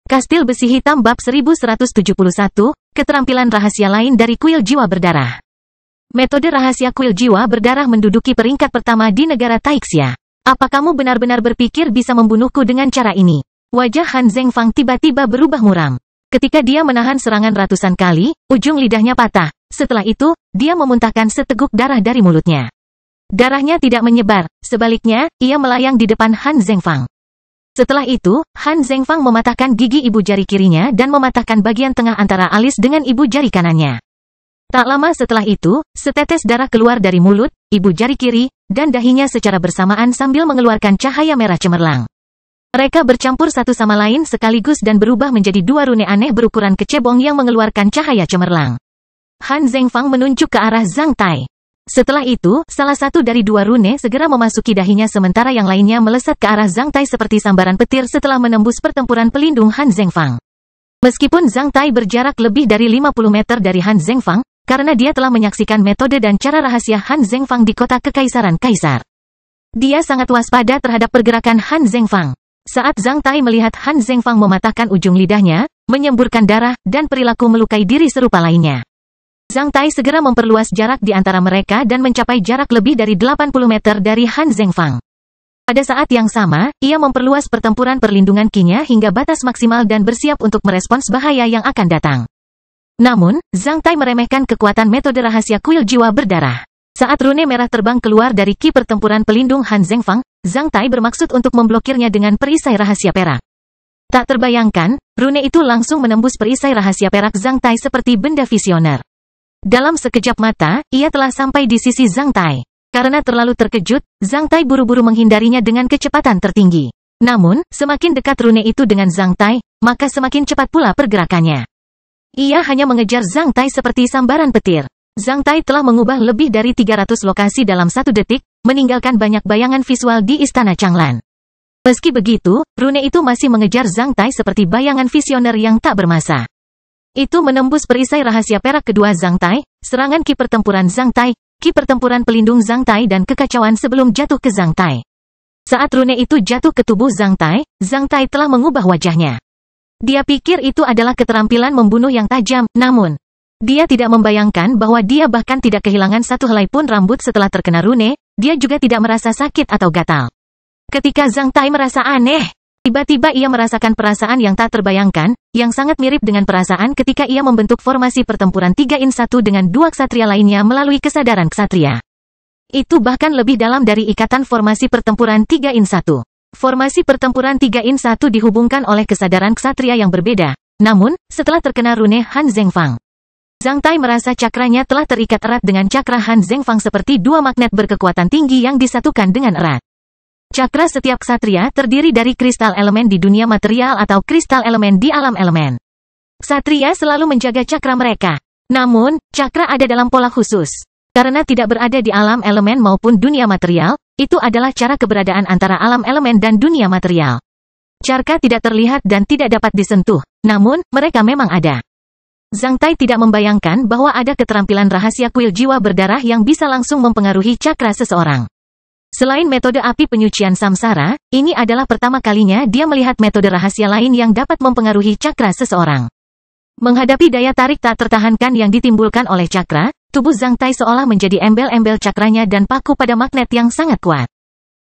Kastil Besi Hitam Bab 1171, Keterampilan Rahasia Lain dari Kuil Jiwa Berdarah. Metode rahasia kuil jiwa berdarah menduduki peringkat pertama di negara Taixia. Apa kamu benar-benar berpikir bisa membunuhku dengan cara ini? Wajah Han Zhengfang tiba-tiba berubah muram. Ketika dia menahan serangan ratusan kali, ujung lidahnya patah. Setelah itu, dia memuntahkan seteguk darah dari mulutnya. Darahnya tidak menyebar, sebaliknya, ia melayang di depan Han Zhengfang. Setelah itu, Han Zhengfang mematahkan gigi ibu jari kirinya dan mematahkan bagian tengah antara alis dengan ibu jari kanannya. Tak lama setelah itu, setetes darah keluar dari mulut, ibu jari kiri, dan dahinya secara bersamaan sambil mengeluarkan cahaya merah cemerlang. Mereka bercampur satu sama lain sekaligus dan berubah menjadi dua rune aneh berukuran kecebong yang mengeluarkan cahaya cemerlang. Han Zhengfang menunjuk ke arah Zhang Tai. Setelah itu, salah satu dari dua rune segera memasuki dahinya sementara yang lainnya melesat ke arah Zhang Tai seperti sambaran petir setelah menembus pertempuran pelindung Han Zhengfang. Meskipun Zhang Tai berjarak lebih dari 50 meter dari Han Zhengfang, karena dia telah menyaksikan metode dan cara rahasia Han Zhengfang di kota Kekaisaran Kaisar. Dia sangat waspada terhadap pergerakan Han Zhengfang. Saat Zhang Tai melihat Han Zhengfang mematahkan ujung lidahnya, menyemburkan darah, dan perilaku melukai diri serupa lainnya, Zhang Tai segera memperluas jarak di antara mereka dan mencapai jarak lebih dari 80 meter dari Han Zhengfang. Pada saat yang sama, ia memperluas pertempuran perlindungan Qi-nya hingga batas maksimal dan bersiap untuk merespons bahaya yang akan datang. Namun, Zhang Tai meremehkan kekuatan metode rahasia kuil jiwa berdarah. Saat rune merah terbang keluar dari Qi pertempuran pelindung Han Zhengfang, Zhang Tai bermaksud untuk memblokirnya dengan perisai rahasia perak. Tak terbayangkan, rune itu langsung menembus perisai rahasia perak Zhang Tai seperti benda visioner. Dalam sekejap mata, ia telah sampai di sisi Zhang Tai. Karena terlalu terkejut, Zhang Tai buru-buru menghindarinya dengan kecepatan tertinggi. Namun, semakin dekat rune itu dengan Zhang Tai, maka semakin cepat pula pergerakannya. Ia hanya mengejar Zhang Tai seperti sambaran petir. Zhang Tai telah mengubah lebih dari 300 lokasi dalam satu detik, meninggalkan banyak bayangan visual di Istana Changlan. Meski begitu, rune itu masih mengejar Zhang Tai seperti bayangan visioner yang tak bermasa. Itu menembus perisai rahasia perak kedua Zhang Tai, serangan Qi pertempuran Zhang Tai, Qi pertempuran pelindung Zhang Tai dan kekacauan sebelum jatuh ke Zhang Tai. Saat rune itu jatuh ke tubuh Zhang Tai telah mengubah wajahnya. Dia pikir itu adalah keterampilan membunuh yang tajam, namun dia tidak membayangkan bahwa dia bahkan tidak kehilangan satu helai pun rambut setelah terkena rune, dia juga tidak merasa sakit atau gatal. Ketika Zhang Tai merasa aneh, tiba-tiba ia merasakan perasaan yang tak terbayangkan, yang sangat mirip dengan perasaan ketika ia membentuk formasi pertempuran 3-in-1 dengan dua ksatria lainnya melalui kesadaran ksatria. Itu bahkan lebih dalam dari ikatan formasi pertempuran 3-in-1. Formasi pertempuran 3-in-1 dihubungkan oleh kesadaran ksatria yang berbeda. Namun, setelah terkena rune Han Zhengfang, Zhang Tai merasa cakranya telah terikat erat dengan cakra Han Zhengfang seperti dua magnet berkekuatan tinggi yang disatukan dengan erat. Cakra setiap ksatria terdiri dari kristal elemen di dunia material atau kristal elemen di alam elemen. Ksatria selalu menjaga cakra mereka. Namun, cakra ada dalam pola khusus. Karena tidak berada di alam elemen maupun dunia material, itu adalah cara keberadaan antara alam elemen dan dunia material. Cakra tidak terlihat dan tidak dapat disentuh, namun, mereka memang ada. Zhang Tai tidak membayangkan bahwa ada keterampilan rahasia kuil jiwa berdarah yang bisa langsung mempengaruhi cakra seseorang. Selain metode api penyucian samsara, ini adalah pertama kalinya dia melihat metode rahasia lain yang dapat mempengaruhi cakra seseorang. Menghadapi daya tarik tak tertahankan yang ditimbulkan oleh cakra, tubuh Zhang Tai seolah menjadi embel-embel cakranya dan paku pada magnet yang sangat kuat.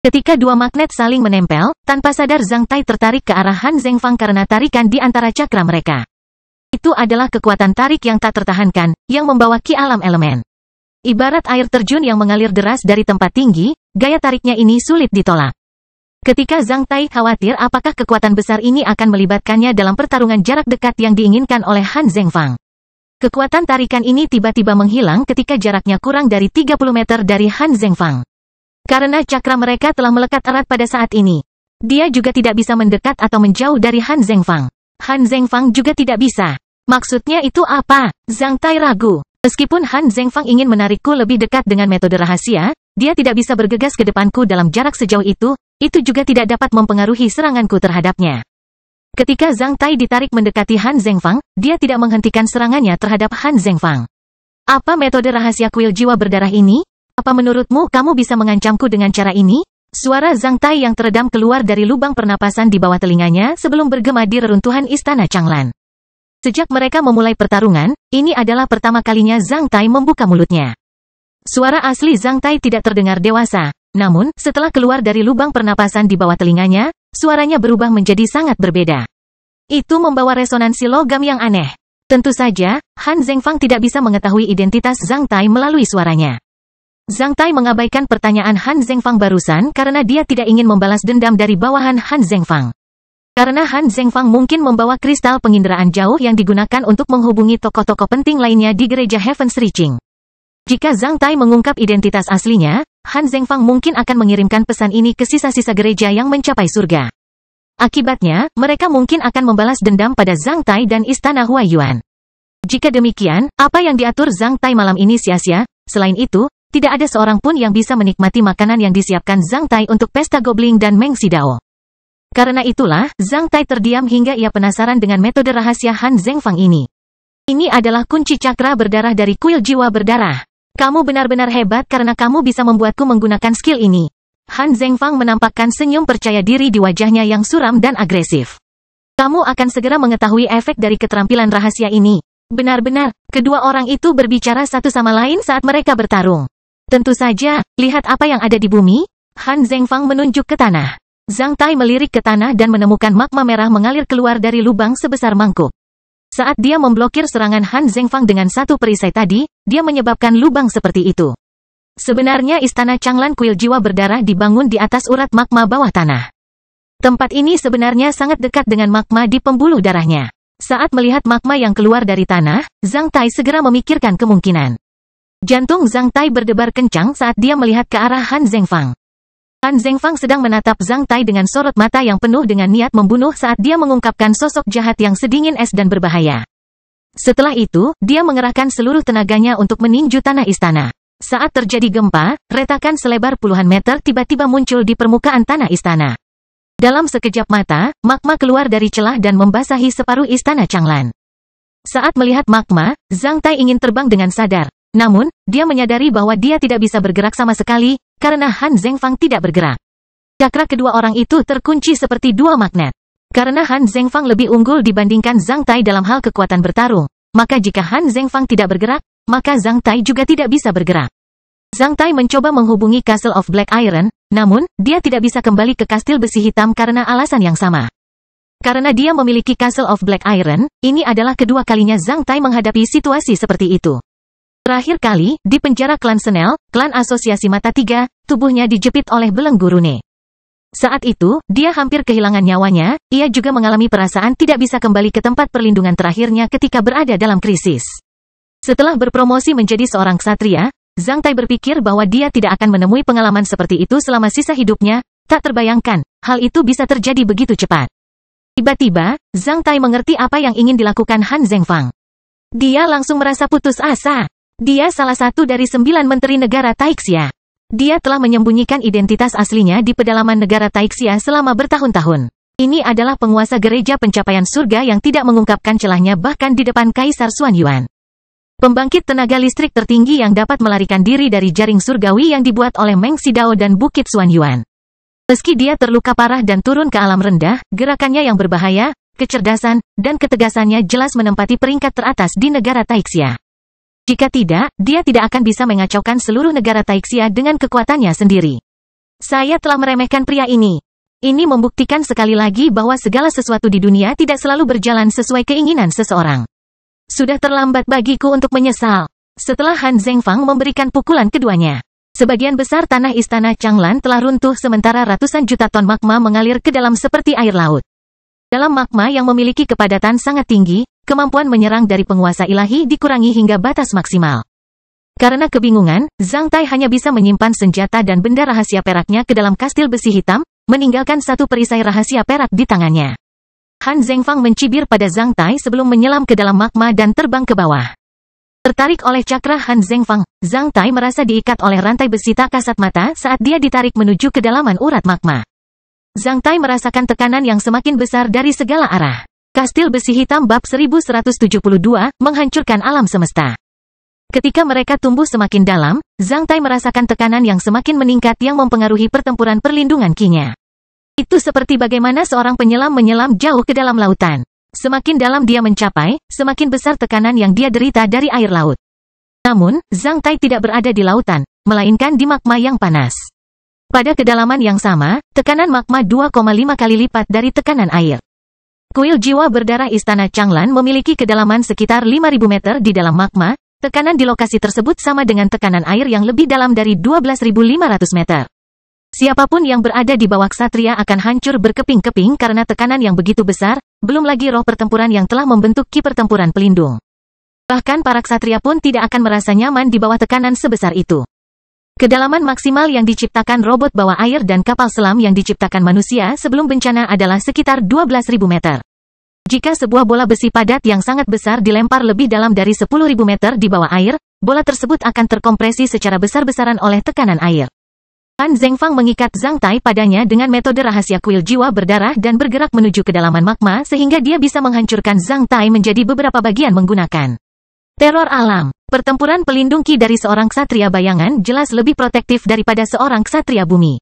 Ketika dua magnet saling menempel, tanpa sadar Zhang Tai tertarik ke arah Han Zhengfang karena tarikan di antara cakra mereka. Itu adalah kekuatan tarik yang tak tertahankan, yang membawa Qi alam elemen. Ibarat air terjun yang mengalir deras dari tempat tinggi, gaya tariknya ini sulit ditolak. Ketika Zhang Tai khawatir apakah kekuatan besar ini akan melibatkannya dalam pertarungan jarak dekat yang diinginkan oleh Han Zhengfang. Kekuatan tarikan ini tiba-tiba menghilang ketika jaraknya kurang dari 30 meter dari Han Zhengfang. Karena cakra mereka telah melekat erat pada saat ini, dia juga tidak bisa mendekat atau menjauh dari Han Zhengfang. Han Zhengfang juga tidak bisa. Maksudnya itu apa? Zhang Tai ragu. Meskipun Han Zhengfang ingin menarikku lebih dekat dengan metode rahasia, dia tidak bisa bergegas ke depanku dalam jarak sejauh itu juga tidak dapat mempengaruhi seranganku terhadapnya. Ketika Zhang Tai ditarik mendekati Han Zhengfang, dia tidak menghentikan serangannya terhadap Han Zhengfang. Apa metode rahasia kuil jiwa berdarah ini? Apa menurutmu kamu bisa mengancamku dengan cara ini? Suara Zhang Tai yang teredam keluar dari lubang pernapasan di bawah telinganya sebelum bergema di reruntuhan istana Changlan. Sejak mereka memulai pertarungan, ini adalah pertama kalinya Zhang Tai membuka mulutnya. Suara asli Zhang Tai tidak terdengar dewasa, namun setelah keluar dari lubang pernapasan di bawah telinganya, suaranya berubah menjadi sangat berbeda. Itu membawa resonansi logam yang aneh. Tentu saja, Han Zhengfang tidak bisa mengetahui identitas Zhang Tai melalui suaranya. Zhang Tai mengabaikan pertanyaan Han Zhengfang barusan karena dia tidak ingin membalas dendam dari bawahan Han Zhengfang. Karena Han Zhengfang mungkin membawa kristal penginderaan jauh yang digunakan untuk menghubungi tokoh-tokoh penting lainnya di gereja Heaven's Reaching. Jika Zhang Tai mengungkap identitas aslinya, Han Zhengfang mungkin akan mengirimkan pesan ini ke sisa-sisa gereja yang mencapai surga. Akibatnya, mereka mungkin akan membalas dendam pada Zhang Tai dan Istana Huaiyuan. Jika demikian, apa yang diatur Zhang Tai malam ini sia-sia. Selain itu, tidak ada seorang pun yang bisa menikmati makanan yang disiapkan Zhang Tai untuk pesta Gobling dan Meng Xidao. Karena itulah, Zhang Tai terdiam hingga ia penasaran dengan metode rahasia Han Zhengfang ini. Ini adalah kunci cakra berdarah dari kuil jiwa berdarah. Kamu benar-benar hebat karena kamu bisa membuatku menggunakan skill ini. Han Zhengfang menampakkan senyum percaya diri di wajahnya yang suram dan agresif. Kamu akan segera mengetahui efek dari keterampilan rahasia ini. Benar-benar, kedua orang itu berbicara satu sama lain saat mereka bertarung. Tentu saja, lihat apa yang ada di bumi. Han Zhengfang menunjuk ke tanah. Zhang Tai melirik ke tanah dan menemukan magma merah mengalir keluar dari lubang sebesar mangkuk. Saat dia memblokir serangan Han Zhengfang dengan satu perisai tadi, dia menyebabkan lubang seperti itu. Sebenarnya istana Changlan kuil jiwa berdarah dibangun di atas urat magma bawah tanah. Tempat ini sebenarnya sangat dekat dengan magma di pembuluh darahnya. Saat melihat magma yang keluar dari tanah, Zhang Tai segera memikirkan kemungkinan. Jantung Zhang Tai berdebar kencang saat dia melihat ke arah Han Zhengfang. Han Zhengfang sedang menatap Zhang Tai dengan sorot mata yang penuh dengan niat membunuh saat dia mengungkapkan sosok jahat yang sedingin es dan berbahaya. Setelah itu, dia mengerahkan seluruh tenaganya untuk meninju tanah istana. Saat terjadi gempa, retakan selebar puluhan meter tiba-tiba muncul di permukaan tanah istana. Dalam sekejap mata, magma keluar dari celah dan membasahi separuh istana Changlan. Saat melihat magma, Zhang Tai ingin terbang dengan sadar. Namun, dia menyadari bahwa dia tidak bisa bergerak sama sekali, karena Han Zhengfang tidak bergerak. Cakra kedua orang itu terkunci seperti dua magnet. Karena Han Zhengfang lebih unggul dibandingkan Zhang Tai dalam hal kekuatan bertarung, maka jika Han Zhengfang tidak bergerak, maka Zhang Tai juga tidak bisa bergerak. Zhang Tai mencoba menghubungi Castle of Black Iron, namun, dia tidak bisa kembali ke kastil besi hitam karena alasan yang sama. Karena dia memiliki Castle of Black Iron, ini adalah kedua kalinya Zhang Tai menghadapi situasi seperti itu. Terakhir kali, di penjara klan Senel, klan asosiasi mata tiga, tubuhnya dijepit oleh belenggu rune. Saat itu, dia hampir kehilangan nyawanya, ia juga mengalami perasaan tidak bisa kembali ke tempat perlindungan terakhirnya ketika berada dalam krisis. Setelah berpromosi menjadi seorang ksatria, Zhang Tai berpikir bahwa dia tidak akan menemui pengalaman seperti itu selama sisa hidupnya, tak terbayangkan, hal itu bisa terjadi begitu cepat. Tiba-tiba, Zhang Tai mengerti apa yang ingin dilakukan Han Zhengfang. Dia langsung merasa putus asa. Dia salah satu dari 9 menteri negara Taixia. Dia telah menyembunyikan identitas aslinya di pedalaman negara Taixia selama bertahun-tahun. Ini adalah penguasa gereja pencapaian surga yang tidak mengungkapkan celahnya bahkan di depan Kaisar Xuanyuan. Pembangkit tenaga listrik tertinggi yang dapat melarikan diri dari jaring surgawi yang dibuat oleh Meng Xidao dan Bukit Xuanyuan. Meski dia terluka parah dan turun ke alam rendah, gerakannya yang berbahaya, kecerdasan, dan ketegasannya jelas menempati peringkat teratas di negara Taixia. Jika tidak, dia tidak akan bisa mengacaukan seluruh negara Taixia dengan kekuatannya sendiri. Saya telah meremehkan pria ini. Ini membuktikan sekali lagi bahwa segala sesuatu di dunia tidak selalu berjalan sesuai keinginan seseorang. Sudah terlambat bagiku untuk menyesal. Setelah Han Zhengfang memberikan pukulan keduanya, sebagian besar tanah istana Changlan telah runtuh sementara ratusan juta ton magma mengalir ke dalam seperti air laut. Dalam magma yang memiliki kepadatan sangat tinggi, kemampuan menyerang dari penguasa ilahi dikurangi hingga batas maksimal. Karena kebingungan, Zhang Tai hanya bisa menyimpan senjata dan benda rahasia peraknya ke dalam kastil besi hitam, meninggalkan satu perisai rahasia perak di tangannya. Han Zhengfang mencibir pada Zhang Tai sebelum menyelam ke dalam magma dan terbang ke bawah. Tertarik oleh cakra Han Zhengfang, Zhang Tai merasa diikat oleh rantai besi tak kasat mata saat dia ditarik menuju kedalaman urat magma. Zhang Tai merasakan tekanan yang semakin besar dari segala arah. Kastil besi hitam bab 1172, menghancurkan alam semesta. Ketika mereka tumbuh semakin dalam, Zhang Tai merasakan tekanan yang semakin meningkat yang mempengaruhi pertempuran perlindungan Qi-nya. Itu seperti bagaimana seorang penyelam menyelam jauh ke dalam lautan. Semakin dalam dia mencapai, semakin besar tekanan yang dia derita dari air laut. Namun, Zhang Tai tidak berada di lautan, melainkan di magma yang panas. Pada kedalaman yang sama, tekanan magma 2,5 kali lipat dari tekanan air. Kuil jiwa berdarah Istana Changlan memiliki kedalaman sekitar 5.000 meter di dalam magma. Tekanan di lokasi tersebut sama dengan tekanan air yang lebih dalam dari 12.500 meter. Siapapun yang berada di bawah ksatria akan hancur berkeping-keping karena tekanan yang begitu besar, belum lagi roh pertempuran yang telah membentuk ki pertempuran pelindung. Bahkan para ksatria pun tidak akan merasa nyaman di bawah tekanan sebesar itu. Kedalaman maksimal yang diciptakan robot bawah air dan kapal selam yang diciptakan manusia sebelum bencana adalah sekitar 12.000 meter. Jika sebuah bola besi padat yang sangat besar dilempar lebih dalam dari 10.000 meter di bawah air, bola tersebut akan terkompresi secara besar-besaran oleh tekanan air. Han Zhengfang mengikat Zhang Tai padanya dengan metode rahasia kuil jiwa berdarah dan bergerak menuju kedalaman magma sehingga dia bisa menghancurkan Zhang Tai menjadi beberapa bagian menggunakan teror alam. Pertempuran pelindung Qi dari seorang ksatria bayangan jelas lebih protektif daripada seorang ksatria bumi.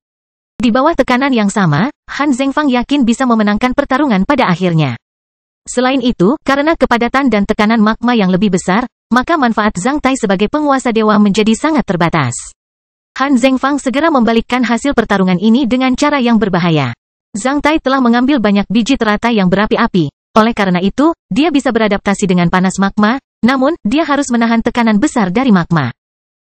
Di bawah tekanan yang sama, Han Zhengfang yakin bisa memenangkan pertarungan pada akhirnya. Selain itu, karena kepadatan dan tekanan magma yang lebih besar, maka manfaat Zhang Tai sebagai penguasa dewa menjadi sangat terbatas. Han Zhengfang segera membalikkan hasil pertarungan ini dengan cara yang berbahaya. Zhang Tai telah mengambil banyak biji teratai yang berapi-api. Oleh karena itu, dia bisa beradaptasi dengan panas magma, namun, dia harus menahan tekanan besar dari magma.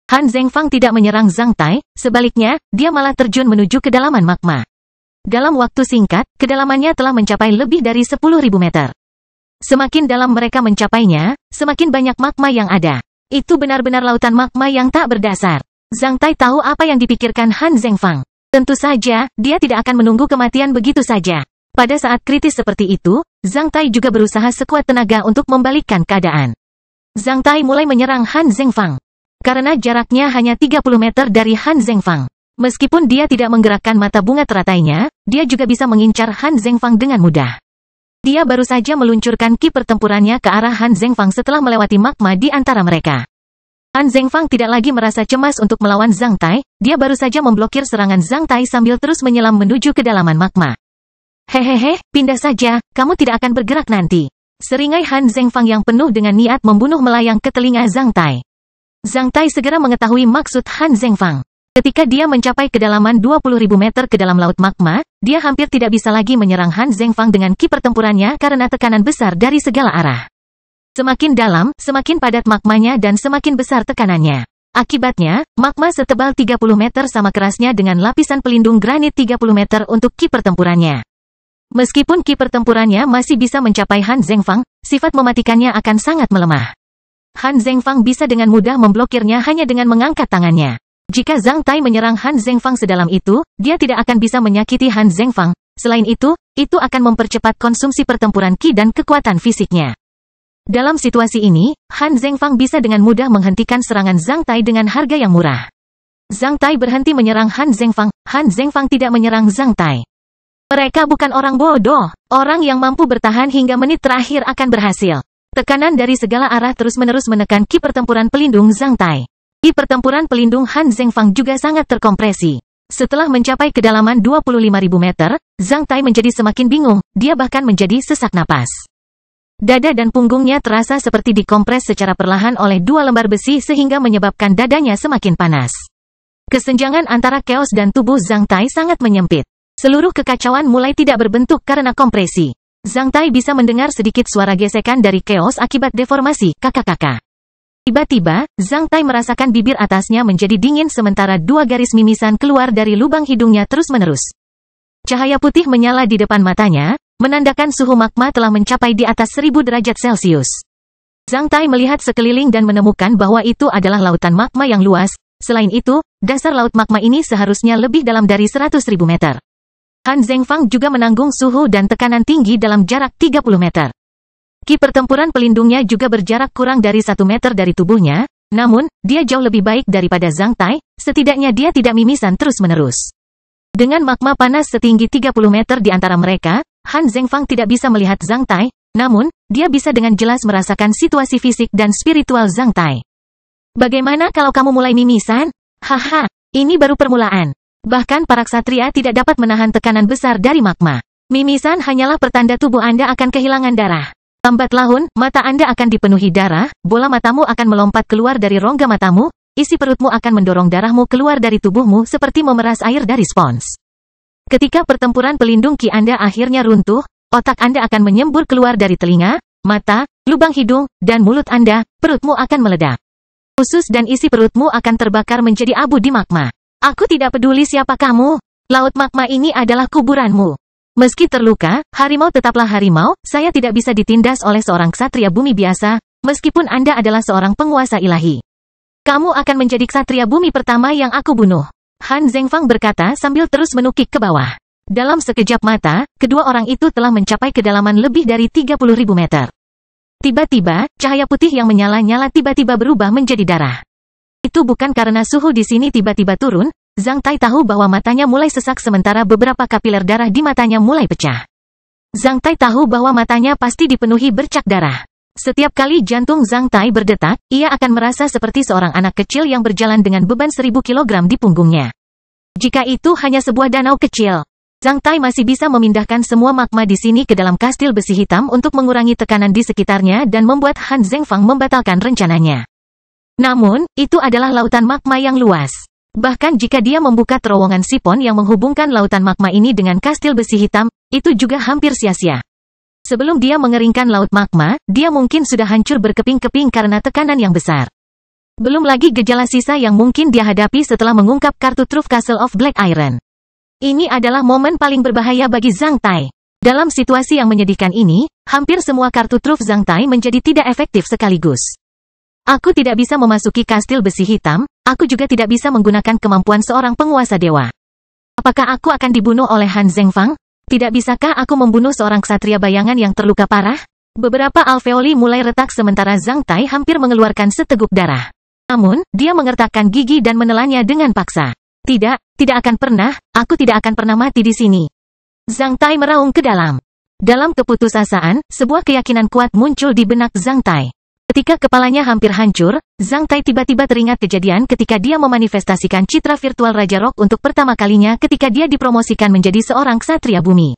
Han Zhengfang tidak menyerang Zhang Tai, sebaliknya, dia malah terjun menuju kedalaman magma. Dalam waktu singkat, kedalamannya telah mencapai lebih dari 10.000 meter. Semakin dalam mereka mencapainya, semakin banyak magma yang ada. Itu benar-benar lautan magma yang tak berdasar. Zhang Tai tahu apa yang dipikirkan Han Zhengfang. Tentu saja, dia tidak akan menunggu kematian begitu saja. Pada saat kritis seperti itu, Zhang Tai juga berusaha sekuat tenaga untuk membalikkan keadaan. Zhang Tai mulai menyerang Han Zhengfang. Karena jaraknya hanya 30 meter dari Han Zhengfang. Meskipun dia tidak menggerakkan mata bunga teratainya, dia juga bisa mengincar Han Zhengfang dengan mudah. Dia baru saja meluncurkan ki pertempurannya ke arah Han Zhengfang setelah melewati magma di antara mereka. Han Zhengfang tidak lagi merasa cemas untuk melawan Zhang Tai, dia baru saja memblokir serangan Zhang Tai sambil terus menyelam menuju kedalaman magma. Hehehe, pindah saja, kamu tidak akan bergerak nanti. Seringai Han Zhengfang yang penuh dengan niat membunuh melayang ke telinga Zhang Tai. Zhang Tai segera mengetahui maksud Han Zhengfang. Ketika dia mencapai kedalaman 20.000 meter ke dalam laut magma, dia hampir tidak bisa lagi menyerang Han Zhengfang dengan ki pertempurannya karena tekanan besar dari segala arah. Semakin dalam, semakin padat magmanya dan semakin besar tekanannya. Akibatnya, magma setebal 30 meter sama kerasnya dengan lapisan pelindung granit 30 meter untuk ki pertempurannya. Meskipun ki pertempurannya masih bisa mencapai Han Zhengfang, sifat mematikannya akan sangat melemah. Han Zhengfang bisa dengan mudah memblokirnya hanya dengan mengangkat tangannya. Jika Zhang Tai menyerang Han Zhengfang sedalam itu, dia tidak akan bisa menyakiti Han Zhengfang. Selain itu akan mempercepat konsumsi pertempuran Qi dan kekuatan fisiknya. Dalam situasi ini, Han Zhengfang bisa dengan mudah menghentikan serangan Zhang Tai dengan harga yang murah. Zhang Tai berhenti menyerang Han Zhengfang tidak menyerang Zhang Tai. Mereka bukan orang bodoh, orang yang mampu bertahan hingga menit terakhir akan berhasil. Tekanan dari segala arah terus-menerus menekan ki pertempuran pelindung Zhang Tai. Ki pertempuran pelindung Han Zhengfang juga sangat terkompresi. Setelah mencapai kedalaman 25.000 meter, Zhang Tai menjadi semakin bingung, dia bahkan menjadi sesak napas. Dada dan punggungnya terasa seperti dikompres secara perlahan oleh dua lembar besi sehingga menyebabkan dadanya semakin panas. Kesenjangan antara keos dan tubuh Zhang Tai sangat menyempit. Seluruh kekacauan mulai tidak berbentuk karena kompresi. Zhang Tai bisa mendengar sedikit suara gesekan dari keos akibat deformasi kakak-kakak. Tiba-tiba, Zhang Tai merasakan bibir atasnya menjadi dingin sementara dua garis mimisan keluar dari lubang hidungnya terus-menerus. Cahaya putih menyala di depan matanya, menandakan suhu magma telah mencapai di atas 1000 derajat Celcius. Zhang Tai melihat sekeliling dan menemukan bahwa itu adalah lautan magma yang luas. Selain itu, dasar laut magma ini seharusnya lebih dalam dari 100.000 meter. Han Zhengfang juga menanggung suhu dan tekanan tinggi dalam jarak 30 meter. Ki pertempuran pelindungnya juga berjarak kurang dari 1 meter dari tubuhnya, namun, dia jauh lebih baik daripada Zhang Tai, setidaknya dia tidak mimisan terus-menerus. Dengan magma panas setinggi 30 meter di antara mereka, Han Zhengfang tidak bisa melihat Zhang Tai, namun, dia bisa dengan jelas merasakan situasi fisik dan spiritual Zhang Tai. Bagaimana kalau kamu mulai mimisan? Haha, ini baru permulaan. Bahkan para ksatria tidak dapat menahan tekanan besar dari magma. Mimisan hanyalah pertanda tubuh Anda akan kehilangan darah. Lambat laun, mata Anda akan dipenuhi darah, bola matamu akan melompat keluar dari rongga matamu, isi perutmu akan mendorong darahmu keluar dari tubuhmu seperti memeras air dari spons. Ketika pertempuran pelindung Ki Anda akhirnya runtuh, otak Anda akan menyembur keluar dari telinga, mata, lubang hidung, dan mulut Anda, perutmu akan meledak. Usus dan isi perutmu akan terbakar menjadi abu di magma. Aku tidak peduli siapa kamu. Laut magma ini adalah kuburanmu. Meski terluka, harimau tetaplah harimau, saya tidak bisa ditindas oleh seorang ksatria bumi biasa, meskipun Anda adalah seorang penguasa ilahi. Kamu akan menjadi ksatria bumi pertama yang aku bunuh. Han Zhengfang berkata sambil terus menukik ke bawah. Dalam sekejap mata, kedua orang itu telah mencapai kedalaman lebih dari 30.000 meter. Tiba-tiba, cahaya putih yang menyala-nyala tiba-tiba berubah menjadi darah. Itu bukan karena suhu di sini tiba-tiba turun, Zhang Tai tahu bahwa matanya mulai sesak sementara beberapa kapiler darah di matanya mulai pecah. Zhang Tai tahu bahwa matanya pasti dipenuhi bercak darah. Setiap kali jantung Zhang Tai berdetak, ia akan merasa seperti seorang anak kecil yang berjalan dengan beban 1000 kg di punggungnya. Jika itu hanya sebuah danau kecil, Zhang Tai masih bisa memindahkan semua magma di sini ke dalam kastil besi hitam untuk mengurangi tekanan di sekitarnya dan membuat Han Zhengfang membatalkan rencananya. Namun, itu adalah lautan magma yang luas. Bahkan jika dia membuka terowongan sipon yang menghubungkan lautan magma ini dengan kastil besi hitam, itu juga hampir sia-sia. Sebelum dia mengeringkan laut magma, dia mungkin sudah hancur berkeping-keping karena tekanan yang besar. Belum lagi gejala sisa yang mungkin dia hadapi setelah mengungkap kartu truf Castle of Black Iron. Ini adalah momen paling berbahaya bagi Zhang Tai. Dalam situasi yang menyedihkan ini, hampir semua kartu truf Zhang Tai menjadi tidak efektif sekaligus. Aku tidak bisa memasuki kastil besi hitam, aku juga tidak bisa menggunakan kemampuan seorang penguasa dewa. Apakah aku akan dibunuh oleh Han Zhengfang? Tidak bisakah aku membunuh seorang ksatria bayangan yang terluka parah? Beberapa alveoli mulai retak sementara Zhang Tai hampir mengeluarkan seteguk darah. Namun, dia mengertakkan gigi dan menelannya dengan paksa. Tidak akan pernah, aku tidak akan pernah mati di sini. Zhang Tai meraung ke dalam. Dalam keputusasaan, sebuah keyakinan kuat muncul di benak Zhang Tai. Ketika kepalanya hampir hancur, Zhang Tai tiba-tiba teringat kejadian ketika dia memanifestasikan citra virtual Raja Rock untuk pertama kalinya ketika dia dipromosikan menjadi seorang ksatria bumi.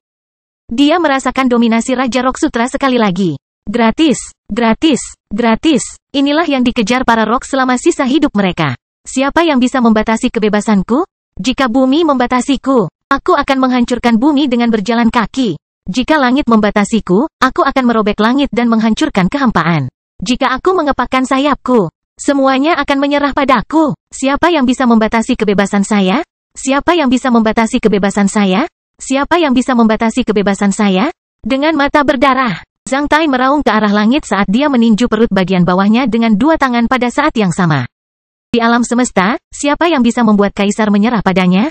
Dia merasakan dominasi Raja Rock Sutra sekali lagi. Gratis, gratis, gratis. Inilah yang dikejar para Rock selama sisa hidup mereka. Siapa yang bisa membatasi kebebasanku? Jika bumi membatasiku, aku akan menghancurkan bumi dengan berjalan kaki. Jika langit membatasiku, aku akan merobek langit dan menghancurkan kehampaan. Jika aku mengepakkan sayapku, semuanya akan menyerah padaku. Siapa yang bisa membatasi kebebasan saya? Siapa yang bisa membatasi kebebasan saya? Siapa yang bisa membatasi kebebasan saya? Dengan mata berdarah, Zhang Tai meraung ke arah langit saat dia meninju perut bagian bawahnya dengan dua tangan pada saat yang sama. Di alam semesta, siapa yang bisa membuat kaisar menyerah padanya?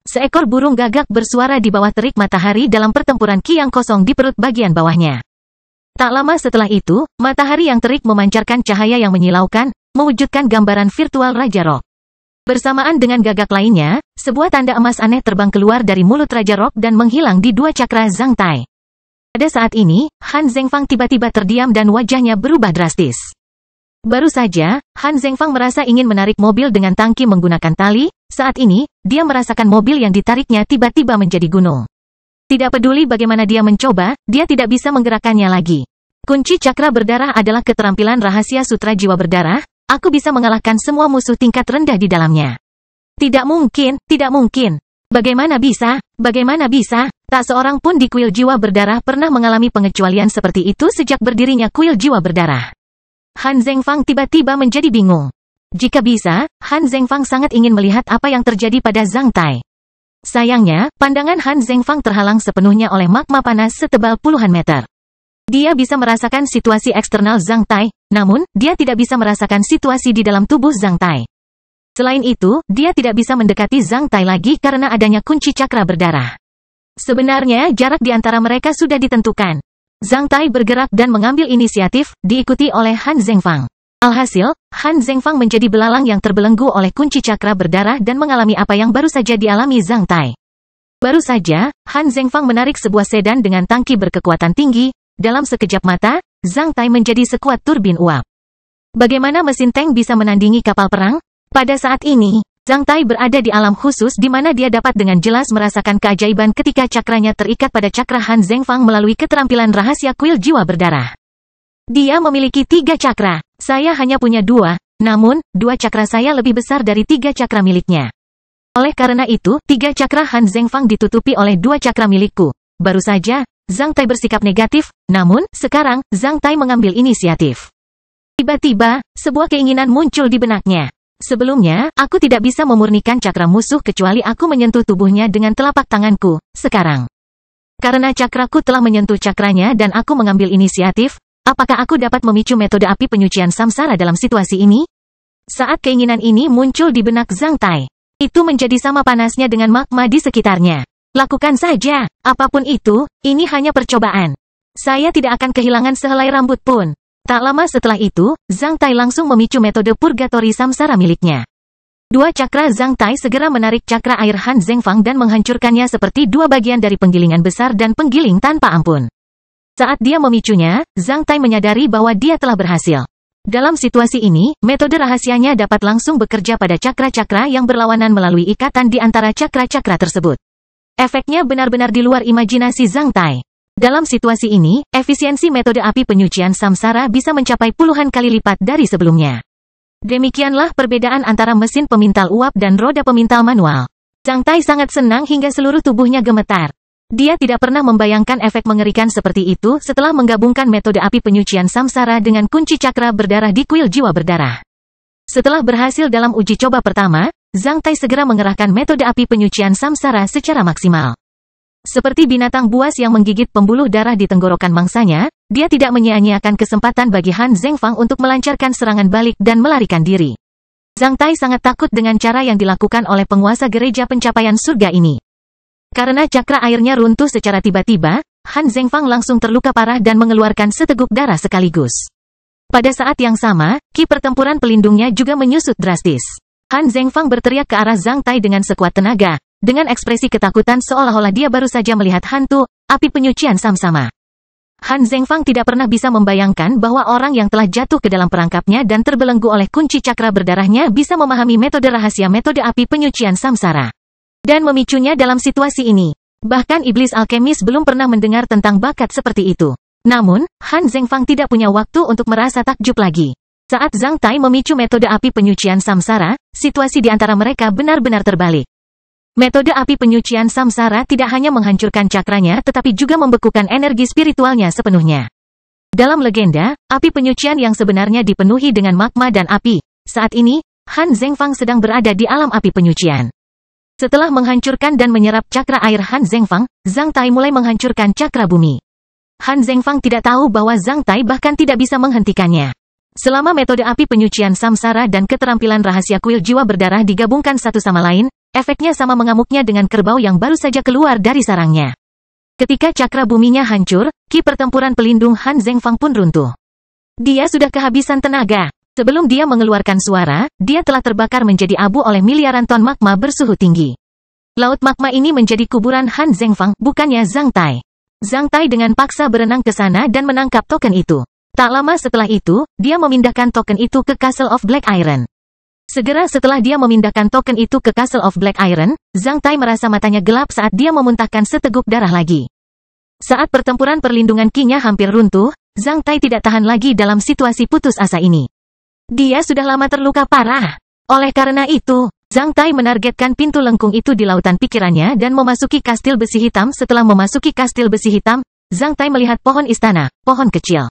Seekor burung gagak bersuara di bawah terik matahari dalam pertempuran ki yang kosong di perut bagian bawahnya. Tak lama setelah itu, matahari yang terik memancarkan cahaya yang menyilaukan, mewujudkan gambaran virtual Raja Rock. Bersamaan dengan gagak lainnya, sebuah tanda emas aneh terbang keluar dari mulut Raja Rock dan menghilang di dua cakra Zhang Tai. Pada saat ini, Han Zhengfang tiba-tiba terdiam dan wajahnya berubah drastis. Baru saja, Han Zhengfang merasa ingin menarik mobil dengan tangki menggunakan tali, saat ini, dia merasakan mobil yang ditariknya tiba-tiba menjadi gunung. Tidak peduli bagaimana dia mencoba, dia tidak bisa menggerakkannya lagi. Kunci cakra berdarah adalah keterampilan rahasia sutra jiwa berdarah, aku bisa mengalahkan semua musuh tingkat rendah di dalamnya. Tidak mungkin, tidak mungkin. Bagaimana bisa? Bagaimana bisa? Tak seorang pun di kuil jiwa berdarah pernah mengalami pengecualian seperti itu sejak berdirinya kuil jiwa berdarah. Han Zhengfang tiba-tiba menjadi bingung. Jika bisa, Han Zhengfang sangat ingin melihat apa yang terjadi pada Zhang Tai. Sayangnya, pandangan Han Zhengfang terhalang sepenuhnya oleh magma panas setebal puluhan meter. Dia bisa merasakan situasi eksternal Zhang Tai, namun, dia tidak bisa merasakan situasi di dalam tubuh Zhang Tai. Selain itu, dia tidak bisa mendekati Zhang Tai lagi karena adanya kunci cakra berdarah. Sebenarnya, jarak di antara mereka sudah ditentukan. Zhang Tai bergerak dan mengambil inisiatif, diikuti oleh Han Zhengfang. Alhasil, Han Zhengfang menjadi belalang yang terbelenggu oleh kunci cakra berdarah dan mengalami apa yang baru saja dialami Zhang Tai. Baru saja, Han Zhengfang menarik sebuah sedan dengan tangki berkekuatan tinggi, dalam sekejap mata, Zhang Tai menjadi sekuat turbin uap. Bagaimana mesin tank bisa menandingi kapal perang? Pada saat ini, Zhang Tai berada di alam khusus di mana dia dapat dengan jelas merasakan keajaiban ketika cakranya terikat pada cakra Han Zhengfang melalui keterampilan rahasia kuil jiwa berdarah. Dia memiliki 3 cakra. Saya hanya punya 2, namun, 2 cakra saya lebih besar dari 3 cakra miliknya. Oleh karena itu, 3 cakra Han Zhengfang ditutupi oleh 2 cakra milikku. Baru saja, Zhang Tai bersikap negatif, namun, sekarang, Zhang Tai mengambil inisiatif. Tiba-tiba, sebuah keinginan muncul di benaknya. Sebelumnya, aku tidak bisa memurnikan cakra musuh kecuali aku menyentuh tubuhnya dengan telapak tanganku. Sekarang, karena cakraku telah menyentuh cakranya dan aku mengambil inisiatif, apakah aku dapat memicu metode api penyucian samsara dalam situasi ini? Saat keinginan ini muncul di benak Zhang Tai, itu menjadi sama panasnya dengan magma di sekitarnya. Lakukan saja, apapun itu, ini hanya percobaan. Saya tidak akan kehilangan sehelai rambut pun. Tak lama setelah itu, Zhang Tai langsung memicu metode purgatori samsara miliknya. 2 cakra Zhang Tai segera menarik cakra air Han Zhengfang dan menghancurkannya seperti 2 bagian dari penggilingan besar dan penggiling tanpa ampun. Saat dia memicunya, Zhang Tai menyadari bahwa dia telah berhasil. Dalam situasi ini, metode rahasianya dapat langsung bekerja pada cakra-cakra yang berlawanan melalui ikatan di antara cakra-cakra tersebut. Efeknya benar-benar di luar imajinasi Zhang Tai. Dalam situasi ini, efisiensi metode api penyucian samsara bisa mencapai puluhan kali lipat dari sebelumnya. Demikianlah perbedaan antara mesin pemintal uap dan roda pemintal manual. Zhang Tai sangat senang hingga seluruh tubuhnya gemetar. Dia tidak pernah membayangkan efek mengerikan seperti itu setelah menggabungkan metode api penyucian samsara dengan kunci cakra berdarah di kuil jiwa berdarah. Setelah berhasil dalam uji coba pertama, Zhang Tai segera mengerahkan metode api penyucian samsara secara maksimal. Seperti binatang buas yang menggigit pembuluh darah di tenggorokan mangsanya, dia tidak menyia-nyiakan kesempatan bagi Han Zhengfang untuk melancarkan serangan balik dan melarikan diri. Zhang Tai sangat takut dengan cara yang dilakukan oleh penguasa gereja pencapaian surga ini. Karena cakra airnya runtuh secara tiba-tiba, Han Zhengfang langsung terluka parah dan mengeluarkan seteguk darah sekaligus. Pada saat yang sama, ki pertempuran pelindungnya juga menyusut drastis. Han Zhengfang berteriak ke arah Zhang Tai dengan sekuat tenaga, dengan ekspresi ketakutan seolah-olah dia baru saja melihat hantu, api penyucian samsama. Han Zhengfang tidak pernah bisa membayangkan bahwa orang yang telah jatuh ke dalam perangkapnya dan terbelenggu oleh kunci cakra berdarahnya bisa memahami metode rahasia metode api penyucian samsara. Dan memicunya dalam situasi ini. Bahkan iblis alkemis belum pernah mendengar tentang bakat seperti itu. Namun, Han Zhengfang tidak punya waktu untuk merasa takjub lagi. Saat Zhang Tai memicu metode api penyucian samsara, situasi di antara mereka benar-benar terbalik. Metode api penyucian samsara tidak hanya menghancurkan cakranya tetapi juga membekukan energi spiritualnya sepenuhnya. Dalam legenda, api penyucian yang sebenarnya dipenuhi dengan magma dan api. Saat ini, Han Zhengfang sedang berada di alam api penyucian. Setelah menghancurkan dan menyerap cakra air Han Zhengfang, Zhang Tai mulai menghancurkan cakra bumi. Han Zhengfang tidak tahu bahwa Zhang Tai bahkan tidak bisa menghentikannya. Selama metode api penyucian samsara dan keterampilan rahasia kuil jiwa berdarah digabungkan satu sama lain, efeknya sama mengamuknya dengan kerbau yang baru saja keluar dari sarangnya. Ketika cakra buminya hancur, ki pertempuran pelindung Han Zhengfang pun runtuh. Dia sudah kehabisan tenaga. Sebelum dia mengeluarkan suara, dia telah terbakar menjadi abu oleh miliaran ton magma bersuhu tinggi. Laut magma ini menjadi kuburan Han Zhengfang, bukannya Zhang Tai. Zhang Tai dengan paksa berenang ke sana dan menangkap token itu. Tak lama setelah itu, dia memindahkan token itu ke Castle of Black Iron. Segera setelah dia memindahkan token itu ke Castle of Black Iron, Zhang Tai merasa matanya gelap saat dia memuntahkan seteguk darah lagi. Saat pertempuran perlindungan Qi-nya hampir runtuh, Zhang Tai tidak tahan lagi dalam situasi putus asa ini. Dia sudah lama terluka parah. Oleh karena itu, Zhang Tai menargetkan pintu lengkung itu di lautan pikirannya dan memasuki kastil besi hitam. Setelah memasuki kastil besi hitam, Zhang Tai melihat pohon istana, pohon kecil,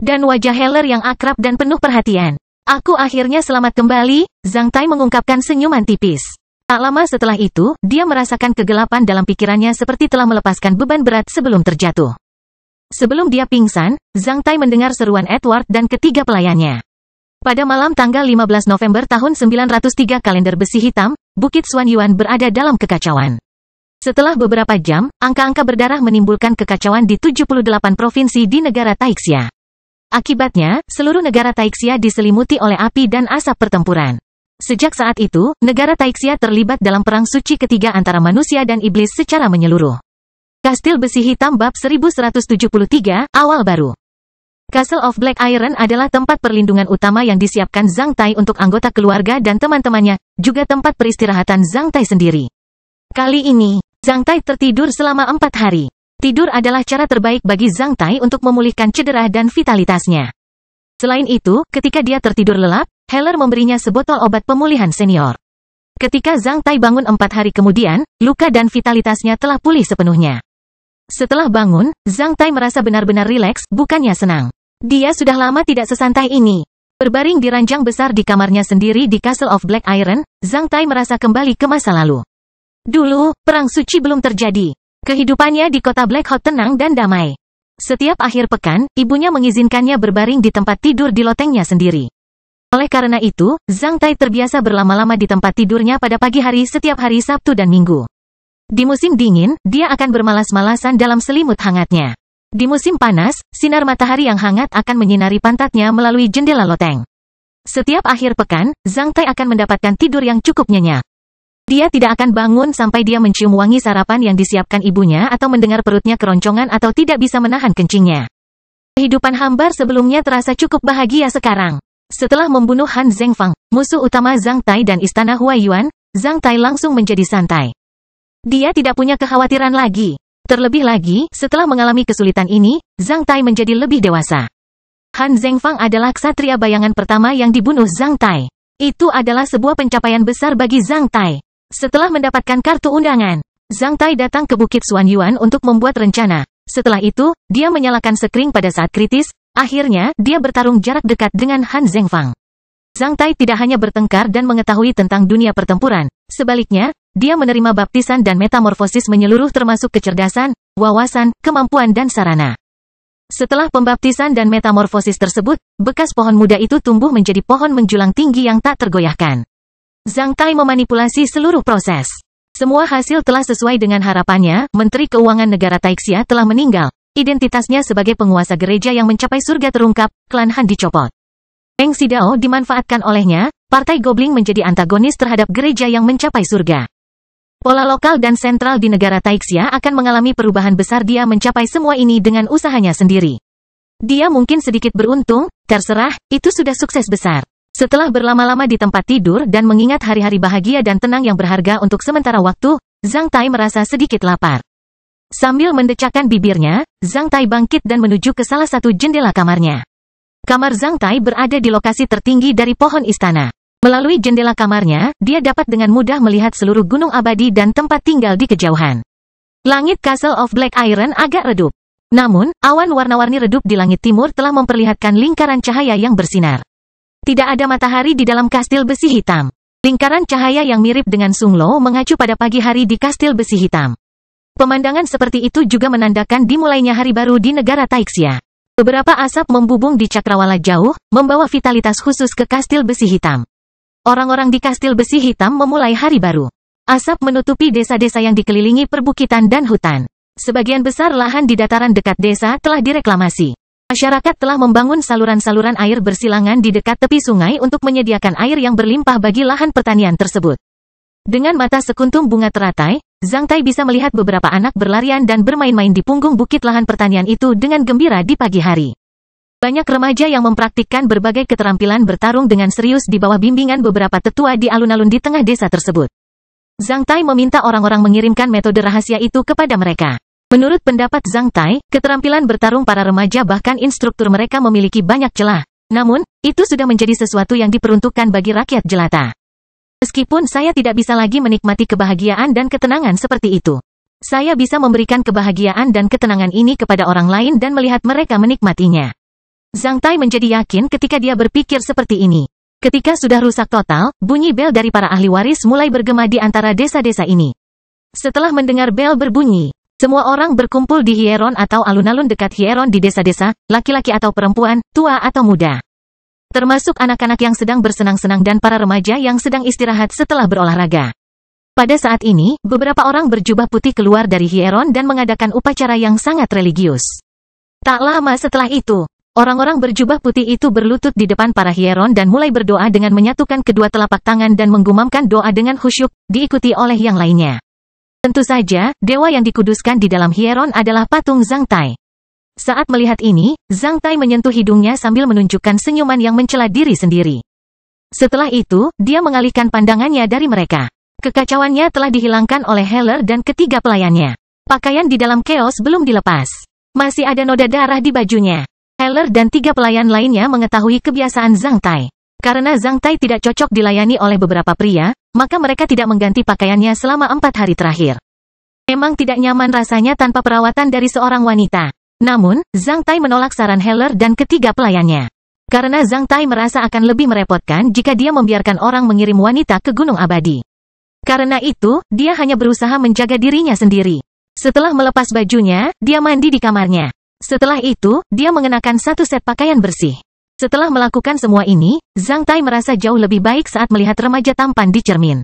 dan wajah Heller yang akrab dan penuh perhatian. Aku akhirnya selamat kembali, Zhang Tai mengungkapkan senyuman tipis. Tak lama setelah itu, dia merasakan kegelapan dalam pikirannya seperti telah melepaskan beban berat sebelum terjatuh. Sebelum dia pingsan, Zhang Tai mendengar seruan Edward dan ketiga pelayannya. Pada malam tanggal 15 November tahun 903 kalender besi hitam, Bukit Xuanyuan berada dalam kekacauan. Setelah beberapa jam, angka-angka berdarah menimbulkan kekacauan di 78 provinsi di negara Taixia. Akibatnya, seluruh negara Taixia diselimuti oleh api dan asap pertempuran. Sejak saat itu, negara Taixia terlibat dalam perang suci ketiga antara manusia dan iblis secara menyeluruh. Kastil Besi Hitam Bab 1173, Awal Baru. Castle of Black Iron adalah tempat perlindungan utama yang disiapkan Zhang Tai untuk anggota keluarga dan teman-temannya, juga tempat peristirahatan Zhang Tai sendiri. Kali ini, Zhang Tai tertidur selama 4 hari. Tidur adalah cara terbaik bagi Zhang Tai untuk memulihkan cedera dan vitalitasnya. Selain itu, ketika dia tertidur lelap, Heller memberinya sebotol obat pemulihan senior. Ketika Zhang Tai bangun 4 hari kemudian, luka dan vitalitasnya telah pulih sepenuhnya. Setelah bangun, Zhang Tai merasa benar-benar rileks, bukannya senang. Dia sudah lama tidak sesantai ini. Berbaring di ranjang besar di kamarnya sendiri di Castle of Black Iron, Zhang Tai merasa kembali ke masa lalu. Dulu, perang suci belum terjadi. Kehidupannya di kota Black Hawk tenang dan damai. Setiap akhir pekan, ibunya mengizinkannya berbaring di tempat tidur di lotengnya sendiri. Oleh karena itu, Zhang Tai terbiasa berlama-lama di tempat tidurnya pada pagi hari setiap hari Sabtu dan Minggu. Di musim dingin, dia akan bermalas-malasan dalam selimut hangatnya. Di musim panas, sinar matahari yang hangat akan menyinari pantatnya melalui jendela loteng. Setiap akhir pekan, Zhang Tai akan mendapatkan tidur yang cukup nyenyak. Dia tidak akan bangun sampai dia mencium wangi sarapan yang disiapkan ibunya atau mendengar perutnya keroncongan atau tidak bisa menahan kencingnya. Kehidupan hambar sebelumnya terasa cukup bahagia sekarang. Setelah membunuh Han Zhengfang, musuh utama Zhang Tai dan istana Huaiyuan, Zhang Tai langsung menjadi santai. Dia tidak punya kekhawatiran lagi. Terlebih lagi, setelah mengalami kesulitan ini, Zhang Tai menjadi lebih dewasa. Han Zhengfang adalah ksatria bayangan pertama yang dibunuh Zhang Tai. Itu adalah sebuah pencapaian besar bagi Zhang Tai. Setelah mendapatkan kartu undangan, Zhang Tai datang ke Bukit Xuanyuan untuk membuat rencana. Setelah itu, dia menyalakan sekring pada saat kritis. Akhirnya, dia bertarung jarak dekat dengan Han Zhengfang. Zhang Tai tidak hanya bertengkar dan mengetahui tentang dunia pertempuran. Sebaliknya, dia menerima baptisan dan metamorfosis menyeluruh termasuk kecerdasan, wawasan, kemampuan dan sarana. Setelah pembaptisan dan metamorfosis tersebut, bekas pohon muda itu tumbuh menjadi pohon menjulang tinggi yang tak tergoyahkan. Zhang Tai memanipulasi seluruh proses. Semua hasil telah sesuai dengan harapannya. Menteri Keuangan Negara Taixia telah meninggal. Identitasnya sebagai penguasa gereja yang mencapai surga terungkap, klan Han dicopot. Peng Xidao dimanfaatkan olehnya, Partai Goblin menjadi antagonis terhadap gereja yang mencapai surga. Pola lokal dan sentral di negara Taixia akan mengalami perubahan besar. Dia mencapai semua ini dengan usahanya sendiri. Dia mungkin sedikit beruntung, terserah, itu sudah sukses besar. Setelah berlama-lama di tempat tidur dan mengingat hari-hari bahagia dan tenang yang berharga untuk sementara waktu, Zhang Tai merasa sedikit lapar. Sambil mendecakkan bibirnya, Zhang Tai bangkit dan menuju ke salah satu jendela kamarnya. Kamar Zhang Tai berada di lokasi tertinggi dari pohon istana. Melalui jendela kamarnya, dia dapat dengan mudah melihat seluruh gunung abadi dan tempat tinggal di kejauhan. Langit Castle of Black Iron agak redup. Namun, awan warna-warni redup di langit timur telah memperlihatkan lingkaran cahaya yang bersinar. Tidak ada matahari di dalam kastil besi hitam. Lingkaran cahaya yang mirip dengan Sung Lo mengacu pada pagi hari di kastil besi hitam. Pemandangan seperti itu juga menandakan dimulainya hari baru di negara Taixia. Beberapa asap membubung di cakrawala jauh, membawa vitalitas khusus ke kastil besi hitam. Orang-orang di kastil besi hitam memulai hari baru. Asap menutupi desa-desa yang dikelilingi perbukitan dan hutan. Sebagian besar lahan di dataran dekat desa telah direklamasi. Masyarakat telah membangun saluran-saluran air bersilangan di dekat tepi sungai untuk menyediakan air yang berlimpah bagi lahan pertanian tersebut. Dengan mata sekuntum bunga teratai, Zhang Tai bisa melihat beberapa anak berlarian dan bermain-main di punggung bukit lahan pertanian itu dengan gembira di pagi hari. Banyak remaja yang mempraktikkan berbagai keterampilan bertarung dengan serius di bawah bimbingan beberapa tetua di alun-alun di tengah desa tersebut. Zhang Tai meminta orang-orang mengirimkan metode rahasia itu kepada mereka. Menurut pendapat Zhang Tai, keterampilan bertarung para remaja bahkan instruktur mereka memiliki banyak celah. Namun, itu sudah menjadi sesuatu yang diperuntukkan bagi rakyat jelata. Meskipun saya tidak bisa lagi menikmati kebahagiaan dan ketenangan seperti itu. Saya bisa memberikan kebahagiaan dan ketenangan ini kepada orang lain dan melihat mereka menikmatinya. Zhang Tai menjadi yakin ketika dia berpikir seperti ini. Ketika sudah rusak total, bunyi bel dari para ahli waris mulai bergema di antara desa-desa ini. Setelah mendengar bel berbunyi, semua orang berkumpul di Hieron atau alun-alun dekat Hieron di desa-desa, laki-laki atau perempuan, tua atau muda. Termasuk anak-anak yang sedang bersenang-senang dan para remaja yang sedang istirahat setelah berolahraga. Pada saat ini, beberapa orang berjubah putih keluar dari Hieron dan mengadakan upacara yang sangat religius. Tak lama setelah itu, orang-orang berjubah putih itu berlutut di depan para Hieron dan mulai berdoa dengan menyatukan kedua telapak tangan dan menggumamkan doa dengan khusyuk, diikuti oleh yang lainnya. Tentu saja, dewa yang dikuduskan di dalam Hieron adalah patung Zhang Tai. Saat melihat ini, Zhang Tai menyentuh hidungnya sambil menunjukkan senyuman yang mencela diri sendiri. Setelah itu, dia mengalihkan pandangannya dari mereka. Kekacauannya telah dihilangkan oleh Heller dan ketiga pelayannya. Pakaian di dalam keos belum dilepas. Masih ada noda darah di bajunya. Heller dan 3 pelayan lainnya mengetahui kebiasaan Zhang Tai. Karena Zhang Tai tidak cocok dilayani oleh beberapa pria, maka mereka tidak mengganti pakaiannya selama 4 hari terakhir. Memang tidak nyaman rasanya tanpa perawatan dari seorang wanita. Namun, Zhang Tai menolak saran Heller dan ketiga pelayannya. Karena Zhang Tai merasa akan lebih merepotkan jika dia membiarkan orang mengirim wanita ke Gunung Abadi. Karena itu, dia hanya berusaha menjaga dirinya sendiri. Setelah melepas bajunya, dia mandi di kamarnya. Setelah itu, dia mengenakan 1 set pakaian bersih. Setelah melakukan semua ini, Zhang Tai merasa jauh lebih baik saat melihat remaja tampan di cermin.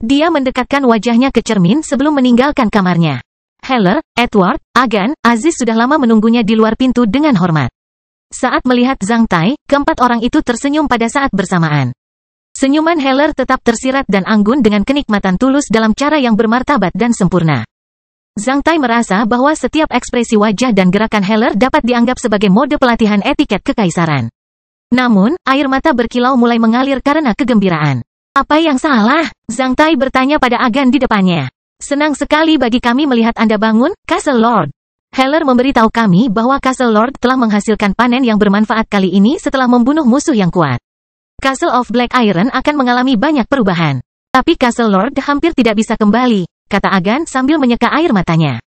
Dia mendekatkan wajahnya ke cermin sebelum meninggalkan kamarnya. Heller, Edward, Agan, Aziz sudah lama menunggunya di luar pintu dengan hormat. Saat melihat Zhang Tai, keempat orang itu tersenyum pada saat bersamaan. Senyuman Heller tetap tersirat dan anggun dengan kenikmatan tulus dalam cara yang bermartabat dan sempurna. Zhang Tai merasa bahwa setiap ekspresi wajah dan gerakan Heller dapat dianggap sebagai mode pelatihan etiket kekaisaran. Namun, air mata berkilau mulai mengalir karena kegembiraan. Apa yang salah? Zhang Tai bertanya pada Agan di depannya. Senang sekali bagi kami melihat Anda bangun, Castle Lord. Heller memberitahu kami bahwa Castle Lord telah menghasilkan panen yang bermanfaat kali ini setelah membunuh musuh yang kuat. Castle of Black Iron akan mengalami banyak perubahan. Tapi Castle Lord hampir tidak bisa kembali, kata Agan sambil menyeka air matanya.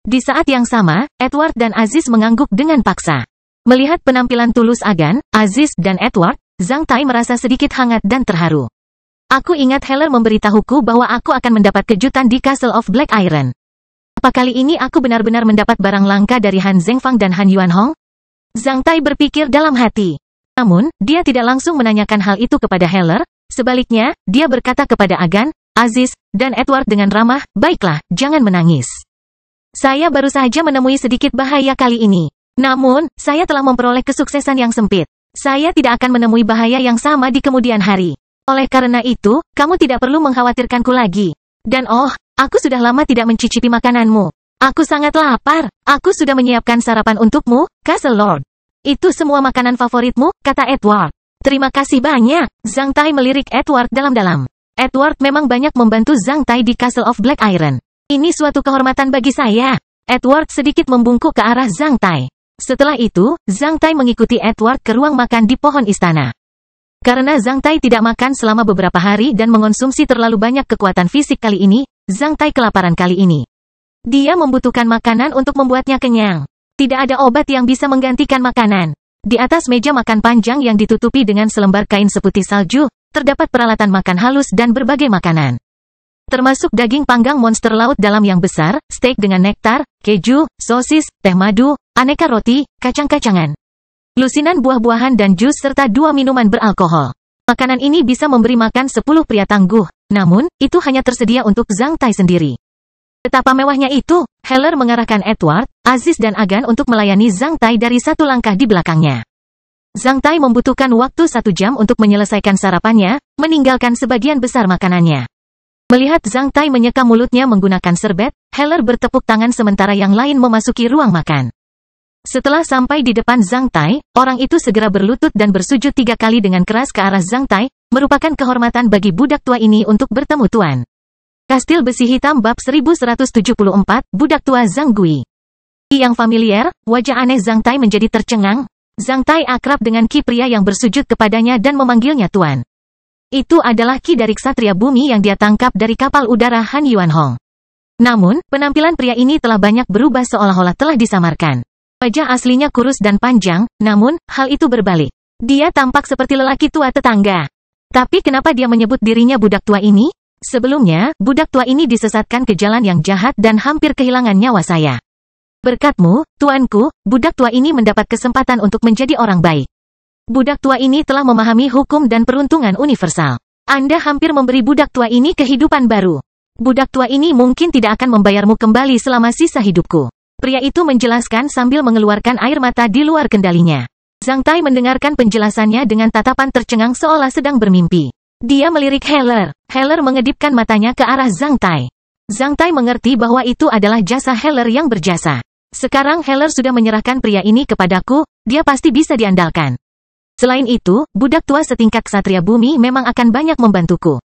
Di saat yang sama, Edward dan Aziz mengangguk dengan paksa. Melihat penampilan tulus Agan, Aziz, dan Edward, Zhang Tai merasa sedikit hangat dan terharu. Aku ingat Heller memberitahuku bahwa aku akan mendapat kejutan di Castle of Black Iron. Apa kali ini aku benar-benar mendapat barang langka dari Han Zhengfang dan Han Yuanhong? Zhang Tai berpikir dalam hati. Namun, dia tidak langsung menanyakan hal itu kepada Heller. Sebaliknya, dia berkata kepada Agan, Aziz, dan Edward dengan ramah, baiklah, jangan menangis. Saya baru saja menemui sedikit bahaya kali ini. Namun, saya telah memperoleh kesuksesan yang sempit. Saya tidak akan menemui bahaya yang sama di kemudian hari. Oleh karena itu, kamu tidak perlu mengkhawatirkanku lagi. Dan aku sudah lama tidak mencicipi makananmu. Aku sangat lapar. Aku sudah menyiapkan sarapan untukmu, Castle Lord. Itu semua makanan favoritmu, kata Edward. Terima kasih banyak. Zhang Tai melirik Edward dalam-dalam. Edward memang banyak membantu Zhang Tai di Castle of Black Iron. Ini suatu kehormatan bagi saya. Edward sedikit membungkuk ke arah Zhang Tai. Setelah itu, Zhang Tai mengikuti Edward ke ruang makan di pohon istana. Karena Zhang Tai tidak makan selama beberapa hari dan mengonsumsi terlalu banyak kekuatan fisik kali ini, Zhang Tai kelaparan kali ini. Dia membutuhkan makanan untuk membuatnya kenyang. Tidak ada obat yang bisa menggantikan makanan. Di atas meja makan panjang yang ditutupi dengan selembar kain seputih salju, terdapat peralatan makan halus dan berbagai makanan. Termasuk daging panggang monster laut dalam yang besar, steak dengan nektar, keju, sosis, teh madu, aneka roti, kacang-kacangan. Lusinan buah-buahan dan jus serta 2 minuman beralkohol. Makanan ini bisa memberi makan 10 pria tangguh, namun, itu hanya tersedia untuk Zhang Tai sendiri. Betapa mewahnya itu, Heller mengarahkan Edward, Aziz dan Agan untuk melayani Zhang Tai dari 1 langkah di belakangnya. Zhang Tai membutuhkan waktu 1 jam untuk menyelesaikan sarapannya, meninggalkan sebagian besar makanannya. Melihat Zhang Tai menyeka mulutnya menggunakan serbet, Heller bertepuk tangan sementara yang lain memasuki ruang makan. Setelah sampai di depan Zhang Tai, orang itu segera berlutut dan bersujud 3 kali dengan keras ke arah Zhang Tai, merupakan kehormatan bagi budak tua ini untuk bertemu Tuan. Kastil Besi Hitam bab 1174, Budak Tua Zhang Gui. Yang familiar, wajah aneh Zhang Tai menjadi tercengang. Zhang Tai akrab dengan Ki pria yang bersujud kepadanya dan memanggilnya Tuan. Itu adalah Ki dari Ksatria Bumi yang dia tangkap dari kapal udara Han Yuanhong. Namun, penampilan pria ini telah banyak berubah seolah-olah telah disamarkan. Wajah aslinya kurus dan panjang, namun, hal itu berbalik. Dia tampak seperti lelaki tua tetangga. Tapi kenapa dia menyebut dirinya budak tua ini? Sebelumnya, budak tua ini disesatkan ke jalan yang jahat dan hampir kehilangan nyawa saya. Berkatmu, tuanku, budak tua ini mendapat kesempatan untuk menjadi orang baik. Budak tua ini telah memahami hukum dan peruntungan universal. Anda hampir memberi budak tua ini kehidupan baru. Budak tua ini mungkin tidak akan membayarmu kembali selama sisa hidupku. Pria itu menjelaskan sambil mengeluarkan air mata di luar kendalinya. Zhang Tai mendengarkan penjelasannya dengan tatapan tercengang seolah sedang bermimpi. Dia melirik Heller. Heller mengedipkan matanya ke arah Zhang Tai. Zhang Tai mengerti bahwa itu adalah jasa Heller yang berjasa. Sekarang Heller sudah menyerahkan pria ini kepadaku, dia pasti bisa diandalkan. Selain itu, budak tua setingkat ksatria bumi memang akan banyak membantuku.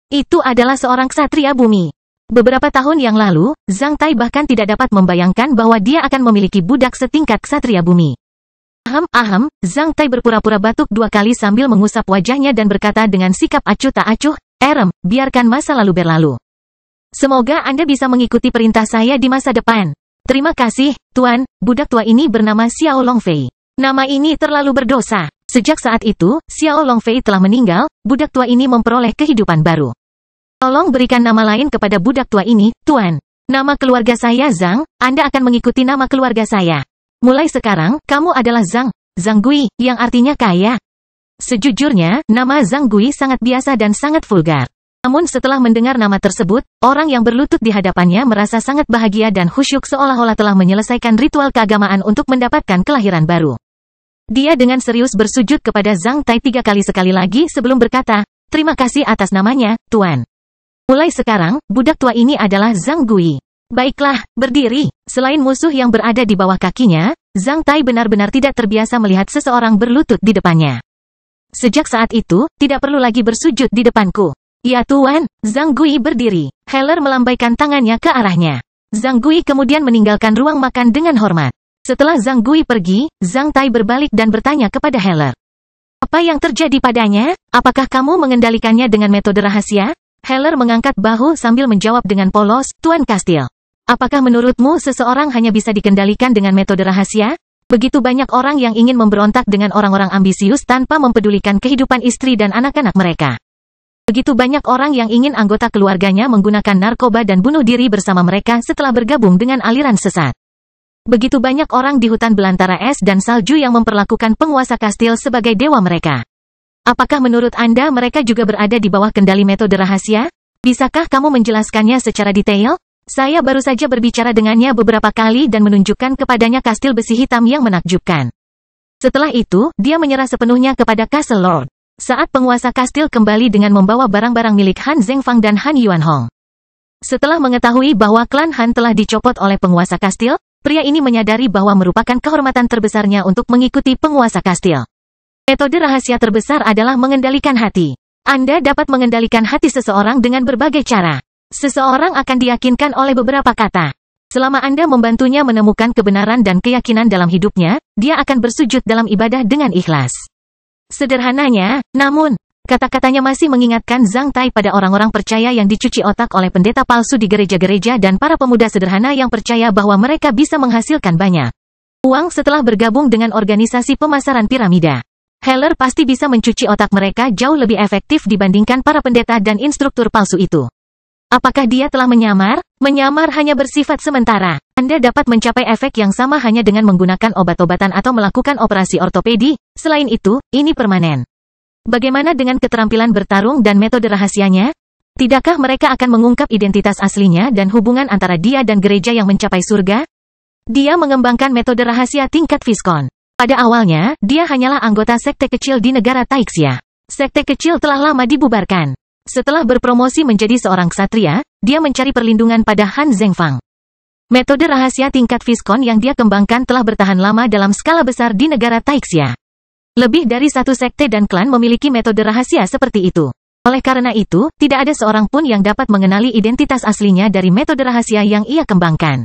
Itu adalah seorang ksatria bumi. Beberapa tahun yang lalu, Zhang Tai bahkan tidak dapat membayangkan bahwa dia akan memiliki budak setingkat ksatria bumi. Aham, Zhang Tai berpura-pura batuk 2 kali sambil mengusap wajahnya dan berkata dengan sikap acuh tak acuh, biarkan masa lalu berlalu. Semoga Anda bisa mengikuti perintah saya di masa depan. Terima kasih, Tuan. Budak tua ini bernama Xiao Longfei. Nama ini terlalu berdosa. Sejak saat itu, Xiao Longfei telah meninggal, budak tua ini memperoleh kehidupan baru. Tolong berikan nama lain kepada budak tua ini, Tuan. Nama keluarga saya Zhang, Anda akan mengikuti nama keluarga saya. Mulai sekarang, kamu adalah Zhang Gui, yang artinya kaya. Sejujurnya, nama Zhang Gui sangat biasa dan sangat vulgar. Namun setelah mendengar nama tersebut, orang yang berlutut di hadapannya merasa sangat bahagia dan khusyuk seolah-olah telah menyelesaikan ritual keagamaan untuk mendapatkan kelahiran baru. Dia dengan serius bersujud kepada Zhang Tai 3 kali sekali lagi sebelum berkata, terima kasih atas namanya, Tuan. Mulai sekarang, budak tua ini adalah Zhang Gui. Baiklah, berdiri. Selain musuh yang berada di bawah kakinya, Zhang Tai benar-benar tidak terbiasa melihat seseorang berlutut di depannya. Sejak saat itu, tidak perlu lagi bersujud di depanku. Ya Tuan, Zhang Gui berdiri. Heller melambaikan tangannya ke arahnya. Zhang Gui kemudian meninggalkan ruang makan dengan hormat. Setelah Zhang Gui pergi, Zhang Tai berbalik dan bertanya kepada Heller. Apa yang terjadi padanya? Apakah kamu mengendalikannya dengan metode rahasia? Heller mengangkat bahu sambil menjawab dengan polos, Tuan Kastil. Apakah menurutmu seseorang hanya bisa dikendalikan dengan metode rahasia? Begitu banyak orang yang ingin memberontak dengan orang-orang ambisius tanpa mempedulikan kehidupan istri dan anak-anak mereka. Begitu banyak orang yang ingin anggota keluarganya menggunakan narkoba dan bunuh diri bersama mereka setelah bergabung dengan aliran sesat. Begitu banyak orang di hutan belantara es dan salju yang memperlakukan penguasa kastil sebagai dewa mereka. Apakah menurut Anda mereka juga berada di bawah kendali metode rahasia? Bisakah kamu menjelaskannya secara detail? Saya baru saja berbicara dengannya beberapa kali dan menunjukkan kepadanya kastil besi hitam yang menakjubkan. Setelah itu, dia menyerah sepenuhnya kepada Castle Lord. Saat penguasa kastil kembali dengan membawa barang-barang milik Han Zhengfang dan Han Yuanhong. Setelah mengetahui bahwa klan Han telah dicopot oleh penguasa kastil, pria ini menyadari bahwa merupakan kehormatan terbesarnya untuk mengikuti penguasa kastil. Metode rahasia terbesar adalah mengendalikan hati. Anda dapat mengendalikan hati seseorang dengan berbagai cara. Seseorang akan diyakinkan oleh beberapa kata. Selama Anda membantunya menemukan kebenaran dan keyakinan dalam hidupnya, dia akan bersujud dalam ibadah dengan ikhlas. Sederhananya, namun, kata-katanya masih mengingatkan Zhang Tai pada orang-orang percaya yang dicuci otak oleh pendeta palsu di gereja-gereja dan para pemuda sederhana yang percaya bahwa mereka bisa menghasilkan banyak uang setelah bergabung dengan organisasi pemasaran piramida. Heller pasti bisa mencuci otak mereka jauh lebih efektif dibandingkan para pendeta dan instruktur palsu itu. Apakah dia telah menyamar? Menyamar hanya bersifat sementara. Anda dapat mencapai efek yang sama hanya dengan menggunakan obat-obatan atau melakukan operasi ortopedi. Selain itu, ini permanen. Bagaimana dengan keterampilan bertarung dan metode rahasianya? Tidakkah mereka akan mengungkap identitas aslinya dan hubungan antara dia dan gereja yang mencapai surga? Dia mengembangkan metode rahasia tingkat Viscon. Pada awalnya, dia hanyalah anggota sekte kecil di negara Taixia. Sekte kecil telah lama dibubarkan. Setelah berpromosi menjadi seorang ksatria, dia mencari perlindungan pada Han Zhengfang. Metode rahasia tingkat Viscon yang dia kembangkan telah bertahan lama dalam skala besar di negara Taixia. Lebih dari satu sekte dan klan memiliki metode rahasia seperti itu. Oleh karena itu, tidak ada seorang pun yang dapat mengenali identitas aslinya dari metode rahasia yang ia kembangkan.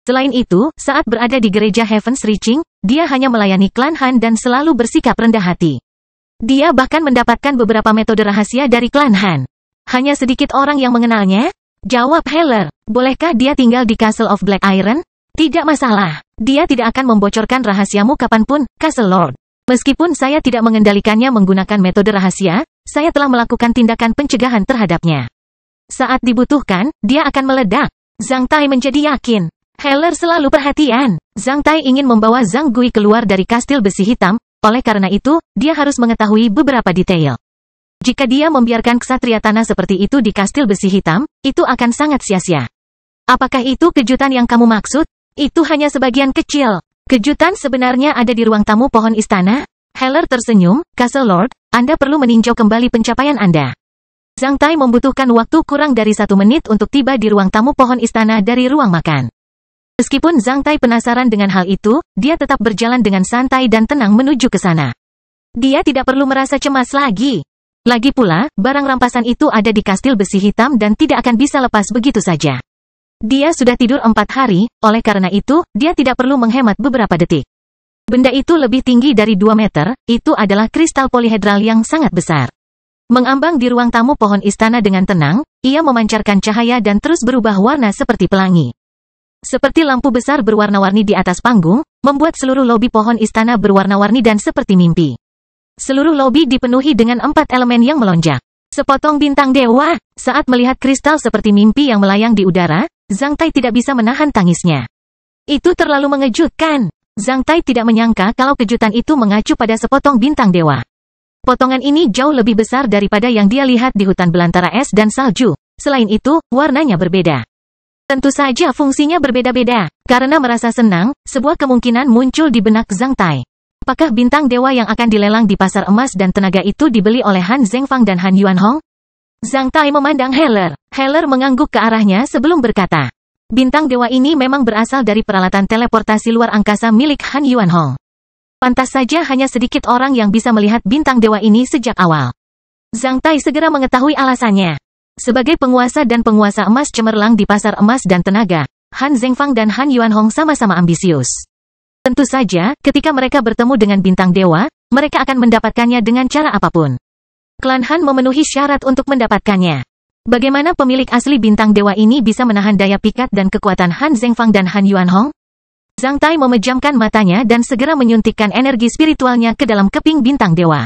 Selain itu, saat berada di gereja Heaven's Reaching, dia hanya melayani klan Han dan selalu bersikap rendah hati. Dia bahkan mendapatkan beberapa metode rahasia dari klan Han. Hanya sedikit orang yang mengenalnya? Jawab Heller. Bolehkah dia tinggal di Castle of Black Iron? Tidak masalah. Dia tidak akan membocorkan rahasiamu kapanpun, Castle Lord. Meskipun saya tidak mengendalikannya menggunakan metode rahasia, saya telah melakukan tindakan pencegahan terhadapnya. Saat dibutuhkan, dia akan meledak. Zhang Tai menjadi yakin. Heller selalu perhatian. Zhang Tai ingin membawa Zhang Gui keluar dari kastil besi hitam. Oleh karena itu, dia harus mengetahui beberapa detail. Jika dia membiarkan ksatria tanah seperti itu di kastil besi hitam, itu akan sangat sia-sia. Apakah itu kejutan yang kamu maksud? Itu hanya sebagian kecil. Kejutan sebenarnya ada di ruang tamu pohon istana. Heller tersenyum, Castle Lord, Anda perlu meninjau kembali pencapaian Anda. Zhang Tai membutuhkan waktu kurang dari 1 menit untuk tiba di ruang tamu pohon istana dari ruang makan. Meskipun Zhang Tai penasaran dengan hal itu, dia tetap berjalan dengan santai dan tenang menuju ke sana. Dia tidak perlu merasa cemas lagi. Lagi pula, barang rampasan itu ada di kastil besi hitam dan tidak akan bisa lepas begitu saja. Dia sudah tidur 4 hari, oleh karena itu, dia tidak perlu menghemat beberapa detik. Benda itu lebih tinggi dari 2 meter, itu adalah kristal polihedral yang sangat besar. Mengambang di ruang tamu pohon istana dengan tenang, ia memancarkan cahaya dan terus berubah warna seperti pelangi. Seperti lampu besar berwarna-warni di atas panggung, membuat seluruh lobi pohon istana berwarna-warni dan seperti mimpi. Seluruh lobi dipenuhi dengan 4 elemen yang melonjak. Sepotong bintang dewa, saat melihat kristal seperti mimpi yang melayang di udara, Zhang Tai tidak bisa menahan tangisnya. Itu terlalu mengejutkan. Zhang Tai tidak menyangka kalau kejutan itu mengacu pada sepotong bintang dewa. Potongan ini jauh lebih besar daripada yang dia lihat di hutan belantara es dan salju. Selain itu, warnanya berbeda. Tentu saja fungsinya berbeda-beda. Karena merasa senang, sebuah kemungkinan muncul di benak Zhang Tai. Apakah bintang dewa yang akan dilelang di pasar emas dan tenaga itu dibeli oleh Han Zhengfang dan Han Yuanhong? Zhang Tai memandang Heller. Heller mengangguk ke arahnya sebelum berkata, bintang dewa ini memang berasal dari peralatan teleportasi luar angkasa milik Han Yuanhong. Pantas saja hanya sedikit orang yang bisa melihat bintang dewa ini sejak awal. Zhang Tai segera mengetahui alasannya. Sebagai penguasa dan penguasa emas cemerlang di pasar emas dan tenaga, Han Zhengfang dan Han Yuanhong sama-sama ambisius. Tentu saja, ketika mereka bertemu dengan bintang dewa, mereka akan mendapatkannya dengan cara apapun. Klan Han memenuhi syarat untuk mendapatkannya. Bagaimana pemilik asli bintang dewa ini bisa menahan daya pikat dan kekuatan Han Zhengfang dan Han Yuanhong? Zhang Tai memejamkan matanya dan segera menyuntikkan energi spiritualnya ke dalam keping bintang dewa.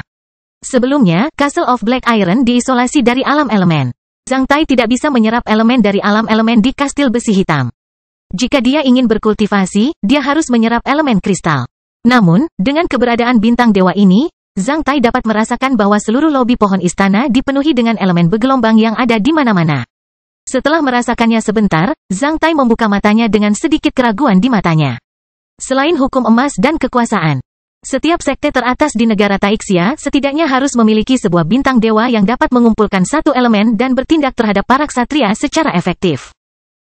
Sebelumnya, Castle of Black Iron diisolasi dari alam elemen. Zhang Tai tidak bisa menyerap elemen dari alam elemen di kastil besi hitam. Jika dia ingin berkultivasi, dia harus menyerap elemen kristal. Namun, dengan keberadaan bintang dewa ini, Zhang Tai dapat merasakan bahwa seluruh lobi pohon istana dipenuhi dengan elemen bergelombang yang ada di mana-mana. Setelah merasakannya sebentar, Zhang Tai membuka matanya dengan sedikit keraguan di matanya. Selain hukum emas dan kekuasaan, setiap sekte teratas di negara Taixia setidaknya harus memiliki sebuah bintang dewa yang dapat mengumpulkan satu elemen dan bertindak terhadap para ksatria secara efektif.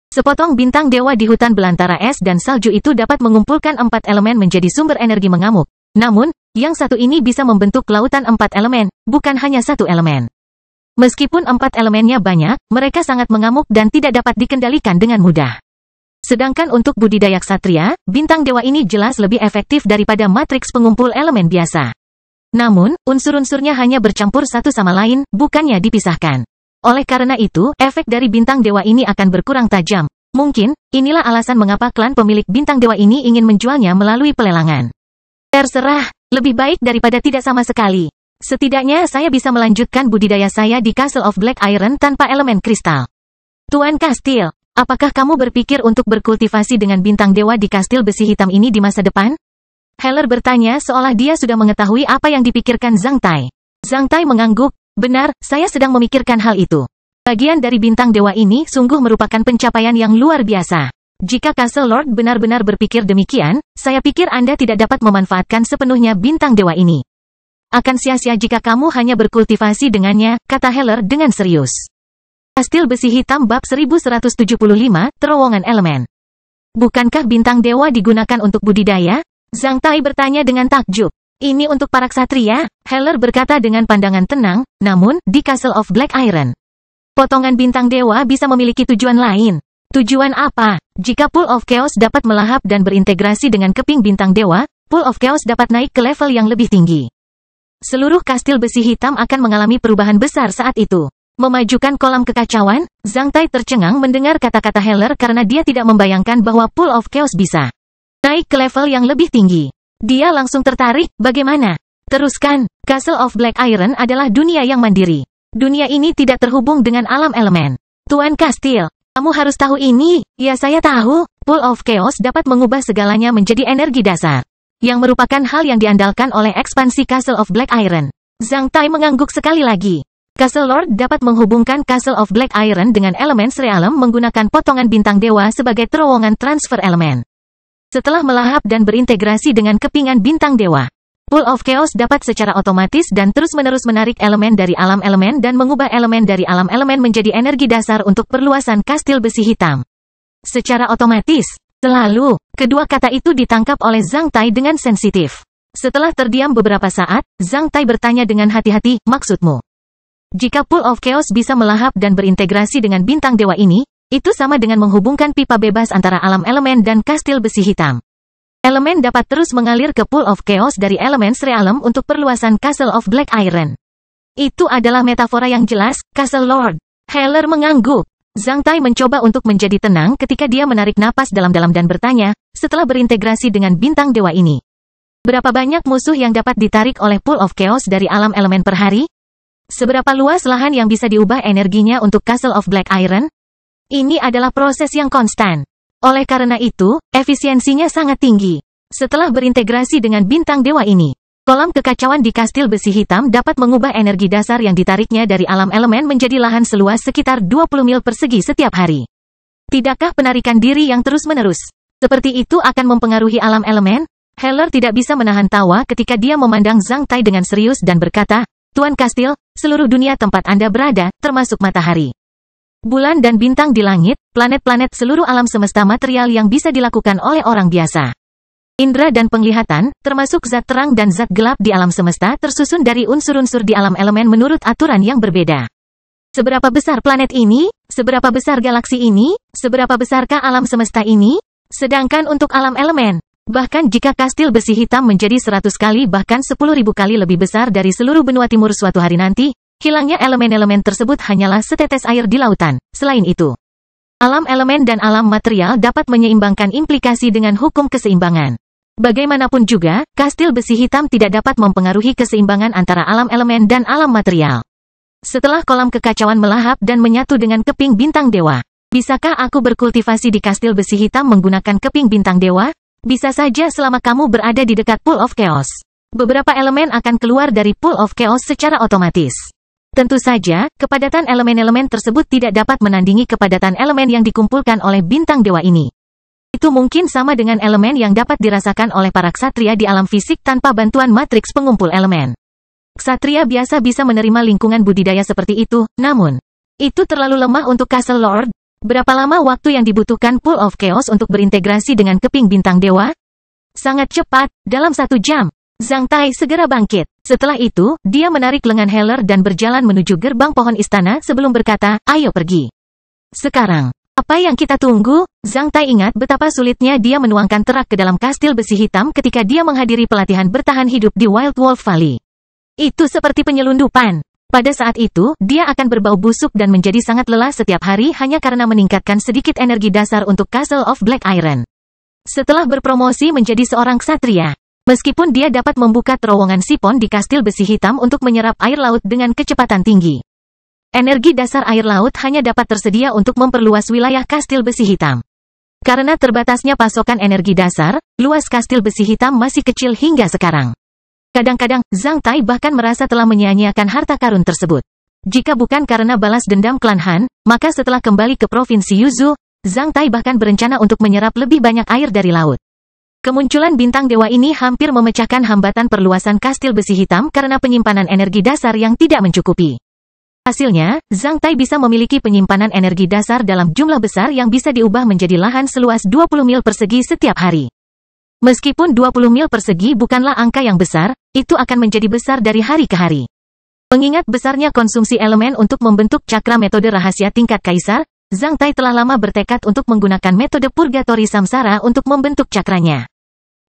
Sepotong bintang dewa di hutan belantara es dan salju itu dapat mengumpulkan 4 elemen menjadi sumber energi mengamuk. Namun, yang satu ini bisa membentuk lautan 4 elemen, bukan hanya satu elemen. Meskipun 4 elemennya banyak, mereka sangat mengamuk dan tidak dapat dikendalikan dengan mudah. Sedangkan untuk budidaya ksatria, bintang dewa ini jelas lebih efektif daripada matriks pengumpul elemen biasa. Namun, unsur-unsurnya hanya bercampur satu sama lain, bukannya dipisahkan. Oleh karena itu, efek dari bintang dewa ini akan berkurang tajam. Mungkin, inilah alasan mengapa klan pemilik bintang dewa ini ingin menjualnya melalui pelelangan. Terserah, lebih baik daripada tidak sama sekali. Setidaknya saya bisa melanjutkan budidaya saya di Castle of Black Iron tanpa elemen kristal. Tuan Kastil, apakah kamu berpikir untuk berkultivasi dengan bintang dewa di kastil besi hitam ini di masa depan? Heller bertanya seolah dia sudah mengetahui apa yang dipikirkan Zhang Tai. Zhang Tai mengangguk, benar, saya sedang memikirkan hal itu. Bagian dari bintang dewa ini sungguh merupakan pencapaian yang luar biasa. Jika Castle Lord benar-benar berpikir demikian, saya pikir Anda tidak dapat memanfaatkan sepenuhnya bintang dewa ini. Akan sia-sia jika kamu hanya berkultivasi dengannya, kata Heller dengan serius. Kastil besi hitam bab 1175, terowongan elemen. Bukankah bintang dewa digunakan untuk budidaya? Zhang Tai bertanya dengan takjub. Ini untuk para ksatria, Heller berkata dengan pandangan tenang, namun, di Castle of Black Iron. Potongan bintang dewa bisa memiliki tujuan lain. Tujuan apa? Jika Pool of Chaos dapat melahap dan berintegrasi dengan keping bintang dewa, Pool of Chaos dapat naik ke level yang lebih tinggi. Seluruh kastil besi hitam akan mengalami perubahan besar saat itu. Memajukan kolam kekacauan, Zhang Tai tercengang mendengar kata-kata Heller karena dia tidak membayangkan bahwa Pool of Chaos bisa naik ke level yang lebih tinggi. Dia langsung tertarik, bagaimana? Teruskan, Castle of Black Iron adalah dunia yang mandiri. Dunia ini tidak terhubung dengan alam elemen. Tuan Kastil, kamu harus tahu ini. Ya saya tahu, Pool of Chaos dapat mengubah segalanya menjadi energi dasar. Yang merupakan hal yang diandalkan oleh ekspansi Castle of Black Iron. Zhang Tai mengangguk sekali lagi. Castle Lord dapat menghubungkan Castle of Black Iron dengan elemen Realm menggunakan potongan bintang dewa sebagai terowongan transfer elemen. Setelah melahap dan berintegrasi dengan kepingan bintang dewa, Pool of Chaos dapat secara otomatis dan terus-menerus menarik elemen dari alam elemen dan mengubah elemen dari alam elemen menjadi energi dasar untuk perluasan kastil besi hitam. Secara otomatis, Selalu, kedua kata itu ditangkap oleh Zhang Tai dengan sensitif. Setelah terdiam beberapa saat, Zhang Tai bertanya dengan hati-hati, maksudmu? Jika Pool of Chaos bisa melahap dan berintegrasi dengan bintang dewa ini, itu sama dengan menghubungkan pipa bebas antara alam elemen dan kastil besi hitam. Elemen dapat terus mengalir ke Pool of Chaos dari elemen realm untuk perluasan Castle of Black Iron. Itu adalah metafora yang jelas, Castle Lord. Heller mengangguk. Zhang Tai mencoba untuk menjadi tenang ketika dia menarik napas dalam-dalam dan bertanya, setelah berintegrasi dengan bintang dewa ini. Berapa banyak musuh yang dapat ditarik oleh Pool of Chaos dari alam elemen per hari? Seberapa luas lahan yang bisa diubah energinya untuk Castle of Black Iron? Ini adalah proses yang konstan. Oleh karena itu, efisiensinya sangat tinggi. Setelah berintegrasi dengan bintang dewa ini, kolam kekacauan di kastil besi hitam dapat mengubah energi dasar yang ditariknya dari alam elemen menjadi lahan seluas sekitar 20 mil persegi setiap hari. Tidakkah penarikan diri yang terus-menerus seperti itu akan mempengaruhi alam elemen? Heller tidak bisa menahan tawa ketika dia memandang Zhang Tai dengan serius dan berkata, Tuan Kastil, seluruh dunia tempat Anda berada, termasuk matahari, bulan dan bintang di langit, planet-planet seluruh alam semesta material yang bisa dilakukan oleh orang biasa. Indra dan penglihatan, termasuk zat terang dan zat gelap di alam semesta tersusun dari unsur-unsur di alam elemen menurut aturan yang berbeda. Seberapa besar planet ini? Seberapa besar galaksi ini? Seberapa besarkah alam semesta ini? Sedangkan untuk alam elemen, bahkan jika kastil besi hitam menjadi 100 kali bahkan 10.000 kali lebih besar dari seluruh benua timur suatu hari nanti, hilangnya elemen-elemen tersebut hanyalah setetes air di lautan. Selain itu, alam elemen dan alam material dapat menyeimbangkan implikasi dengan hukum keseimbangan. Bagaimanapun juga, kastil besi hitam tidak dapat mempengaruhi keseimbangan antara alam elemen dan alam material. Setelah kolam kekacauan melahap dan menyatu dengan keping bintang dewa, bisakah aku berkultivasi di kastil besi hitam menggunakan keping bintang dewa? Bisa saja selama kamu berada di dekat Pool of Chaos. Beberapa elemen akan keluar dari Pool of Chaos secara otomatis. Tentu saja, kepadatan elemen-elemen tersebut tidak dapat menandingi kepadatan elemen yang dikumpulkan oleh bintang dewa ini. Itu mungkin sama dengan elemen yang dapat dirasakan oleh para ksatria di alam fisik tanpa bantuan matriks pengumpul elemen. Ksatria biasa bisa menerima lingkungan budidaya seperti itu, namun, itu terlalu lemah untuk Castle Lord. Berapa lama waktu yang dibutuhkan Pool of Chaos untuk berintegrasi dengan keping bintang dewa? Sangat cepat, dalam 1 jam. Zhang Tai segera bangkit. Setelah itu, dia menarik lengan Heller dan berjalan menuju gerbang pohon istana sebelum berkata, ayo pergi. Sekarang. Apa yang kita tunggu? Zhang Tai ingat betapa sulitnya dia menuangkan terak ke dalam kastil besi hitam ketika dia menghadiri pelatihan bertahan hidup di Wild Wolf Valley. Itu seperti penyelundupan. Pada saat itu, dia akan berbau busuk dan menjadi sangat lelah setiap hari hanya karena meningkatkan sedikit energi dasar untuk Castle of Black Iron. Setelah berpromosi menjadi seorang ksatria, meskipun dia dapat membuka terowongan sipon di kastil besi hitam untuk menyerap air laut dengan kecepatan tinggi, energi dasar air laut hanya dapat tersedia untuk memperluas wilayah kastil besi hitam. Karena terbatasnya pasokan energi dasar, luas kastil besi hitam masih kecil hingga sekarang. Kadang-kadang, Zhang Tai bahkan merasa telah menyia-nyiakan harta karun tersebut. Jika bukan karena balas dendam klan Han, maka setelah kembali ke Provinsi Yuzhou, Zhang Tai bahkan berencana untuk menyerap lebih banyak air dari laut. Kemunculan bintang dewa ini hampir memecahkan hambatan perluasan kastil besi hitam karena penyimpanan energi dasar yang tidak mencukupi. Hasilnya, Zhang Tai bisa memiliki penyimpanan energi dasar dalam jumlah besar yang bisa diubah menjadi lahan seluas 20 mil persegi setiap hari. Meskipun 20 mil persegi bukanlah angka yang besar, itu akan menjadi besar dari hari ke hari. Mengingat besarnya konsumsi elemen untuk membentuk cakra metode rahasia tingkat kaisar, Zhang Tai telah lama bertekad untuk menggunakan metode purgatori samsara untuk membentuk cakranya.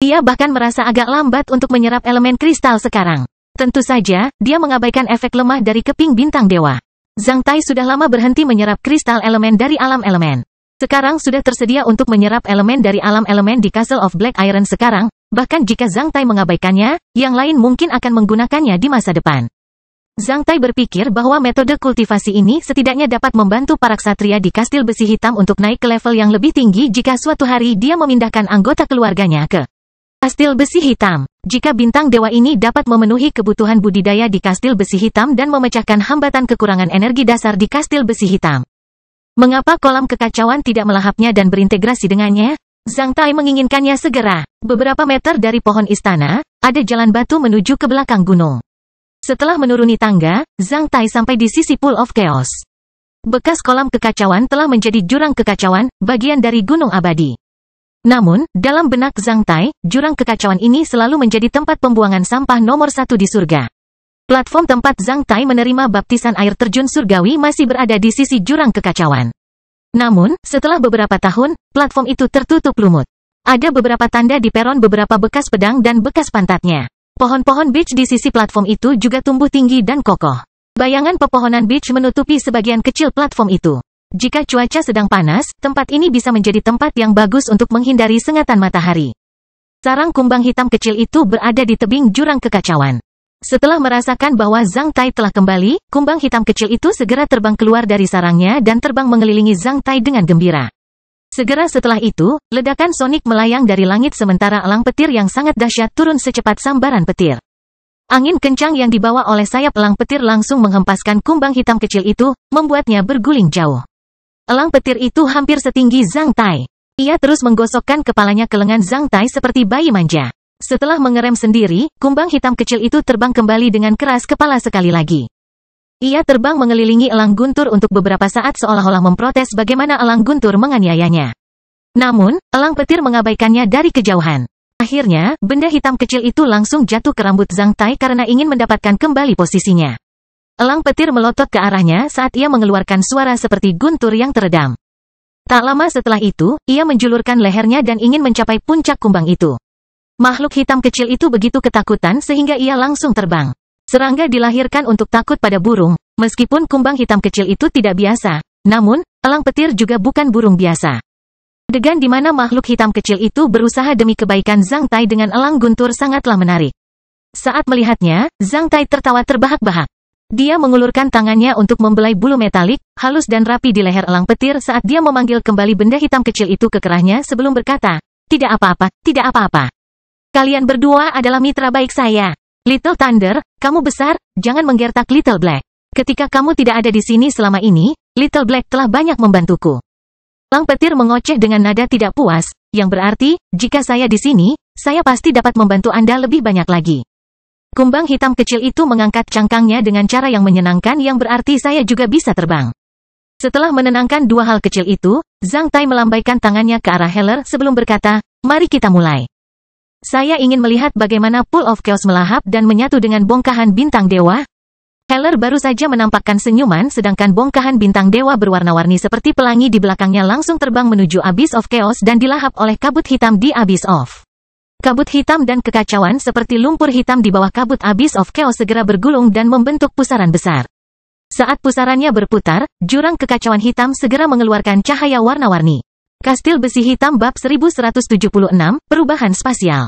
Ia bahkan merasa agak lambat untuk menyerap elemen kristal sekarang. Tentu saja, dia mengabaikan efek lemah dari keping bintang dewa. Zhang Tai sudah lama berhenti menyerap kristal elemen dari alam elemen. Sekarang sudah tersedia untuk menyerap elemen dari alam elemen di Castle of Black Iron sekarang, bahkan jika Zhang Tai mengabaikannya, yang lain mungkin akan menggunakannya di masa depan. Zhang Tai berpikir bahwa metode kultivasi ini setidaknya dapat membantu para ksatria di kastil besi hitam untuk naik ke level yang lebih tinggi jika suatu hari dia memindahkan anggota keluarganya ke kastil besi hitam. Jika bintang dewa ini dapat memenuhi kebutuhan budidaya di kastil besi hitam dan memecahkan hambatan kekurangan energi dasar di kastil besi hitam, mengapa kolam kekacauan tidak melahapnya dan berintegrasi dengannya? Zhang Tai menginginkannya segera. Beberapa meter dari pohon istana, ada jalan batu menuju ke belakang gunung. Setelah menuruni tangga, Zhang Tai sampai di sisi Pool of Chaos. Bekas kolam kekacauan telah menjadi jurang kekacauan, bagian dari gunung abadi. Namun, dalam benak Zhang Tai, jurang kekacauan ini selalu menjadi tempat pembuangan sampah nomor 1 di surga. Platform tempat Zhang Tai menerima baptisan air terjun surgawi masih berada di sisi jurang kekacauan. Namun, setelah beberapa tahun, platform itu tertutup lumut. Ada beberapa tanda di peron, beberapa bekas pedang dan bekas pantatnya. Pohon-pohon beach di sisi platform itu juga tumbuh tinggi dan kokoh. Bayangan pepohonan beach menutupi sebagian kecil platform itu. Jika cuaca sedang panas, tempat ini bisa menjadi tempat yang bagus untuk menghindari sengatan matahari. Sarang kumbang hitam kecil itu berada di tebing jurang kekacauan. Setelah merasakan bahwa Zhang Tai telah kembali, kumbang hitam kecil itu segera terbang keluar dari sarangnya dan terbang mengelilingi Zhang Tai dengan gembira. Segera setelah itu, ledakan sonik melayang dari langit sementara elang petir yang sangat dahsyat turun secepat sambaran petir. Angin kencang yang dibawa oleh sayap elang petir langsung menghempaskan kumbang hitam kecil itu, membuatnya berguling jauh. Elang petir itu hampir setinggi Zhang Tai. Ia terus menggosokkan kepalanya ke lengan Zhang Tai seperti bayi manja. Setelah mengerem sendiri, kumbang hitam kecil itu terbang kembali dengan keras kepala sekali lagi. Ia terbang mengelilingi elang guntur untuk beberapa saat seolah-olah memprotes bagaimana elang guntur menganiayanya. Namun, elang petir mengabaikannya dari kejauhan. Akhirnya, benda hitam kecil itu langsung jatuh ke rambut Zhang Tai karena ingin mendapatkan kembali posisinya. Elang petir melotot ke arahnya saat ia mengeluarkan suara seperti guntur yang teredam. Tak lama setelah itu, ia menjulurkan lehernya dan ingin mencapai puncak kumbang itu. Makhluk hitam kecil itu begitu ketakutan sehingga ia langsung terbang. Serangga dilahirkan untuk takut pada burung, meskipun kumbang hitam kecil itu tidak biasa. Namun, elang petir juga bukan burung biasa. Adegan di mana makhluk hitam kecil itu berusaha demi kebaikan Zhang Tai dengan elang guntur sangatlah menarik. Saat melihatnya, Zhang Tai tertawa terbahak-bahak. Dia mengulurkan tangannya untuk membelai bulu metalik, halus dan rapi di leher elang petir saat dia memanggil kembali benda hitam kecil itu ke kerahnya sebelum berkata, "Tidak apa-apa, tidak apa-apa. Kalian berdua adalah mitra baik saya. Little Thunder, kamu besar, jangan menggertak Little Black. Ketika kamu tidak ada di sini selama ini, Little Black telah banyak membantuku." Elang petir mengoceh dengan nada tidak puas, yang berarti, jika saya di sini, saya pasti dapat membantu Anda lebih banyak lagi. Kumbang hitam kecil itu mengangkat cangkangnya dengan cara yang menyenangkan yang berarti saya juga bisa terbang. Setelah menenangkan dua hal kecil itu, Zhang Tai melambaikan tangannya ke arah Heller sebelum berkata, "Mari kita mulai. Saya ingin melihat bagaimana Pool of Chaos melahap dan menyatu dengan bongkahan bintang dewa." Heller baru saja menampakkan senyuman sedangkan bongkahan bintang dewa berwarna-warni seperti pelangi di belakangnya langsung terbang menuju Abyss of Chaos dan dilahap oleh kabut hitam di Abyss of. Kabut hitam dan kekacauan seperti lumpur hitam di bawah kabut Abyss of Chaos segera bergulung dan membentuk pusaran besar. Saat pusarannya berputar, jurang kekacauan hitam segera mengeluarkan cahaya warna-warni. Kastil besi hitam bab 1176, perubahan spasial.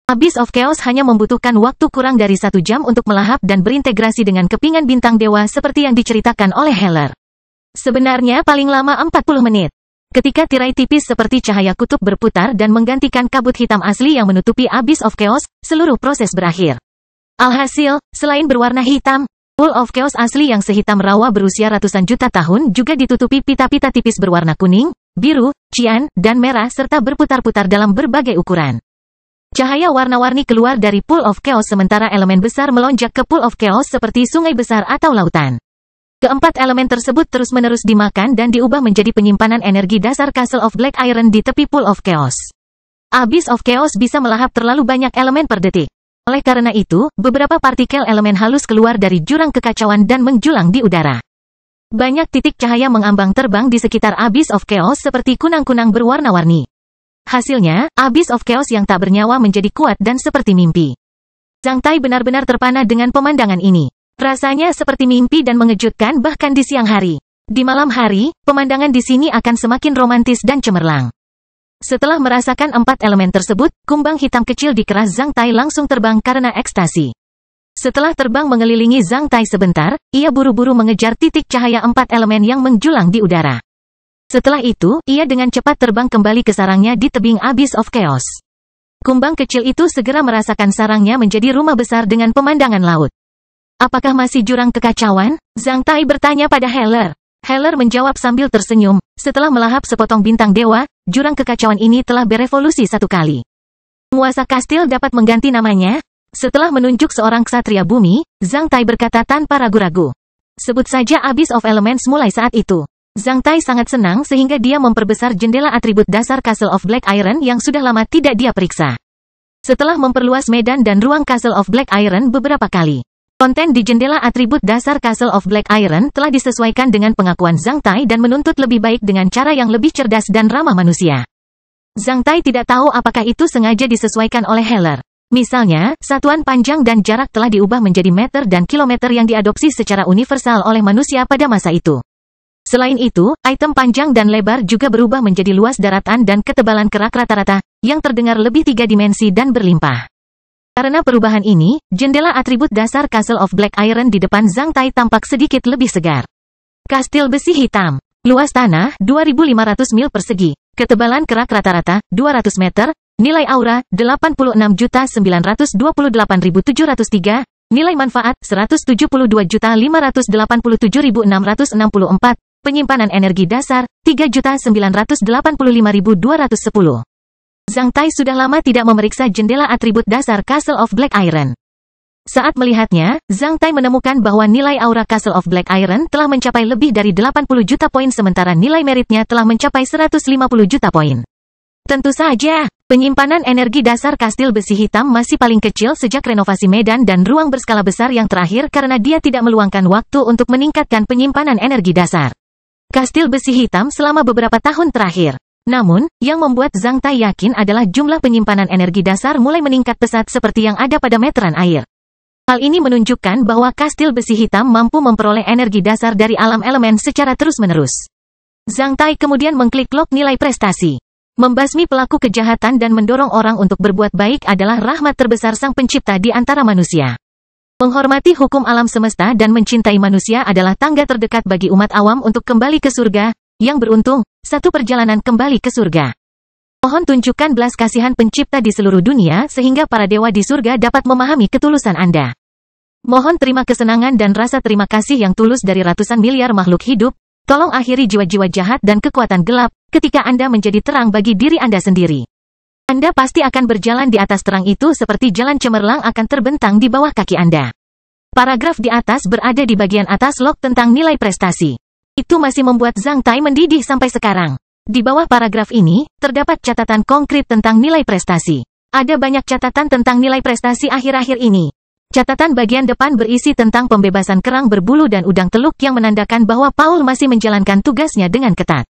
Abyss of Chaos hanya membutuhkan waktu kurang dari 1 jam untuk melahap dan berintegrasi dengan kepingan bintang dewa seperti yang diceritakan oleh Heller. Sebenarnya paling lama 40 menit. Ketika tirai tipis seperti cahaya kutub berputar dan menggantikan kabut hitam asli yang menutupi Abyss of Chaos, seluruh proses berakhir. Alhasil, selain berwarna hitam, Pool of Chaos asli yang sehitam rawa berusia ratusan juta tahun juga ditutupi pita-pita tipis berwarna kuning, biru, cian, dan merah serta berputar-putar dalam berbagai ukuran. Cahaya warna-warni keluar dari Pool of Chaos sementara elemen besar melonjak ke Pool of Chaos seperti sungai besar atau lautan. Keempat elemen tersebut terus-menerus dimakan dan diubah menjadi penyimpanan energi dasar Castle of Black Iron di tepi Pool of Chaos. Abyss of Chaos bisa melahap terlalu banyak elemen per detik. Oleh karena itu, beberapa partikel elemen halus keluar dari jurang kekacauan dan menjulang di udara. Banyak titik cahaya mengambang terbang di sekitar Abyss of Chaos seperti kunang-kunang berwarna-warni. Hasilnya, Abyss of Chaos yang tak bernyawa menjadi kuat dan seperti mimpi. Zhang Tai benar-benar terpana dengan pemandangan ini. Rasanya seperti mimpi dan mengejutkan bahkan di siang hari. Di malam hari, pemandangan di sini akan semakin romantis dan cemerlang. Setelah merasakan 4 elemen tersebut, kumbang hitam kecil di keras Zhang Tai langsung terbang karena ekstasi. Setelah terbang mengelilingi Zhang Tai sebentar, ia buru-buru mengejar titik cahaya 4 elemen yang menjulang di udara. Setelah itu, ia dengan cepat terbang kembali ke sarangnya di tebing Abyss of Chaos. Kumbang kecil itu segera merasakan sarangnya menjadi rumah besar dengan pemandangan laut. "Apakah masih jurang kekacauan?" Zhang Tai bertanya pada Heller. Heller menjawab sambil tersenyum, "Setelah melahap sepotong bintang dewa, jurang kekacauan ini telah berevolusi 1 kali. Penguasa kastil dapat mengganti namanya?" Setelah menunjuk seorang ksatria bumi, Zhang Tai berkata tanpa ragu-ragu, "Sebut saja Abyss of Elements mulai saat itu." Zhang Tai sangat senang sehingga dia memperbesar jendela atribut dasar Castle of Black Iron yang sudah lama tidak dia periksa. Setelah memperluas medan dan ruang Castle of Black Iron beberapa kali, konten di jendela atribut dasar Castle of Black Iron telah disesuaikan dengan pengakuan Zhang Tai dan menuntut lebih baik dengan cara yang lebih cerdas dan ramah manusia. Zhang Tai tidak tahu apakah itu sengaja disesuaikan oleh Heller. Misalnya, satuan panjang dan jarak telah diubah menjadi meter dan kilometer yang diadopsi secara universal oleh manusia pada masa itu. Selain itu, item panjang dan lebar juga berubah menjadi luas daratan dan ketebalan kerak rata-rata, yang terdengar lebih tiga dimensi dan berlimpah. Karena perubahan ini, jendela atribut dasar Castle of Black Iron di depan Zhang Tai tampak sedikit lebih segar. Kastil besi hitam. Luas tanah, 2.500 mil persegi. Ketebalan kerak rata-rata, 200 meter. Nilai aura, 86.928.703. Nilai manfaat, 172.587.664. Penyimpanan energi dasar, 3.985.210. Zhang Tai sudah lama tidak memeriksa jendela atribut dasar Castle of Black Iron. Saat melihatnya, Zhang Tai menemukan bahwa nilai aura Castle of Black Iron telah mencapai lebih dari 80 juta poin sementara nilai meritnya telah mencapai 150 juta poin. Tentu saja, penyimpanan energi dasar kastil besi hitam masih paling kecil sejak renovasi medan dan ruang berskala besar yang terakhir karena dia tidak meluangkan waktu untuk meningkatkan penyimpanan energi dasar kastil besi hitam selama beberapa tahun terakhir. Namun, yang membuat Zhang Tai yakin adalah jumlah penyimpanan energi dasar mulai meningkat pesat seperti yang ada pada meteran air. Hal ini menunjukkan bahwa kastil besi hitam mampu memperoleh energi dasar dari alam elemen secara terus-menerus. Zhang Tai kemudian mengklik lock nilai prestasi. Membasmi pelaku kejahatan dan mendorong orang untuk berbuat baik adalah rahmat terbesar Sang Pencipta di antara manusia. Menghormati hukum alam semesta dan mencintai manusia adalah tangga terdekat bagi umat awam untuk kembali ke surga. Yang beruntung, satu perjalanan kembali ke surga. Mohon tunjukkan belas kasihan Pencipta di seluruh dunia sehingga para dewa di surga dapat memahami ketulusan Anda. Mohon terima kesenangan dan rasa terima kasih yang tulus dari ratusan miliar makhluk hidup. Tolong akhiri jiwa-jiwa jahat dan kekuatan gelap ketika Anda menjadi terang bagi diri Anda sendiri. Anda pasti akan berjalan di atas terang itu seperti jalan cemerlang akan terbentang di bawah kaki Anda. Paragraf di atas berada di bagian atas log tentang nilai prestasi. Itu masih membuat Zhang Tai mendidih sampai sekarang. Di bawah paragraf ini, terdapat catatan konkret tentang nilai prestasi. Ada banyak catatan tentang nilai prestasi akhir-akhir ini. Catatan bagian depan berisi tentang pembebasan kerang berbulu dan udang teluk yang menandakan bahwa Paul masih menjalankan tugasnya dengan ketat.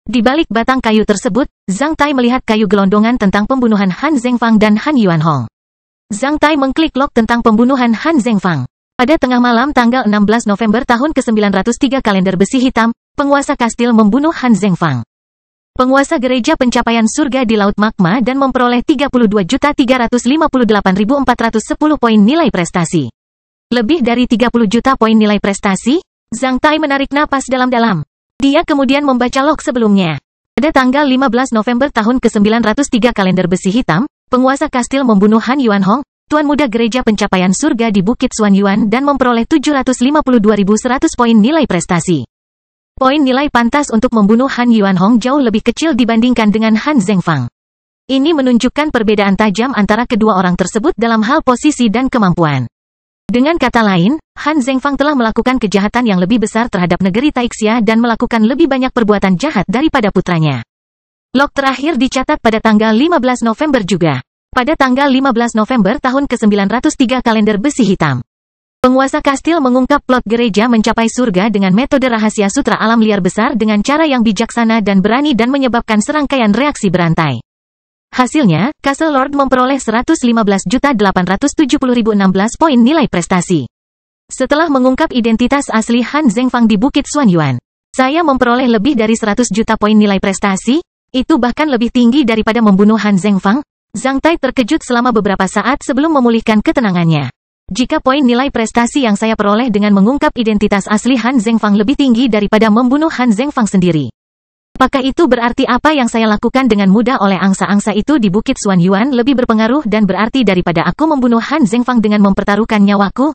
Di balik batang kayu tersebut, Zhang Tai melihat kayu gelondongan tentang pembunuhan Han Zhengfang dan Han Yuanhong. Zhang Tai mengklik log tentang pembunuhan Han Zhengfang. Pada tengah malam tanggal 16 November tahun ke-903 kalender besi hitam, penguasa kastil membunuh Han Zhengfang. Penguasa gereja pencapaian surga di Laut Magma dan memperoleh 32.358.410 poin nilai prestasi. Lebih dari 30 juta poin nilai prestasi? Zhang Tai menarik napas dalam-dalam. Dia kemudian membaca log sebelumnya. Pada tanggal 15 November tahun ke-903 kalender besi hitam, penguasa kastil membunuh Han Yuanhong, tuan muda gereja pencapaian surga di Bukit Xuanyuan dan memperoleh 752.100 poin nilai prestasi. Poin nilai pantas untuk membunuh Han Yuanhong jauh lebih kecil dibandingkan dengan Han Zhengfang. Ini menunjukkan perbedaan tajam antara kedua orang tersebut dalam hal posisi dan kemampuan. Dengan kata lain, Han Zhengfang telah melakukan kejahatan yang lebih besar terhadap negeri Taixia dan melakukan lebih banyak perbuatan jahat daripada putranya. Log terakhir dicatat pada tanggal 15 November juga. Pada tanggal 15 November tahun ke-903 kalender besi hitam. Penguasa kastil mengungkap plot gereja mencapai surga dengan metode rahasia sutra alam liar besar dengan cara yang bijaksana dan berani dan menyebabkan serangkaian reaksi berantai. Hasilnya, Castle Lord memperoleh 115.870.016 poin nilai prestasi. Setelah mengungkap identitas asli Han Zhengfang di Bukit Xuanyuan, saya memperoleh lebih dari 100 juta poin nilai prestasi, itu bahkan lebih tinggi daripada membunuh Han Zhengfang. Zhang Tai terkejut selama beberapa saat sebelum memulihkan ketenangannya. Jika poin nilai prestasi yang saya peroleh dengan mengungkap identitas asli Han Zhengfang lebih tinggi daripada membunuh Han Zhengfang sendiri, apakah itu berarti apa yang saya lakukan dengan mudah oleh angsa-angsa itu di Bukit Xuanyuan lebih berpengaruh dan berarti daripada aku membunuh Han Zhengfang dengan mempertaruhkan nyawaku?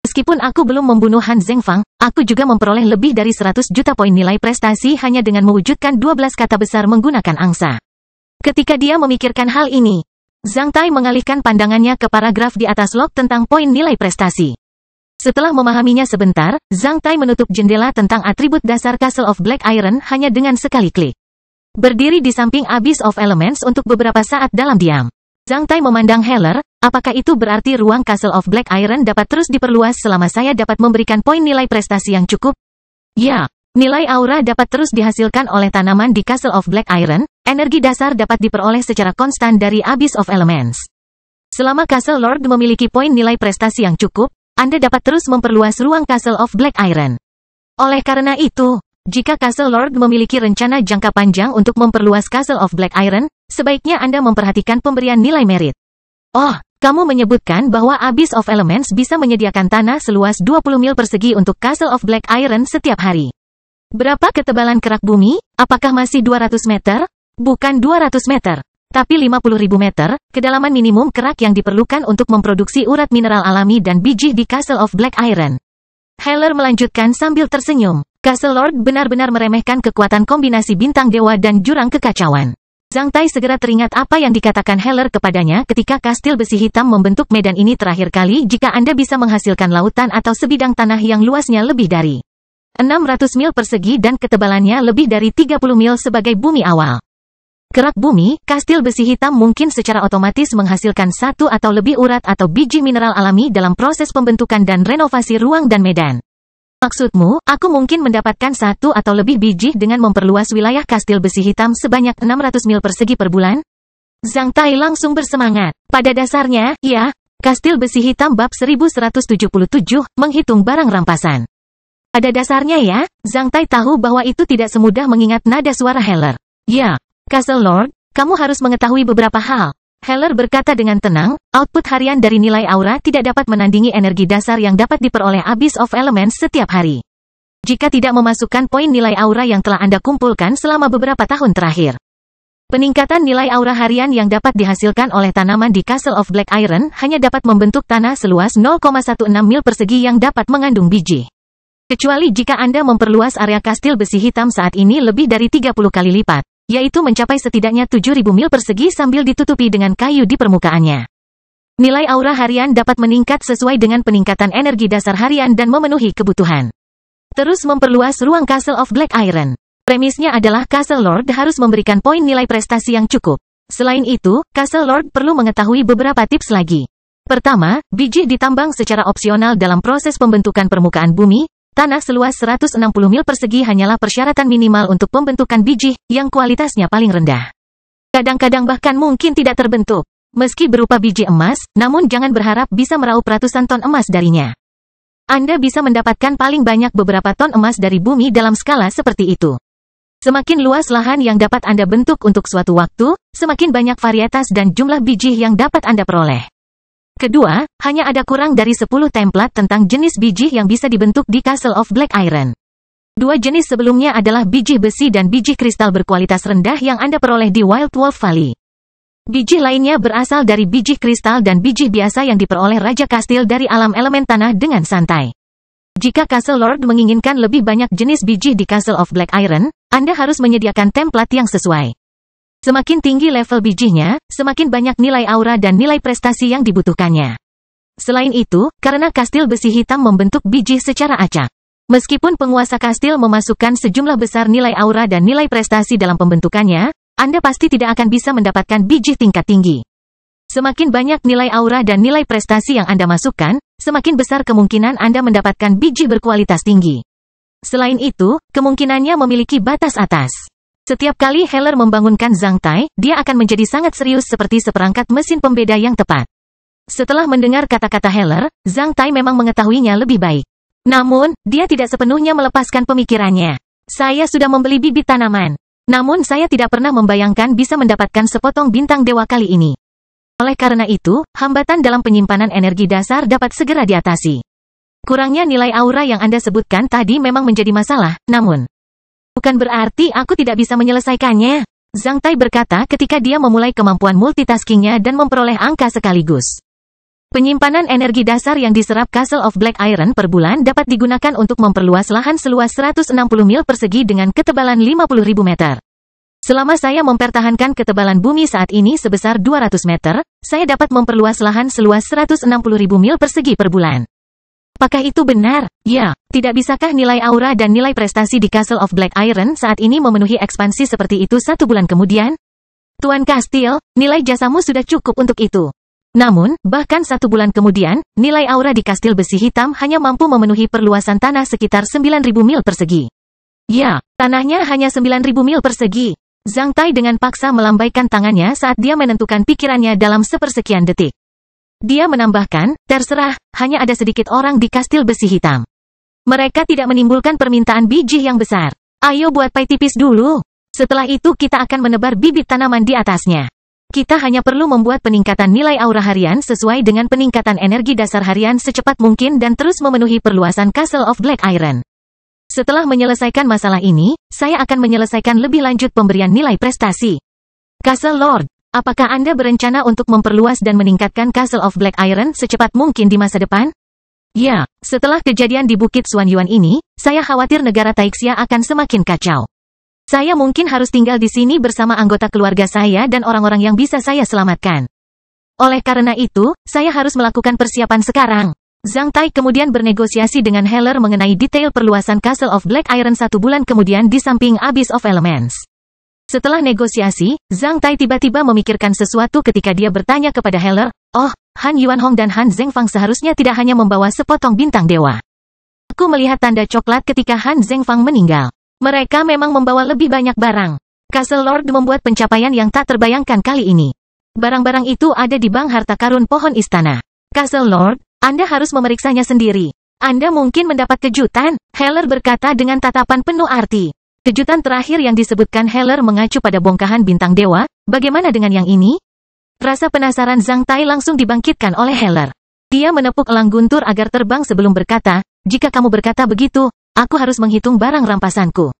Meskipun aku belum membunuh Han Zhengfang, aku juga memperoleh lebih dari 100 juta poin nilai prestasi hanya dengan mewujudkan 12 kata besar menggunakan angsa. Ketika dia memikirkan hal ini, Zhang Tai mengalihkan pandangannya ke paragraf di atas log tentang poin nilai prestasi. Setelah memahaminya sebentar, Zhang Tai menutup jendela tentang atribut dasar Castle of Black Iron hanya dengan sekali klik. Berdiri di samping Abyss of Elements untuk beberapa saat dalam diam. Zhang Tai memandang Heller, apakah itu berarti ruang Castle of Black Iron dapat terus diperluas selama saya dapat memberikan poin nilai prestasi yang cukup? Ya, nilai aura dapat terus dihasilkan oleh tanaman di Castle of Black Iron, energi dasar dapat diperoleh secara konstan dari Abyss of Elements. Selama Castle Lord memiliki poin nilai prestasi yang cukup, Anda dapat terus memperluas ruang Castle of Black Iron. Oleh karena itu, jika Castle Lord memiliki rencana jangka panjang untuk memperluas Castle of Black Iron, sebaiknya Anda memperhatikan pemberian nilai merit. Oh, kamu menyebutkan bahwa Abyss of Elements bisa menyediakan tanah seluas 20 mil persegi untuk Castle of Black Iron setiap hari. Berapa ketebalan kerak bumi? Apakah masih 200 meter? Bukan 200 meter. Tapi 50.000 meter, kedalaman minimum kerak yang diperlukan untuk memproduksi urat mineral alami dan biji di Castle of Black Iron. Heller melanjutkan sambil tersenyum. Castle Lord benar-benar meremehkan kekuatan kombinasi bintang dewa dan jurang kekacauan. Zhang Tai segera teringat apa yang dikatakan Heller kepadanya ketika kastil besi hitam membentuk medan ini terakhir kali jika Anda bisa menghasilkan lautan atau sebidang tanah yang luasnya lebih dari 600 mil persegi dan ketebalannya lebih dari 30 mil sebagai bumi awal. Kerak bumi, kastil besi hitam mungkin secara otomatis menghasilkan satu atau lebih urat atau biji mineral alami dalam proses pembentukan dan renovasi ruang dan medan. Maksudmu, aku mungkin mendapatkan satu atau lebih biji dengan memperluas wilayah kastil besi hitam sebanyak 600 mil persegi per bulan? Zhang Tai langsung bersemangat. Pada dasarnya, ya, kastil besi hitam bab 1177, menghitung barang rampasan. Pada dasarnya ya, Zhang Tai tahu bahwa itu tidak semudah mengingat nada suara Heller. Ya. Castle Lord, kamu harus mengetahui beberapa hal. Heller berkata dengan tenang, output harian dari nilai aura tidak dapat menandingi energi dasar yang dapat diperoleh Abyss of Elements setiap hari. Jika tidak memasukkan poin nilai aura yang telah Anda kumpulkan selama beberapa tahun terakhir. Peningkatan nilai aura harian yang dapat dihasilkan oleh tanaman di Castle of Black Iron hanya dapat membentuk tanah seluas 0,16 mil persegi yang dapat mengandung biji. Kecuali jika Anda memperluas area kastil besi hitam saat ini lebih dari 30 kali lipat. Yaitu mencapai setidaknya 7.000 mil persegi sambil ditutupi dengan kayu di permukaannya. Nilai aura harian dapat meningkat sesuai dengan peningkatan energi dasar harian dan memenuhi kebutuhan. Terus memperluas ruang Castle of Black Iron. Premisnya adalah Castle Lord harus memberikan poin nilai prestasi yang cukup. Selain itu, Castle Lord perlu mengetahui beberapa tips lagi. Pertama, biji ditambang secara opsional dalam proses pembentukan permukaan bumi. Tanah seluas 160 mil persegi hanyalah persyaratan minimal untuk pembentukan biji, yang kualitasnya paling rendah. Kadang-kadang bahkan mungkin tidak terbentuk. Meski berupa biji emas, namun jangan berharap bisa meraup ratusan ton emas darinya. Anda bisa mendapatkan paling banyak beberapa ton emas dari bumi dalam skala seperti itu. Semakin luas lahan yang dapat Anda bentuk untuk suatu waktu, semakin banyak varietas dan jumlah biji yang dapat Anda peroleh. Kedua, hanya ada kurang dari 10 template tentang jenis biji yang bisa dibentuk di Castle of Black Iron. Dua jenis sebelumnya adalah biji besi dan biji kristal berkualitas rendah yang Anda peroleh di Wild Wolf Valley. Biji lainnya berasal dari biji kristal dan biji biasa yang diperoleh Raja Kastil dari alam elemen tanah dengan santai. Jika Castle Lord menginginkan lebih banyak jenis biji di Castle of Black Iron, Anda harus menyediakan template yang sesuai. Semakin tinggi level bijinya, semakin banyak nilai aura dan nilai prestasi yang dibutuhkannya. Selain itu, karena kastil besi hitam membentuk biji secara acak. Meskipun penguasa kastil memasukkan sejumlah besar nilai aura dan nilai prestasi dalam pembentukannya, Anda pasti tidak akan bisa mendapatkan biji tingkat tinggi. Semakin banyak nilai aura dan nilai prestasi yang Anda masukkan, semakin besar kemungkinan Anda mendapatkan biji berkualitas tinggi. Selain itu, kemungkinannya memiliki batas atas. Setiap kali Heller membangunkan Zhang Tai, dia akan menjadi sangat serius seperti seperangkat mesin pembeda yang tepat. Setelah mendengar kata-kata Heller, Zhang Tai memang mengetahuinya lebih baik. Namun, dia tidak sepenuhnya melepaskan pemikirannya. Saya sudah membeli bibit tanaman. Namun saya tidak pernah membayangkan bisa mendapatkan sepotong bintang dewa kali ini. Oleh karena itu, hambatan dalam penyimpanan energi dasar dapat segera diatasi. Kurangnya nilai aura yang Anda sebutkan tadi memang menjadi masalah, namun bukan berarti aku tidak bisa menyelesaikannya. Zhang Tai berkata ketika dia memulai kemampuan multitaskingnya dan memperoleh angka sekaligus. Penyimpanan energi dasar yang diserap Castle of Black Iron per bulan dapat digunakan untuk memperluas lahan seluas 160 mil persegi dengan ketebalan 50.000 meter. Selama saya mempertahankan ketebalan bumi saat ini sebesar 200 meter, saya dapat memperluas lahan seluas 160.000 mil persegi per bulan. Apakah itu benar? Ya, tidak bisakah nilai aura dan nilai prestasi di Castle of Black Iron saat ini memenuhi ekspansi seperti itu 1 bulan kemudian? Tuan Kastil, nilai jasamu sudah cukup untuk itu. Namun, bahkan 1 bulan kemudian, nilai aura di Kastil Besi Hitam hanya mampu memenuhi perluasan tanah sekitar 9.000 mil persegi. Ya, tanahnya hanya 9.000 mil persegi. Zhang Tai dengan paksa melambaikan tangannya saat dia menentukan pikirannya dalam sepersekian detik. Dia menambahkan, terserah, hanya ada sedikit orang di Kastil Besi Hitam. Mereka tidak menimbulkan permintaan biji yang besar. Ayo buat pai tipis dulu. Setelah itu kita akan menebar bibit tanaman di atasnya. Kita hanya perlu membuat peningkatan nilai aura harian sesuai dengan peningkatan energi dasar harian secepat mungkin dan terus memenuhi perluasan Castle of Black Iron. Setelah menyelesaikan masalah ini, saya akan menyelesaikan lebih lanjut pemberian nilai prestasi. Castle Lord, apakah Anda berencana untuk memperluas dan meningkatkan Castle of Black Iron secepat mungkin di masa depan? Ya, setelah kejadian di Bukit Xuanyuan ini, saya khawatir negara Taixia akan semakin kacau. Saya mungkin harus tinggal di sini bersama anggota keluarga saya dan orang-orang yang bisa saya selamatkan. Oleh karena itu, saya harus melakukan persiapan sekarang. Zhang Tai kemudian bernegosiasi dengan Heller mengenai detail perluasan Castle of Black Iron 1 bulan kemudian di samping Abyss of Elements. Setelah negosiasi, Zhang Tai tiba-tiba memikirkan sesuatu ketika dia bertanya kepada Heller, "Oh, Han Yuanhong dan Han Zhengfang seharusnya tidak hanya membawa sepotong bintang dewa. Aku melihat tanda coklat ketika Han Zhengfang meninggal. Mereka memang membawa lebih banyak barang. Castle Lord membuat pencapaian yang tak terbayangkan kali ini. Barang-barang itu ada di bank harta karun pohon istana. Castle Lord, Anda harus memeriksanya sendiri. Anda mungkin mendapat kejutan," Heller berkata dengan tatapan penuh arti. Kejutan terakhir yang disebutkan Heller mengacu pada bongkahan bintang dewa, bagaimana dengan yang ini? Rasa penasaran Zhang Tai langsung dibangkitkan oleh Heller. Dia menepuk elang guntur agar terbang sebelum berkata, "Jika kamu berkata begitu, aku harus menghitung barang rampasanku."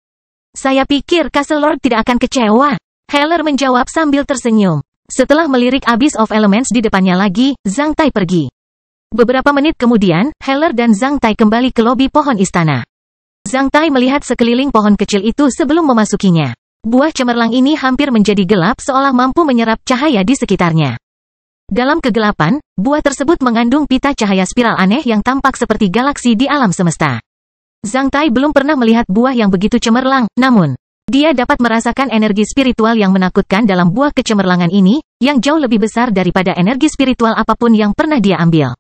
"Saya pikir Castle Lord tidak akan kecewa," Heller menjawab sambil tersenyum. Setelah melirik Abyss of Elements di depannya lagi, Zhang Tai pergi. Beberapa menit kemudian, Heller dan Zhang Tai kembali ke lobi pohon istana. Zhang Tai melihat sekeliling pohon kecil itu sebelum memasukinya. Buah cemerlang ini hampir menjadi gelap seolah mampu menyerap cahaya di sekitarnya. Dalam kegelapan, buah tersebut mengandung pita cahaya spiral aneh yang tampak seperti galaksi di alam semesta. Zhang Tai belum pernah melihat buah yang begitu cemerlang, namun dia dapat merasakan energi spiritual yang menakutkan dalam buah kecemerlangan ini, yang jauh lebih besar daripada energi spiritual apapun yang pernah dia ambil.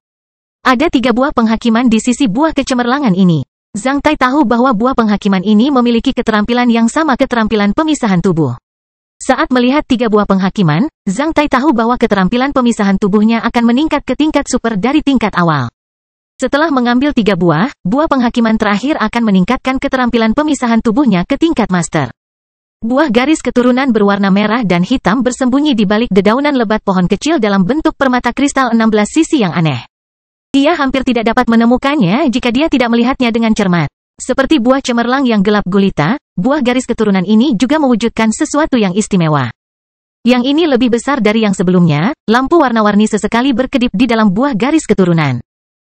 Ada 3 buah penghakiman di sisi buah kecemerlangan ini. Zhang Tai tahu bahwa buah penghakiman ini memiliki keterampilan yang sama keterampilan pemisahan tubuh. Saat melihat 3 buah penghakiman, Zhang Tai tahu bahwa keterampilan pemisahan tubuhnya akan meningkat ke tingkat super dari tingkat awal. Setelah mengambil 3 buah penghakiman terakhir akan meningkatkan keterampilan pemisahan tubuhnya ke tingkat master. Buah garis keturunan berwarna merah dan hitam bersembunyi di balik dedaunan lebat pohon kecil dalam bentuk permata kristal 16 sisi yang aneh. Dia hampir tidak dapat menemukannya jika dia tidak melihatnya dengan cermat. Seperti buah cemerlang yang gelap gulita, buah garis keturunan ini juga mewujudkan sesuatu yang istimewa. Yang ini lebih besar dari yang sebelumnya, lampu warna-warni sesekali berkedip di dalam buah garis keturunan.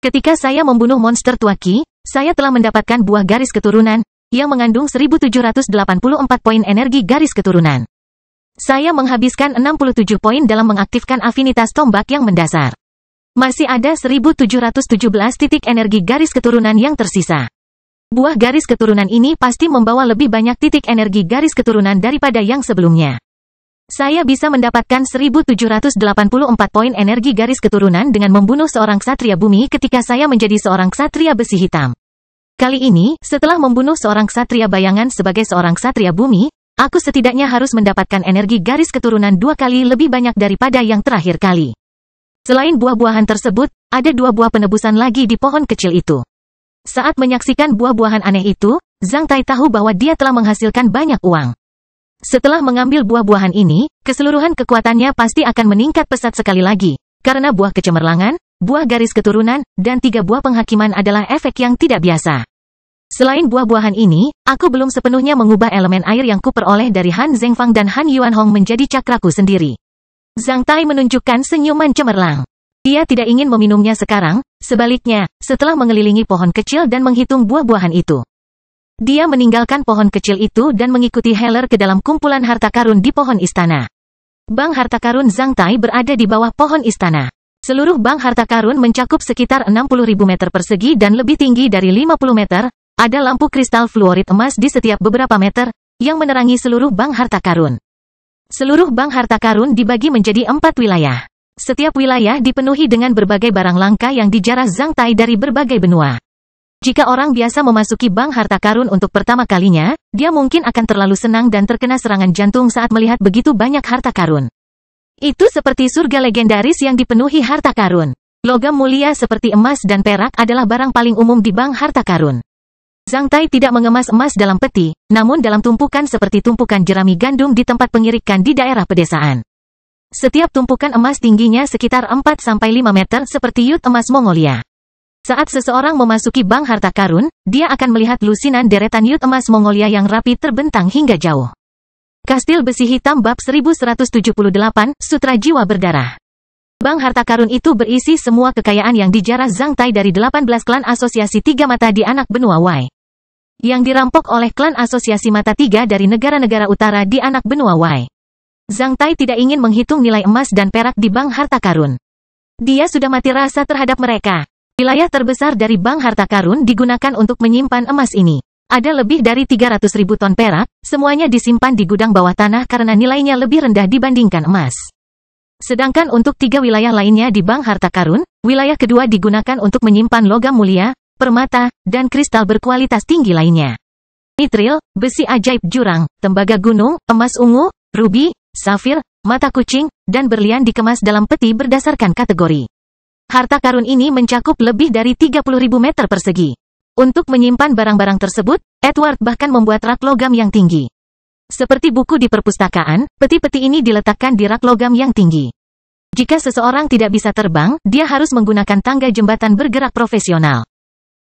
Ketika saya membunuh monster Tuaki, saya telah mendapatkan buah garis keturunan, yang mengandung 1784 poin energi garis keturunan. Saya menghabiskan 67 poin dalam mengaktifkan afinitas tombak yang mendasar. Masih ada 1717 titik energi garis keturunan yang tersisa. Buah garis keturunan ini pasti membawa lebih banyak titik energi garis keturunan daripada yang sebelumnya. Saya bisa mendapatkan 1784 poin energi garis keturunan dengan membunuh seorang ksatria bumi ketika saya menjadi seorang ksatria besi hitam. Kali ini, setelah membunuh seorang ksatria bayangan sebagai seorang ksatria bumi, aku setidaknya harus mendapatkan energi garis keturunan 2 kali lebih banyak daripada yang terakhir kali. Selain buah-buahan tersebut, ada 2 buah penebusan lagi di pohon kecil itu. Saat menyaksikan buah-buahan aneh itu, Zhang Tai tahu bahwa dia telah menghasilkan banyak uang. Setelah mengambil buah-buahan ini, keseluruhan kekuatannya pasti akan meningkat pesat sekali lagi, karena buah kecemerlangan, buah garis keturunan, dan 3 buah penghakiman adalah efek yang tidak biasa. Selain buah-buahan ini, aku belum sepenuhnya mengubah elemen air yang kuperoleh dari Han Zhengfang dan Han Yuanhong menjadi cakraku sendiri. Zhang Tai menunjukkan senyuman cemerlang. Dia tidak ingin meminumnya sekarang, sebaliknya, setelah mengelilingi pohon kecil dan menghitung buah-buahan itu. Dia meninggalkan pohon kecil itu dan mengikuti Heller ke dalam kumpulan harta karun di pohon istana. Bank harta karun Zhang Tai berada di bawah pohon istana. Seluruh bank harta karun mencakup sekitar 60.000 meter persegi dan lebih tinggi dari 50 meter. Ada lampu kristal fluorid emas di setiap beberapa meter, yang menerangi seluruh bank harta karun. Seluruh bank harta karun dibagi menjadi 4 wilayah. Setiap wilayah dipenuhi dengan berbagai barang langka yang dijarah Zhang Tai dari berbagai benua. Jika orang biasa memasuki bank harta karun untuk pertama kalinya, dia mungkin akan terlalu senang dan terkena serangan jantung saat melihat begitu banyak harta karun. Itu seperti surga legendaris yang dipenuhi harta karun. Logam mulia seperti emas dan perak adalah barang paling umum di bank harta karun. Zhang Tai tidak mengemas emas dalam peti, namun dalam tumpukan seperti tumpukan jerami gandum di tempat pengirikan di daerah pedesaan. Setiap tumpukan emas tingginya sekitar 4-5 meter seperti yut emas Mongolia. Saat seseorang memasuki bank harta karun, dia akan melihat lusinan deretan yut emas Mongolia yang rapi terbentang hingga jauh. Kastil Besi Hitam Bab 1178, Sutra Jiwa Berdarah. Bank harta karun itu berisi semua kekayaan yang dijarah Zhang Tai dari 18 klan asosiasi tiga mata di anak benua Wei. Yang dirampok oleh klan asosiasi mata tiga dari negara-negara utara di anak benua Wei. Zhang Tai tidak ingin menghitung nilai emas dan perak di bank harta karun. Dia sudah mati rasa terhadap mereka. Wilayah terbesar dari bank harta karun digunakan untuk menyimpan emas ini. Ada lebih dari 300.000 ton perak, semuanya disimpan di gudang bawah tanah karena nilainya lebih rendah dibandingkan emas. Sedangkan untuk 3 wilayah lainnya di bank harta karun, wilayah kedua digunakan untuk menyimpan logam mulia, permata, dan kristal berkualitas tinggi lainnya. Nitril, besi ajaib jurang, tembaga gunung, emas ungu, rubi, safir, mata kucing, dan berlian dikemas dalam peti berdasarkan kategori. Harta karun ini mencakup lebih dari 30.000 meter persegi. Untuk menyimpan barang-barang tersebut, Edward bahkan membuat rak logam yang tinggi. Seperti buku di perpustakaan, peti-peti ini diletakkan di rak logam yang tinggi. Jika seseorang tidak bisa terbang, dia harus menggunakan tangga jembatan bergerak profesional.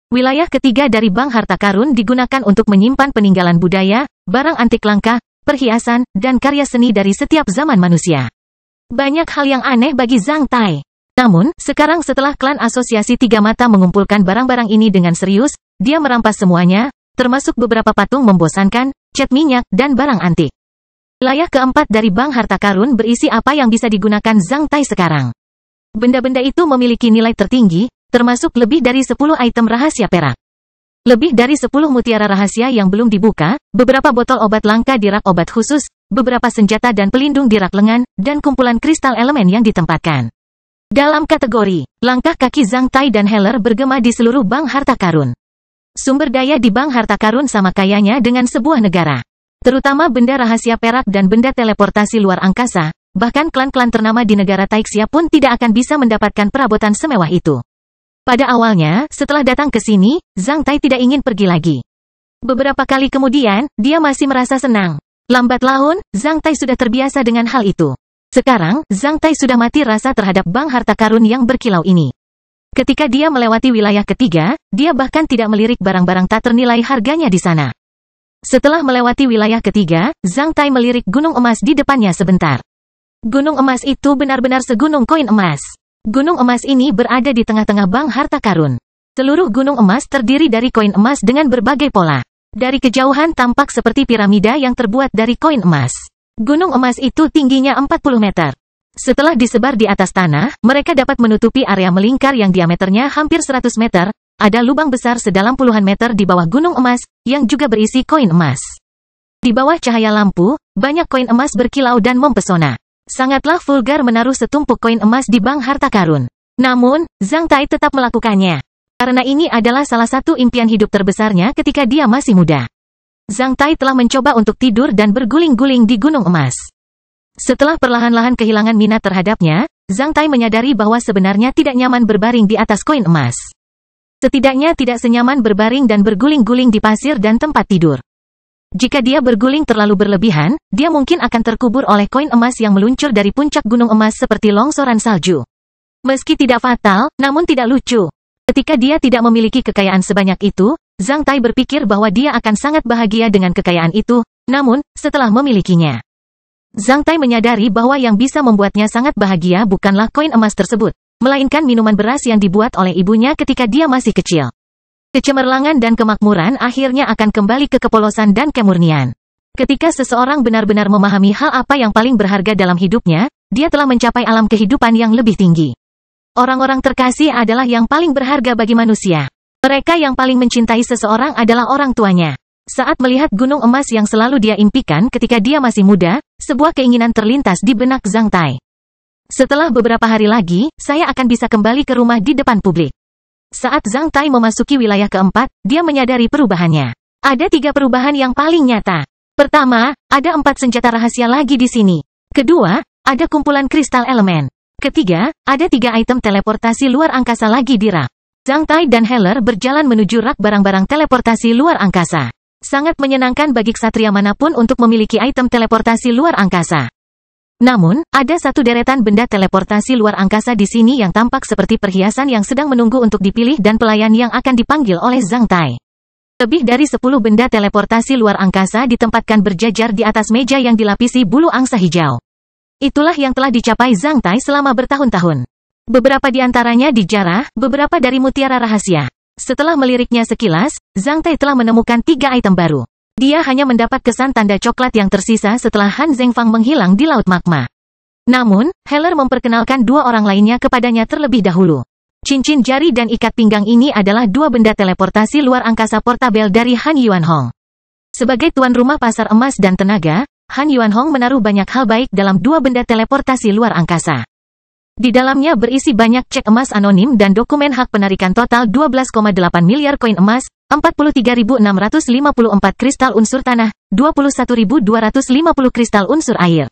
Wilayah ketiga dari bank harta karun digunakan untuk menyimpan peninggalan budaya, barang antik langka, perhiasan, dan karya seni dari setiap zaman manusia. Banyak hal yang aneh bagi Zhang Tai. Namun, sekarang setelah klan asosiasi tiga mata mengumpulkan barang-barang ini dengan serius, dia merampas semuanya, termasuk beberapa patung membosankan, cat minyak, dan barang antik. Wilayah keempat dari bank harta karun berisi apa yang bisa digunakan Zhang Tai sekarang. Benda-benda itu memiliki nilai tertinggi, termasuk lebih dari 10 item rahasia perak. Lebih dari 10 mutiara rahasia yang belum dibuka, beberapa botol obat langka di rak obat khusus, beberapa senjata dan pelindung di rak lengan, dan kumpulan kristal elemen yang ditempatkan. Dalam kategori, langkah kaki Zhang Tai dan Heller bergema di seluruh bank harta karun. Sumber daya di bank harta karun sama kayanya dengan sebuah negara. Terutama benda rahasia perak dan benda teleportasi luar angkasa, bahkan klan-klan ternama di negara Taixia pun tidak akan bisa mendapatkan perabotan semewah itu. Pada awalnya, setelah datang ke sini, Zhang Tai tidak ingin pergi lagi. Beberapa kali kemudian, dia masih merasa senang. Lambat laun, Zhang Tai sudah terbiasa dengan hal itu. Sekarang, Zhang Tai sudah mati rasa terhadap bank harta karun yang berkilau ini. Ketika dia melewati wilayah ketiga, dia bahkan tidak melirik barang-barang tak ternilai harganya di sana. Setelah melewati wilayah ketiga, Zhang Tai melirik gunung emas di depannya sebentar. Gunung emas itu benar-benar segunung koin emas. Gunung emas ini berada di tengah-tengah bank harta karun. Seluruh gunung emas terdiri dari koin emas dengan berbagai pola. Dari kejauhan tampak seperti piramida yang terbuat dari koin emas. Gunung emas itu tingginya 40 meter. Setelah disebar di atas tanah, mereka dapat menutupi area melingkar yang diameternya hampir 100 meter. Ada lubang besar sedalam puluhan meter di bawah gunung emas, yang juga berisi koin emas. Di bawah cahaya lampu, banyak koin emas berkilau dan mempesona. Sangatlah vulgar menaruh setumpuk koin emas di bank harta karun. Namun, Zhang Tai tetap melakukannya. Karena ini adalah salah satu impian hidup terbesarnya ketika dia masih muda. Zhang Tai telah mencoba untuk tidur dan berguling-guling di gunung emas. Setelah perlahan-lahan kehilangan minat terhadapnya, Zhang Tai menyadari bahwa sebenarnya tidak nyaman berbaring di atas koin emas. Setidaknya tidak senyaman berbaring dan berguling-guling di pasir dan tempat tidur. Jika dia berguling terlalu berlebihan, dia mungkin akan terkubur oleh koin emas yang meluncur dari puncak gunung emas seperti longsoran salju. Meski tidak fatal, namun tidak lucu. Ketika dia tidak memiliki kekayaan sebanyak itu, Zhang Tai berpikir bahwa dia akan sangat bahagia dengan kekayaan itu, namun, setelah memilikinya. Zhang Tai menyadari bahwa yang bisa membuatnya sangat bahagia bukanlah koin emas tersebut, melainkan minuman beras yang dibuat oleh ibunya ketika dia masih kecil. Kecemerlangan dan kemakmuran akhirnya akan kembali ke kepolosan dan kemurnian. Ketika seseorang benar-benar memahami hal apa yang paling berharga dalam hidupnya, dia telah mencapai alam kehidupan yang lebih tinggi. Orang-orang terkasih adalah yang paling berharga bagi manusia. Mereka yang paling mencintai seseorang adalah orang tuanya. Saat melihat gunung emas yang selalu dia impikan ketika dia masih muda, sebuah keinginan terlintas di benak Zhang Tai. Setelah beberapa hari lagi, saya akan bisa kembali ke rumah di depan publik. Saat Zhang Tai memasuki wilayah keempat, dia menyadari perubahannya. Ada 3 perubahan yang paling nyata. Pertama, ada 4 senjata rahasia lagi di sini. Kedua, ada kumpulan kristal elemen. Ketiga, ada 3 item teleportasi luar angkasa lagi di rak. Zhang Tai dan Heller berjalan menuju rak barang-barang teleportasi luar angkasa. Sangat menyenangkan bagi ksatria manapun untuk memiliki item teleportasi luar angkasa. Namun, ada satu deretan benda teleportasi luar angkasa di sini yang tampak seperti perhiasan yang sedang menunggu untuk dipilih dan pelayan yang akan dipanggil oleh Zhang Tai. Lebih dari 10 benda teleportasi luar angkasa ditempatkan berjajar di atas meja yang dilapisi bulu angsa hijau. Itulah yang telah dicapai Zhang Tai selama bertahun-tahun. Beberapa di antaranya dijarah, beberapa dari mutiara rahasia. Setelah meliriknya sekilas, Zhang Tai telah menemukan 3 item baru. Dia hanya mendapat kesan tanda coklat yang tersisa setelah Han Zhengfang menghilang di Laut Magma. Namun, Heller memperkenalkan 2 orang lainnya kepadanya terlebih dahulu. Cincin jari dan ikat pinggang ini adalah 2 benda teleportasi luar angkasa portabel dari Han Yuanhong. Sebagai tuan rumah pasar emas dan tenaga, Han Yuanhong menaruh banyak hal baik dalam 2 benda teleportasi luar angkasa. Di dalamnya berisi banyak cek emas anonim dan dokumen hak penarikan total 12,8 miliar koin emas, 43.654 kristal unsur tanah, 21.250 kristal unsur air,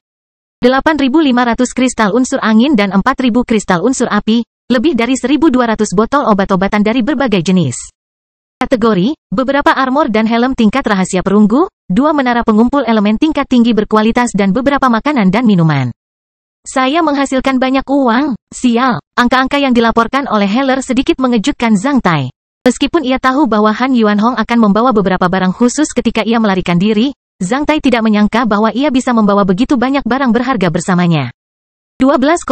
8.500 kristal unsur angin dan 4.000 kristal unsur api, lebih dari 1.200 botol obat-obatan dari berbagai jenis. Kategori, beberapa armor dan helm tingkat rahasia perunggu, 2 menara pengumpul elemen tingkat tinggi berkualitas dan beberapa makanan dan minuman. Saya menghasilkan banyak uang, sial. Angka-angka yang dilaporkan oleh Heller sedikit mengejutkan Zhang Tai. Meskipun ia tahu bahwa Han Yuanhong akan membawa beberapa barang khusus ketika ia melarikan diri, Zhang Tai tidak menyangka bahwa ia bisa membawa begitu banyak barang berharga bersamanya. 12,8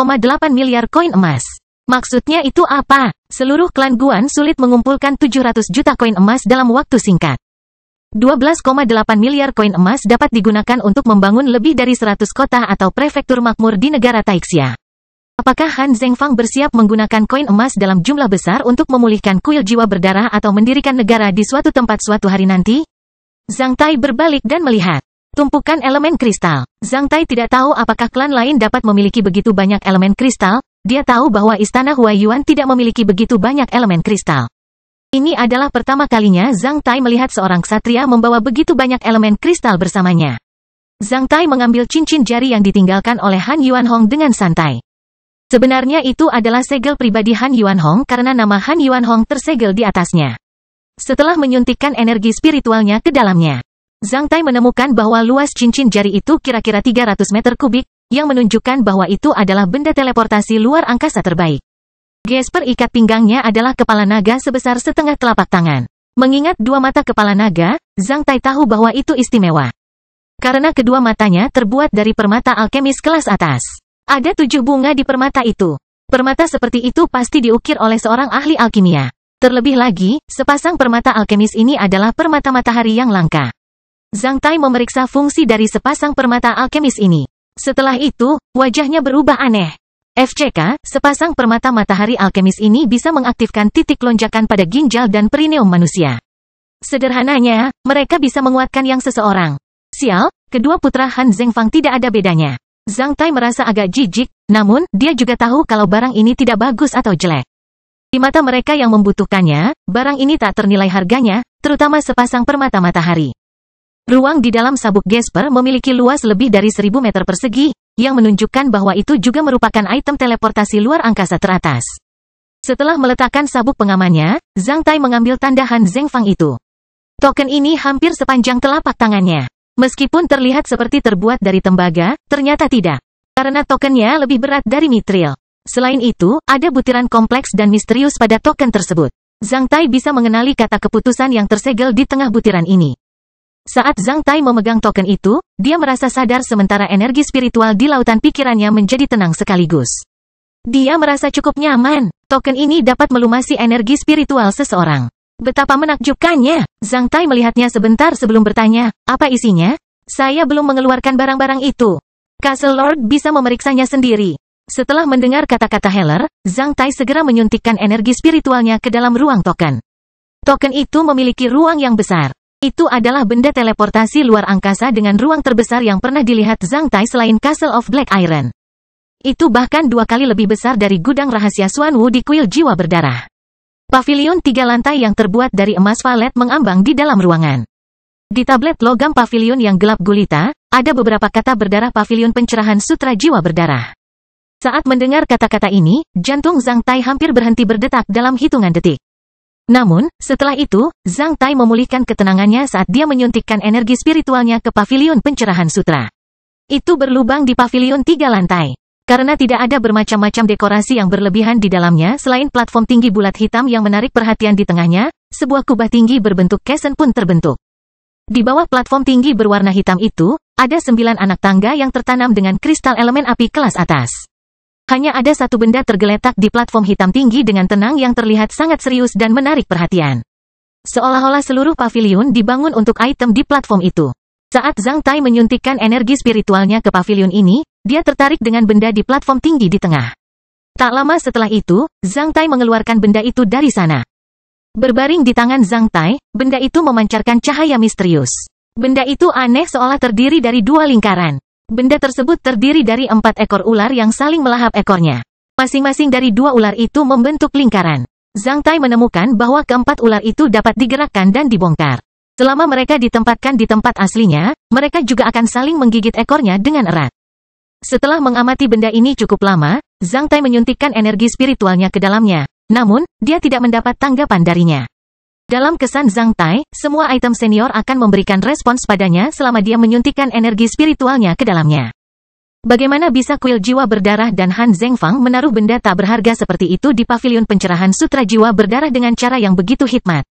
miliar koin emas. Maksudnya itu apa? Seluruh klan Guan sulit mengumpulkan 700 juta koin emas dalam waktu singkat. 12,8 miliar koin emas dapat digunakan untuk membangun lebih dari 100 kota atau prefektur makmur di negara Taixia. Apakah Han Zhengfang bersiap menggunakan koin emas dalam jumlah besar untuk memulihkan kuil jiwa berdarah atau mendirikan negara di suatu tempat suatu hari nanti? Zhang Tai berbalik dan melihat tumpukan elemen kristal. Zhang Tai tidak tahu apakah klan lain dapat memiliki begitu banyak elemen kristal. Dia tahu bahwa istana Huaiyuan tidak memiliki begitu banyak elemen kristal. Ini adalah pertama kalinya Zhang Tai melihat seorang ksatria membawa begitu banyak elemen kristal bersamanya. Zhang Tai mengambil cincin jari yang ditinggalkan oleh Han Yuanhong dengan santai. Sebenarnya itu adalah segel pribadi Han Yuanhong karena nama Han Yuanhong tersegel di atasnya. Setelah menyuntikkan energi spiritualnya ke dalamnya, Zhang Tai menemukan bahwa luas cincin jari itu kira-kira 300 meter kubik, yang menunjukkan bahwa itu adalah benda teleportasi luar angkasa terbaik. Gesper ikat pinggangnya adalah kepala naga sebesar setengah telapak tangan. Mengingat 2 mata kepala naga, Zhang Tai tahu bahwa itu istimewa. Karena kedua matanya terbuat dari permata alkemis kelas atas. Ada 7 bunga di permata itu. Permata seperti itu pasti diukir oleh seorang ahli alkimia. Terlebih lagi, sepasang permata alkemis ini adalah permata matahari yang langka. Zhang Tai memeriksa fungsi dari sepasang permata alkemis ini. Setelah itu, wajahnya berubah aneh. FCK, sepasang permata matahari alkemis ini bisa mengaktifkan titik lonjakan pada ginjal dan perineum manusia. Sederhananya, mereka bisa menguatkan yang seseorang. Sial, kedua putra Han Zhengfang tidak ada bedanya. Zhang Tai merasa agak jijik, namun, dia juga tahu kalau barang ini tidak bagus atau jelek. Di mata mereka yang membutuhkannya, barang ini tak ternilai harganya, terutama sepasang permata matahari. Ruang di dalam sabuk Gesper memiliki luas lebih dari 1000 meter persegi, yang menunjukkan bahwa itu juga merupakan item teleportasi luar angkasa teratas. Setelah meletakkan sabuk pengamannya, Zhang Tai mengambil tanda Han Zhengfang itu. Token ini hampir sepanjang telapak tangannya. Meskipun terlihat seperti terbuat dari tembaga, ternyata tidak. Karena tokennya lebih berat dari mitril. Selain itu, ada butiran kompleks dan misterius pada token tersebut. Zhang Tai bisa mengenali kata keputusan yang tersegel di tengah butiran ini. Saat Zhang Tai memegang token itu, dia merasa sadar sementara energi spiritual di lautan pikirannya menjadi tenang sekaligus. Dia merasa cukup nyaman. Token ini dapat melumasi energi spiritual seseorang. Betapa menakjubkannya. Zhang Tai melihatnya sebentar sebelum bertanya, apa isinya? Saya belum mengeluarkan barang-barang itu. Castle Lord bisa memeriksanya sendiri. Setelah mendengar kata-kata Heller, Zhang Tai segera menyuntikkan energi spiritualnya ke dalam ruang token. Token itu memiliki ruang yang besar. Itu adalah benda teleportasi luar angkasa dengan ruang terbesar yang pernah dilihat Zhang Tai selain Castle of Black Iron. Itu bahkan 2 kali lebih besar dari gudang rahasia Xuanwu di kuil jiwa berdarah. Pavilion 3 lantai yang terbuat dari emas valet mengambang di dalam ruangan. Di tablet logam pavilion yang gelap gulita, ada beberapa kata berdarah pavilion pencerahan sutra jiwa berdarah. Saat mendengar kata-kata ini, jantung Zhang Tai hampir berhenti berdetak dalam hitungan detik. Namun, setelah itu, Zhang Tai memulihkan ketenangannya saat dia menyuntikkan energi spiritualnya ke pavilion pencerahan sutra. Itu berlubang di pavilion 3 lantai. Karena tidak ada bermacam-macam dekorasi yang berlebihan di dalamnya selain platform tinggi bulat hitam yang menarik perhatian di tengahnya, sebuah kubah tinggi berbentuk kesen pun terbentuk. Di bawah platform tinggi berwarna hitam itu, ada 9 anak tangga yang tertanam dengan kristal elemen api kelas atas. Hanya ada satu benda tergeletak di platform hitam tinggi dengan tenang yang terlihat sangat serius dan menarik perhatian. Seolah-olah seluruh pavilion dibangun untuk item di platform itu. Saat Zhang Tai menyuntikkan energi spiritualnya ke pavilion ini, dia tertarik dengan benda di platform tinggi di tengah. Tak lama setelah itu, Zhang Tai mengeluarkan benda itu dari sana. Berbaring di tangan Zhang Tai, benda itu memancarkan cahaya misterius. Benda itu aneh seolah terdiri dari 2 lingkaran. Benda tersebut terdiri dari 4 ekor ular yang saling melahap ekornya. Masing-masing dari 2 ular itu membentuk lingkaran. Zhang Tai menemukan bahwa keempat ular itu dapat digerakkan dan dibongkar. Selama mereka ditempatkan di tempat aslinya, mereka juga akan saling menggigit ekornya dengan erat. Setelah mengamati benda ini cukup lama, Zhang Tai menyuntikkan energi spiritualnya ke dalamnya. Namun, dia tidak mendapat tanggapan darinya. Dalam kesan Zhang Tai, semua item senior akan memberikan respons padanya selama dia menyuntikkan energi spiritualnya ke dalamnya. Bagaimana bisa kuil jiwa berdarah dan Han Zhengfang menaruh benda tak berharga seperti itu di pavilion pencerahan sutra jiwa berdarah dengan cara yang begitu hikmat?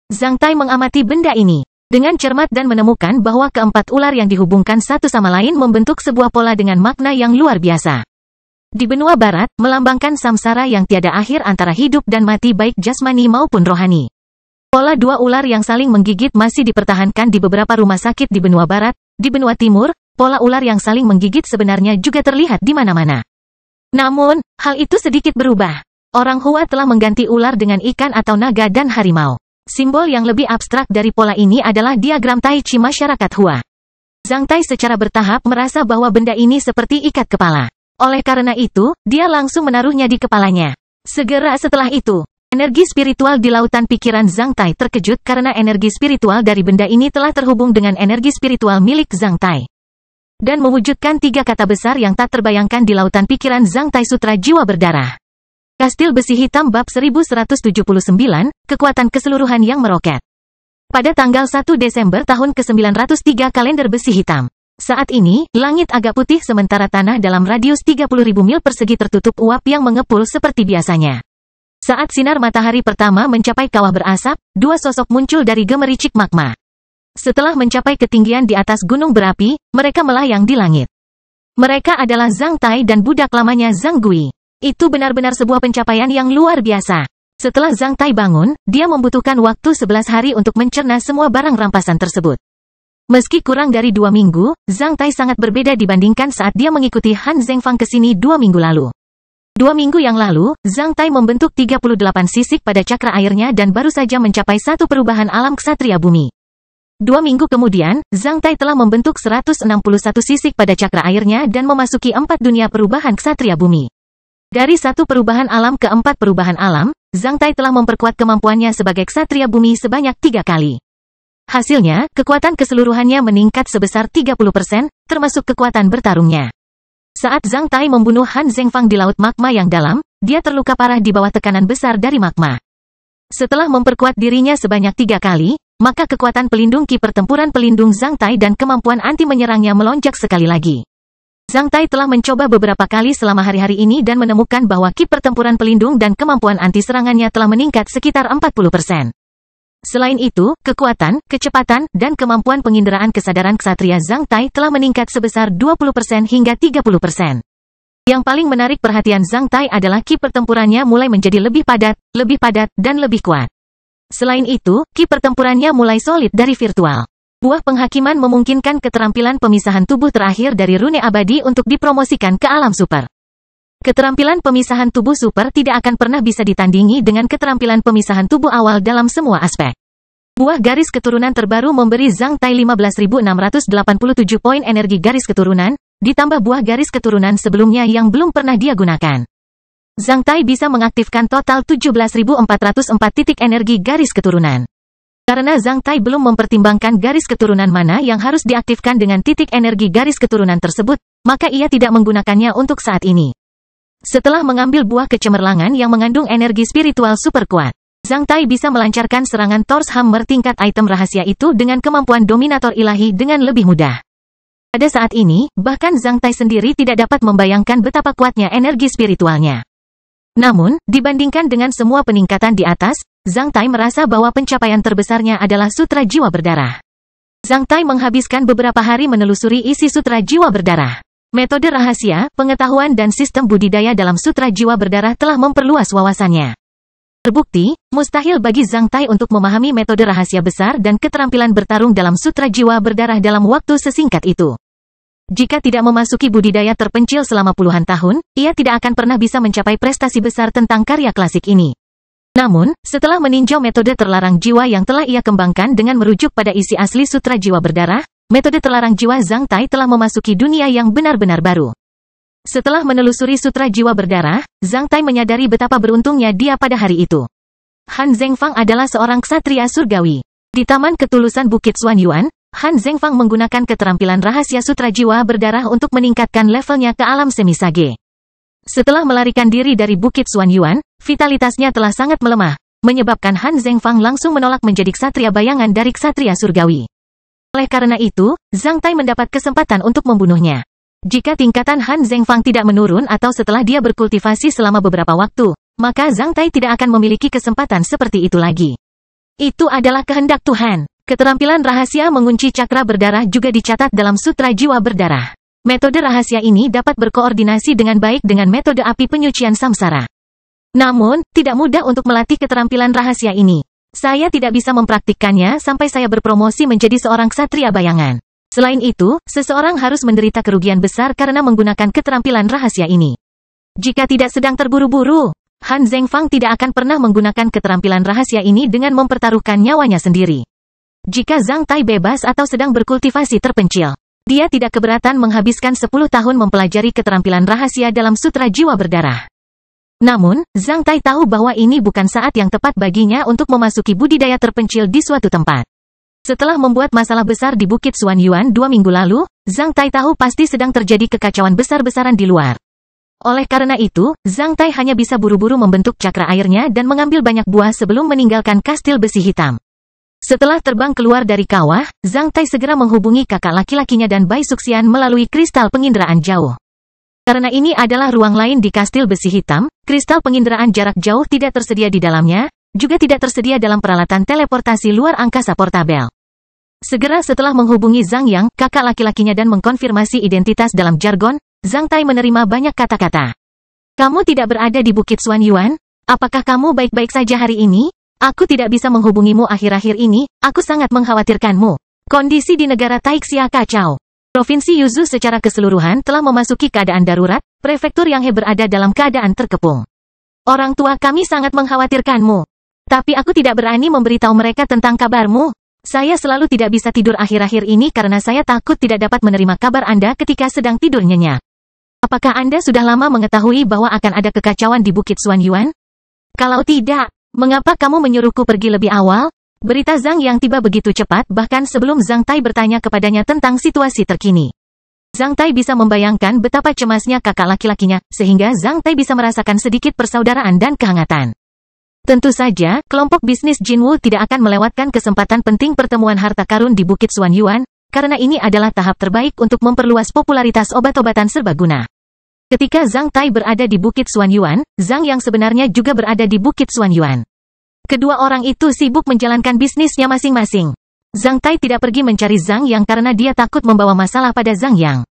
Zhang Tai mengamati benda ini dengan cermat dan menemukan bahwa keempat ular yang dihubungkan satu sama lain membentuk sebuah pola dengan makna yang luar biasa. Di benua barat, melambangkan samsara yang tiada akhir antara hidup dan mati baik jasmani maupun rohani. Pola 2 ular yang saling menggigit masih dipertahankan di beberapa rumah sakit di benua barat. Di benua timur, pola ular yang saling menggigit sebenarnya juga terlihat di mana-mana. Namun, hal itu sedikit berubah. Orang Hua telah mengganti ular dengan ikan atau naga dan harimau. Simbol yang lebih abstrak dari pola ini adalah diagram Tai Chi masyarakat Hua. Zhang Tai secara bertahap merasa bahwa benda ini seperti ikat kepala. Oleh karena itu, dia langsung menaruhnya di kepalanya. Segera setelah itu, energi spiritual di lautan pikiran Zhang Tai terkejut karena energi spiritual dari benda ini telah terhubung dengan energi spiritual milik Zhang Tai. Dan mewujudkan 3 kata besar yang tak terbayangkan di lautan pikiran Zhang Tai Sutra Jiwa Berdarah. Kastil Besi Hitam bab 1179, kekuatan keseluruhan yang meroket. Pada tanggal 1 Desember tahun ke-903 kalender Besi Hitam. Saat ini, langit agak putih sementara tanah dalam radius 30.000 mil persegi tertutup uap yang mengepul seperti biasanya. Saat sinar matahari pertama mencapai kawah berasap, 2 sosok muncul dari gemericik magma. Setelah mencapai ketinggian di atas gunung berapi, mereka melayang di langit. Mereka adalah Zhang Tai dan budak lamanya Zhang Gui. Itu benar-benar sebuah pencapaian yang luar biasa. Setelah Zhang Tai bangun, dia membutuhkan waktu 11 hari untuk mencerna semua barang rampasan tersebut. Meski kurang dari 2 minggu, Zhang Tai sangat berbeda dibandingkan saat dia mengikuti Han Zhengfang ke sini 2 minggu lalu. 2 minggu yang lalu, Zhang Tai membentuk 38 sisik pada cakra airnya dan baru saja mencapai 1 perubahan alam ksatria bumi. 2 minggu kemudian, Zhang Tai telah membentuk 161 sisik pada cakra airnya dan memasuki 4 dunia perubahan ksatria bumi. Dari 1 perubahan alam ke 4 perubahan alam, Zhang Tai telah memperkuat kemampuannya sebagai ksatria bumi sebanyak 3 kali. Hasilnya, kekuatan keseluruhannya meningkat sebesar 30%, termasuk kekuatan bertarungnya. Saat Zhang Tai membunuh Han Zhengfang di laut magma yang dalam, dia terluka parah di bawah tekanan besar dari magma. Setelah memperkuat dirinya sebanyak 3 kali, maka kekuatan pelindung ki pertempuran pelindung Zhang Tai dan kemampuan anti menyerangnya melonjak sekali lagi. Zhang Tai telah mencoba beberapa kali selama hari-hari ini dan menemukan bahwa ki pertempuran pelindung dan kemampuan anti serangannya telah meningkat sekitar 40%. Selain itu, kekuatan, kecepatan, dan kemampuan penginderaan kesadaran ksatria Zhang Tai telah meningkat sebesar 20% hingga 30%. Yang paling menarik perhatian Zhang Tai adalah ki pertempurannya mulai menjadi lebih padat, dan lebih kuat. Selain itu, ki pertempurannya mulai solid dari virtual. Buah penghakiman memungkinkan keterampilan pemisahan tubuh terakhir dari rune abadi untuk dipromosikan ke alam super. Keterampilan pemisahan tubuh super tidak akan pernah bisa ditandingi dengan keterampilan pemisahan tubuh awal dalam semua aspek. Buah garis keturunan terbaru memberi Zhang Tai 15.687 poin energi garis keturunan, ditambah buah garis keturunan sebelumnya yang belum pernah dia gunakan. Zhang Tai bisa mengaktifkan total 17.404 titik energi garis keturunan. Karena Zhang Tai belum mempertimbangkan garis keturunan mana yang harus diaktifkan dengan titik energi garis keturunan tersebut, maka ia tidak menggunakannya untuk saat ini. Setelah mengambil buah kecemerlangan yang mengandung energi spiritual super kuat, Zhang Tai bisa melancarkan serangan Thor's Hammer tingkat item rahasia itu dengan kemampuan dominator ilahi dengan lebih mudah. Pada saat ini, bahkan Zhang Tai sendiri tidak dapat membayangkan betapa kuatnya energi spiritualnya. Namun, dibandingkan dengan semua peningkatan di atas, Zhang Tai merasa bahwa pencapaian terbesarnya adalah Sutra Jiwa Berdarah. Zhang Tai menghabiskan beberapa hari menelusuri isi Sutra Jiwa Berdarah. Metode rahasia, pengetahuan dan sistem budidaya dalam Sutra Jiwa Berdarah telah memperluas wawasannya. Terbukti, mustahil bagi Zhang Tai untuk memahami metode rahasia besar dan keterampilan bertarung dalam Sutra Jiwa Berdarah dalam waktu sesingkat itu. Jika tidak memasuki budidaya terpencil selama puluhan tahun, ia tidak akan pernah bisa mencapai prestasi besar tentang karya klasik ini. Namun, setelah meninjau metode terlarang jiwa yang telah ia kembangkan dengan merujuk pada isi asli Sutra Jiwa Berdarah, metode terlarang jiwa Zhang Tai telah memasuki dunia yang benar-benar baru. Setelah menelusuri Sutra Jiwa Berdarah, Zhang Tai menyadari betapa beruntungnya dia pada hari itu. Han Zhengfang adalah seorang ksatria surgawi. Di Taman Ketulusan Bukit Xuanyuan, Han Zhengfang menggunakan keterampilan rahasia Sutra Jiwa Berdarah untuk meningkatkan levelnya ke alam semisage. Setelah melarikan diri dari Bukit Xuanyuan, vitalitasnya telah sangat melemah, menyebabkan Han Zhengfang langsung menolak menjadi ksatria bayangan dari ksatria surgawi. Oleh karena itu, Zhang Tai mendapat kesempatan untuk membunuhnya. Jika tingkatan Han Zhengfang tidak menurun atau setelah dia berkultivasi selama beberapa waktu, maka Zhang Tai tidak akan memiliki kesempatan seperti itu lagi. Itu adalah kehendak Tuhan. Keterampilan rahasia mengunci cakra berdarah juga dicatat dalam Sutra Jiwa Berdarah. Metode rahasia ini dapat berkoordinasi dengan baik dengan metode api penyucian samsara. Namun, tidak mudah untuk melatih keterampilan rahasia ini. Saya tidak bisa mempraktikkannya sampai saya berpromosi menjadi seorang ksatria bayangan. Selain itu, seseorang harus menderita kerugian besar karena menggunakan keterampilan rahasia ini. Jika tidak sedang terburu-buru, Han Zhengfang tidak akan pernah menggunakan keterampilan rahasia ini dengan mempertaruhkan nyawanya sendiri. Jika Zhang Tai bebas atau sedang berkultivasi terpencil, dia tidak keberatan menghabiskan 10 tahun mempelajari keterampilan rahasia dalam Sutra Jiwa Berdarah. Namun, Zhang Tai tahu bahwa ini bukan saat yang tepat baginya untuk memasuki budidaya terpencil di suatu tempat. Setelah membuat masalah besar di Bukit Xuanyuan 2 minggu lalu, Zhang Tai tahu pasti sedang terjadi kekacauan besar-besaran di luar. Oleh karena itu, Zhang Tai hanya bisa buru-buru membentuk cakra airnya dan mengambil banyak buah sebelum meninggalkan kastil besi hitam. Setelah terbang keluar dari kawah, Zhang Tai segera menghubungi kakak laki-lakinya dan Bai Suxian melalui kristal penginderaan jauh. Karena ini adalah ruang lain di kastil besi hitam, kristal penginderaan jarak jauh tidak tersedia di dalamnya, juga tidak tersedia dalam peralatan teleportasi luar angkasa portabel. Segera setelah menghubungi Zhang Yang, kakak laki-lakinya dan mengkonfirmasi identitas dalam jargon, Zhang Tai menerima banyak kata-kata. Kamu tidak berada di Bukit Xuanyuan? Apakah kamu baik-baik saja hari ini? Aku tidak bisa menghubungimu akhir-akhir ini, aku sangat mengkhawatirkanmu. Kondisi di negara Taixia kacau. Provinsi Yuzhou secara keseluruhan telah memasuki keadaan darurat, prefektur Yanghe berada dalam keadaan terkepung. Orang tua kami sangat mengkhawatirkanmu. Tapi aku tidak berani memberitahu mereka tentang kabarmu. Saya selalu tidak bisa tidur akhir-akhir ini karena saya takut tidak dapat menerima kabar Anda ketika sedang tidur nyenyak. Apakah Anda sudah lama mengetahui bahwa akan ada kekacauan di Bukit Xuanyuan? Kalau tidak, mengapa kamu menyuruhku pergi lebih awal? Berita Zhang Yang tiba begitu cepat bahkan sebelum Zhang Tai bertanya kepadanya tentang situasi terkini. Zhang Tai bisa membayangkan betapa cemasnya kakak laki-lakinya, sehingga Zhang Tai bisa merasakan sedikit persaudaraan dan kehangatan. Tentu saja, kelompok bisnis Jinwu tidak akan melewatkan kesempatan penting pertemuan harta karun di Bukit Xuanyuan, karena ini adalah tahap terbaik untuk memperluas popularitas obat-obatan serbaguna. Ketika Zhang Tai berada di Bukit Xuanyuan, Zhang Yang sebenarnya juga berada di Bukit Xuanyuan. Kedua orang itu sibuk menjalankan bisnisnya masing-masing. Zhang Tai tidak pergi mencari Zhang Yang karena dia takut membawa masalah pada Zhang Yang.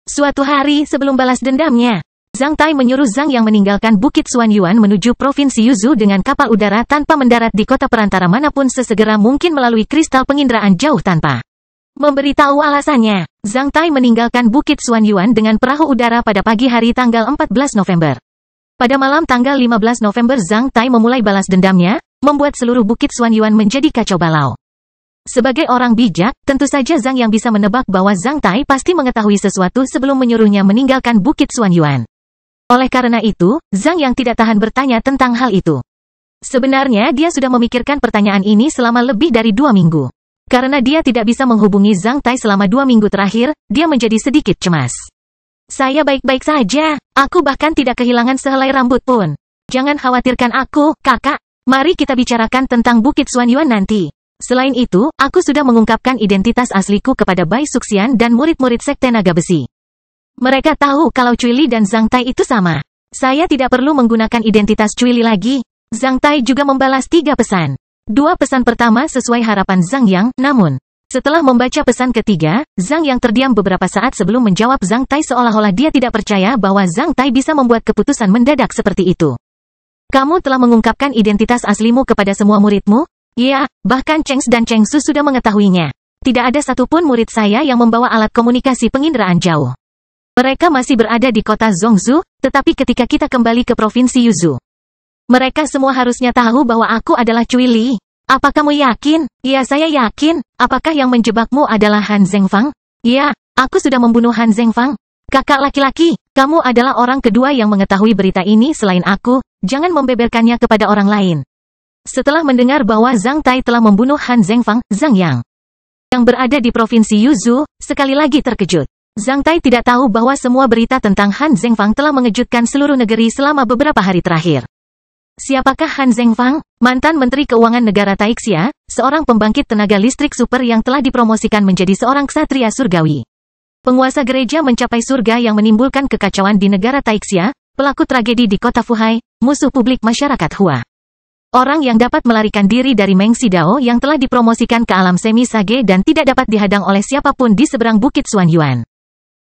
Suatu hari sebelum balas dendamnya, Zhang Tai menyuruh Zhang Yang meninggalkan Bukit Xuanyuan menuju Provinsi Yuzhou dengan kapal udara tanpa mendarat di kota perantara manapun sesegera mungkin melalui kristal penginderaan jauh tanpa Memberitahu alasannya, Zhang Tai meninggalkan Bukit Xuanyuan dengan perahu udara pada pagi hari tanggal 14 November. Pada malam tanggal 15 November Zhang Tai memulai balas dendamnya, membuat seluruh Bukit Xuanyuan menjadi kacau balau. Sebagai orang bijak, tentu saja Zhang Yang bisa menebak bahwa Zhang Tai pasti mengetahui sesuatu sebelum menyuruhnya meninggalkan Bukit Xuanyuan. Oleh karena itu, Zhang Yang tidak tahan bertanya tentang hal itu. Sebenarnya dia sudah memikirkan pertanyaan ini selama lebih dari 2 minggu. Karena dia tidak bisa menghubungi Zhang Tai selama 2 minggu terakhir, dia menjadi sedikit cemas. Saya baik-baik saja, aku bahkan tidak kehilangan sehelai rambut pun. Jangan khawatirkan aku, kakak. Mari kita bicarakan tentang Bukit Xuanyuan nanti. Selain itu, aku sudah mengungkapkan identitas asliku kepada Bai Suxian dan murid-murid Sekte Naga Besi. Mereka tahu kalau Cui Li dan Zhang Tai itu sama. Saya tidak perlu menggunakan identitas Cui Li lagi. Zhang Tai juga membalas 3 pesan. 2 pesan pertama sesuai harapan Zhang Yang, namun, setelah membaca pesan ketiga, Zhang Yang terdiam beberapa saat sebelum menjawab Zhang Tai seolah-olah dia tidak percaya bahwa Zhang Tai bisa membuat keputusan mendadak seperti itu. Kamu telah mengungkapkan identitas aslimu kepada semua muridmu? Ya, bahkan Cheng Shi dan Cheng Su sudah mengetahuinya. Tidak ada satupun murid saya yang membawa alat komunikasi penginderaan jauh. Mereka masih berada di kota Zhongzhou, tetapi ketika kita kembali ke provinsi Yuzhou, mereka semua harusnya tahu bahwa aku adalah Cui Li. Apa kamu yakin? Ya, saya yakin. Apakah yang menjebakmu adalah Han Zhengfang? Ya, aku sudah membunuh Han Zhengfang. Kakak laki-laki, kamu adalah orang kedua yang mengetahui berita ini selain aku. Jangan membeberkannya kepada orang lain. Setelah mendengar bahwa Zhang Tai telah membunuh Han Zhengfang, Zhang Yang berada di provinsi Yuzhou, sekali lagi terkejut. Zhang Tai tidak tahu bahwa semua berita tentang Han Zhengfang telah mengejutkan seluruh negeri selama beberapa hari terakhir. Siapakah Han Zhengfang? Mantan Menteri Keuangan Negara Taixia, seorang pembangkit tenaga listrik super yang telah dipromosikan menjadi seorang ksatria surgawi. Penguasa gereja mencapai surga yang menimbulkan kekacauan di negara Taixia, pelaku tragedi di kota Fuhai, musuh publik masyarakat Hua. Orang yang dapat melarikan diri dari Meng Xidao yang telah dipromosikan ke alam semi sage dan tidak dapat dihadang oleh siapapun di seberang Bukit Xuanyuan.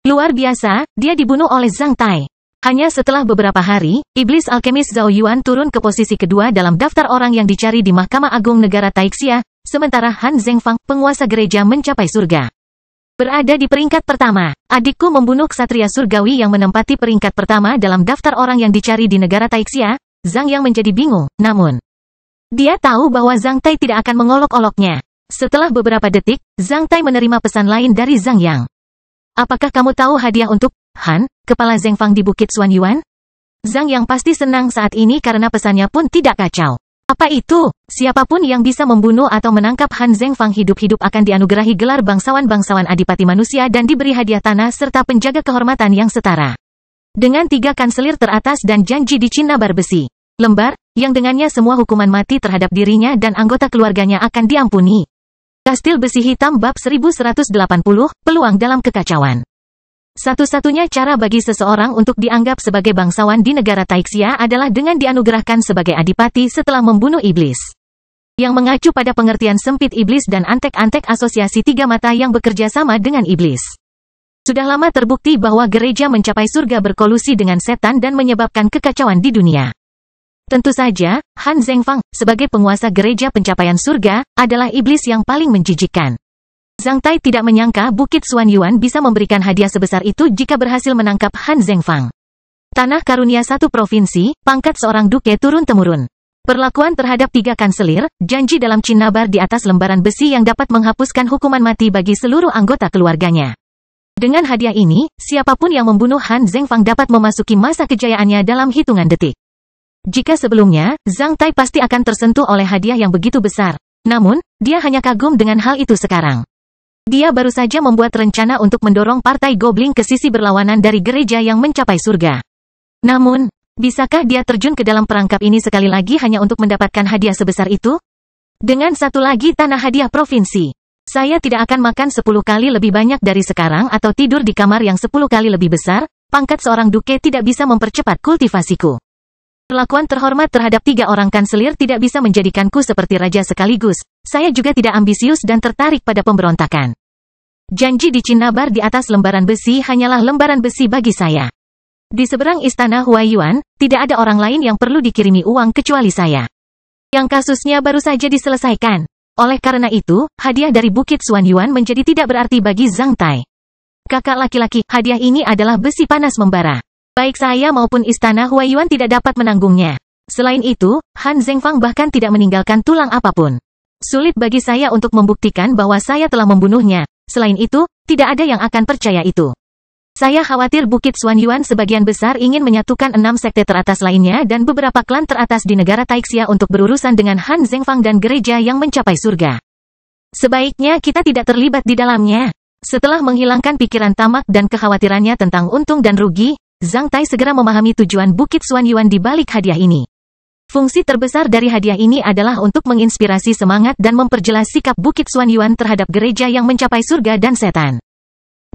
Luar biasa, dia dibunuh oleh Zhang Tai. Hanya setelah beberapa hari, iblis alkemis Zhao Yuan turun ke posisi kedua dalam daftar orang yang dicari di Mahkamah Agung Negara Taixia, sementara Han Zhengfang, penguasa gereja mencapai surga. Berada di peringkat pertama, adikku membunuh ksatria surgawi yang menempati peringkat pertama dalam daftar orang yang dicari di negara Taixia. Zhang Yang menjadi bingung, namun dia tahu bahwa Zhang Tai tidak akan mengolok-oloknya. Setelah beberapa detik, Zhang Tai menerima pesan lain dari Zhang Yang. Apakah kamu tahu hadiah untuk Han, kepala Zhengfang di Bukit Xuanyuan? Zhang Yang pasti senang saat ini karena pesannya pun tidak kacau. Apa itu? Siapapun yang bisa membunuh atau menangkap Han Zhengfang hidup-hidup akan dianugerahi gelar bangsawan-bangsawan adipati manusia dan diberi hadiah tanah serta penjaga kehormatan yang setara. Dengan 3 kanselir teratas dan janji di Cinnabar besi. Lembar, yang dengannya semua hukuman mati terhadap dirinya dan anggota keluarganya akan diampuni. Kastil Besi Hitam bab 1180, peluang dalam kekacauan. Satu-satunya cara bagi seseorang untuk dianggap sebagai bangsawan di negara Taixia adalah dengan dianugerahkan sebagai adipati setelah membunuh iblis. Yang mengacu pada pengertian sempit iblis dan antek-antek asosiasi 3 mata yang bekerja sama dengan iblis. Sudah lama terbukti bahwa gereja mencapai surga berkolusi dengan setan dan menyebabkan kekacauan di dunia. Tentu saja, Han Zhengfang, sebagai penguasa gereja pencapaian surga, adalah iblis yang paling menjijikkan. Zhang Tai tidak menyangka Bukit Xuanyuan bisa memberikan hadiah sebesar itu jika berhasil menangkap Han Zhengfang. Tanah karunia satu provinsi, pangkat seorang duke turun-temurun. Perlakuan terhadap 3 kanselir, janji dalam cinnabar di atas lembaran besi yang dapat menghapuskan hukuman mati bagi seluruh anggota keluarganya. Dengan hadiah ini, siapapun yang membunuh Han Zhengfang dapat memasuki masa kejayaannya dalam hitungan detik. Jika sebelumnya, Zhang Tai pasti akan tersentuh oleh hadiah yang begitu besar. Namun, dia hanya kagum dengan hal itu sekarang. Dia baru saja membuat rencana untuk mendorong partai Goblin ke sisi berlawanan dari gereja yang mencapai surga. Namun, bisakah dia terjun ke dalam perangkap ini sekali lagi hanya untuk mendapatkan hadiah sebesar itu? Dengan satu lagi tanah hadiah provinsi. Saya tidak akan makan 10 kali lebih banyak dari sekarang atau tidur di kamar yang 10 kali lebih besar. Pangkat seorang duke tidak bisa mempercepat kultivasiku. Perlakuan terhormat terhadap 3 orang kanselir tidak bisa menjadikanku seperti raja sekaligus. Saya juga tidak ambisius dan tertarik pada pemberontakan. Janji di Cinnabar di atas lembaran besi hanyalah lembaran besi bagi saya. Di seberang istana Huaiyuan, tidak ada orang lain yang perlu dikirimi uang kecuali saya. Yang kasusnya baru saja diselesaikan. Oleh karena itu, hadiah dari Bukit Xuanyuan menjadi tidak berarti bagi Zhang Tai. Kakak laki-laki, hadiah ini adalah besi panas membara. Baik saya maupun Istana Huaiyuan tidak dapat menanggungnya. Selain itu, Han Zhengfang bahkan tidak meninggalkan tulang apapun. Sulit bagi saya untuk membuktikan bahwa saya telah membunuhnya. Selain itu, tidak ada yang akan percaya itu. Saya khawatir Bukit Xuanyuan sebagian besar ingin menyatukan 6 sekte teratas lainnya dan beberapa klan teratas di negara Taixia untuk berurusan dengan Han Zhengfang dan gereja yang mencapai surga. Sebaiknya kita tidak terlibat di dalamnya. Setelah menghilangkan pikiran tamak dan kekhawatirannya tentang untung dan rugi, Zhang Tai segera memahami tujuan Bukit Xuanyuan di balik hadiah ini. Fungsi terbesar dari hadiah ini adalah untuk menginspirasi semangat dan memperjelas sikap Bukit Xuanyuan terhadap gereja yang mencapai surga dan setan.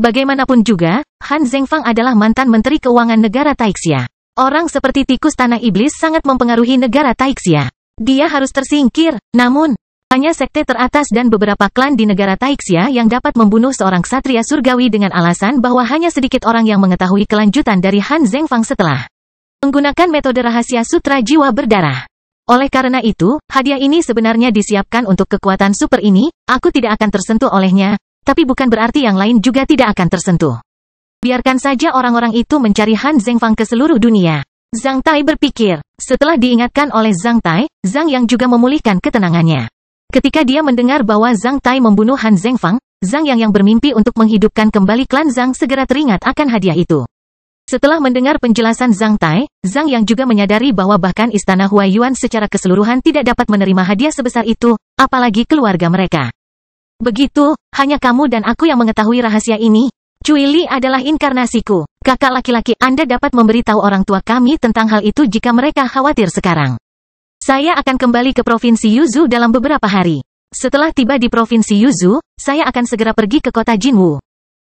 Bagaimanapun juga, Han Zhengfang adalah mantan Menteri Keuangan negara Taixia. Orang seperti tikus tanah iblis sangat mempengaruhi negara Taixia. Dia harus tersingkir, namun, hanya sekte teratas dan beberapa klan di negara Taixia yang dapat membunuh seorang ksatria surgawi dengan alasan bahwa hanya sedikit orang yang mengetahui kelanjutan dari Han Zhengfang setelah menggunakan metode rahasia sutra jiwa berdarah. Oleh karena itu, hadiah ini sebenarnya disiapkan untuk kekuatan super ini, aku tidak akan tersentuh olehnya. Tapi bukan berarti yang lain juga tidak akan tersentuh. Biarkan saja orang-orang itu mencari Han Zhengfang ke seluruh dunia. Zhang Tai berpikir. Setelah diingatkan oleh Zhang Tai, Zhang Yang juga memulihkan ketenangannya. Ketika dia mendengar bahwa Zhang Tai membunuh Han Zhengfang, Zhang Yang bermimpi untuk menghidupkan kembali klan Zhang segera teringat akan hadiah itu. Setelah mendengar penjelasan Zhang Tai, Zhang Yang juga menyadari bahwa bahkan Istana Huaiyuan secara keseluruhan tidak dapat menerima hadiah sebesar itu, apalagi keluarga mereka. Begitu, hanya kamu dan aku yang mengetahui rahasia ini. Cui Li adalah inkarnasiku. Kakak laki-laki, Anda dapat memberitahu orang tua kami tentang hal itu jika mereka khawatir sekarang. Saya akan kembali ke Provinsi Yuzhou dalam beberapa hari. Setelah tiba di Provinsi Yuzhou, saya akan segera pergi ke kota Jinwu.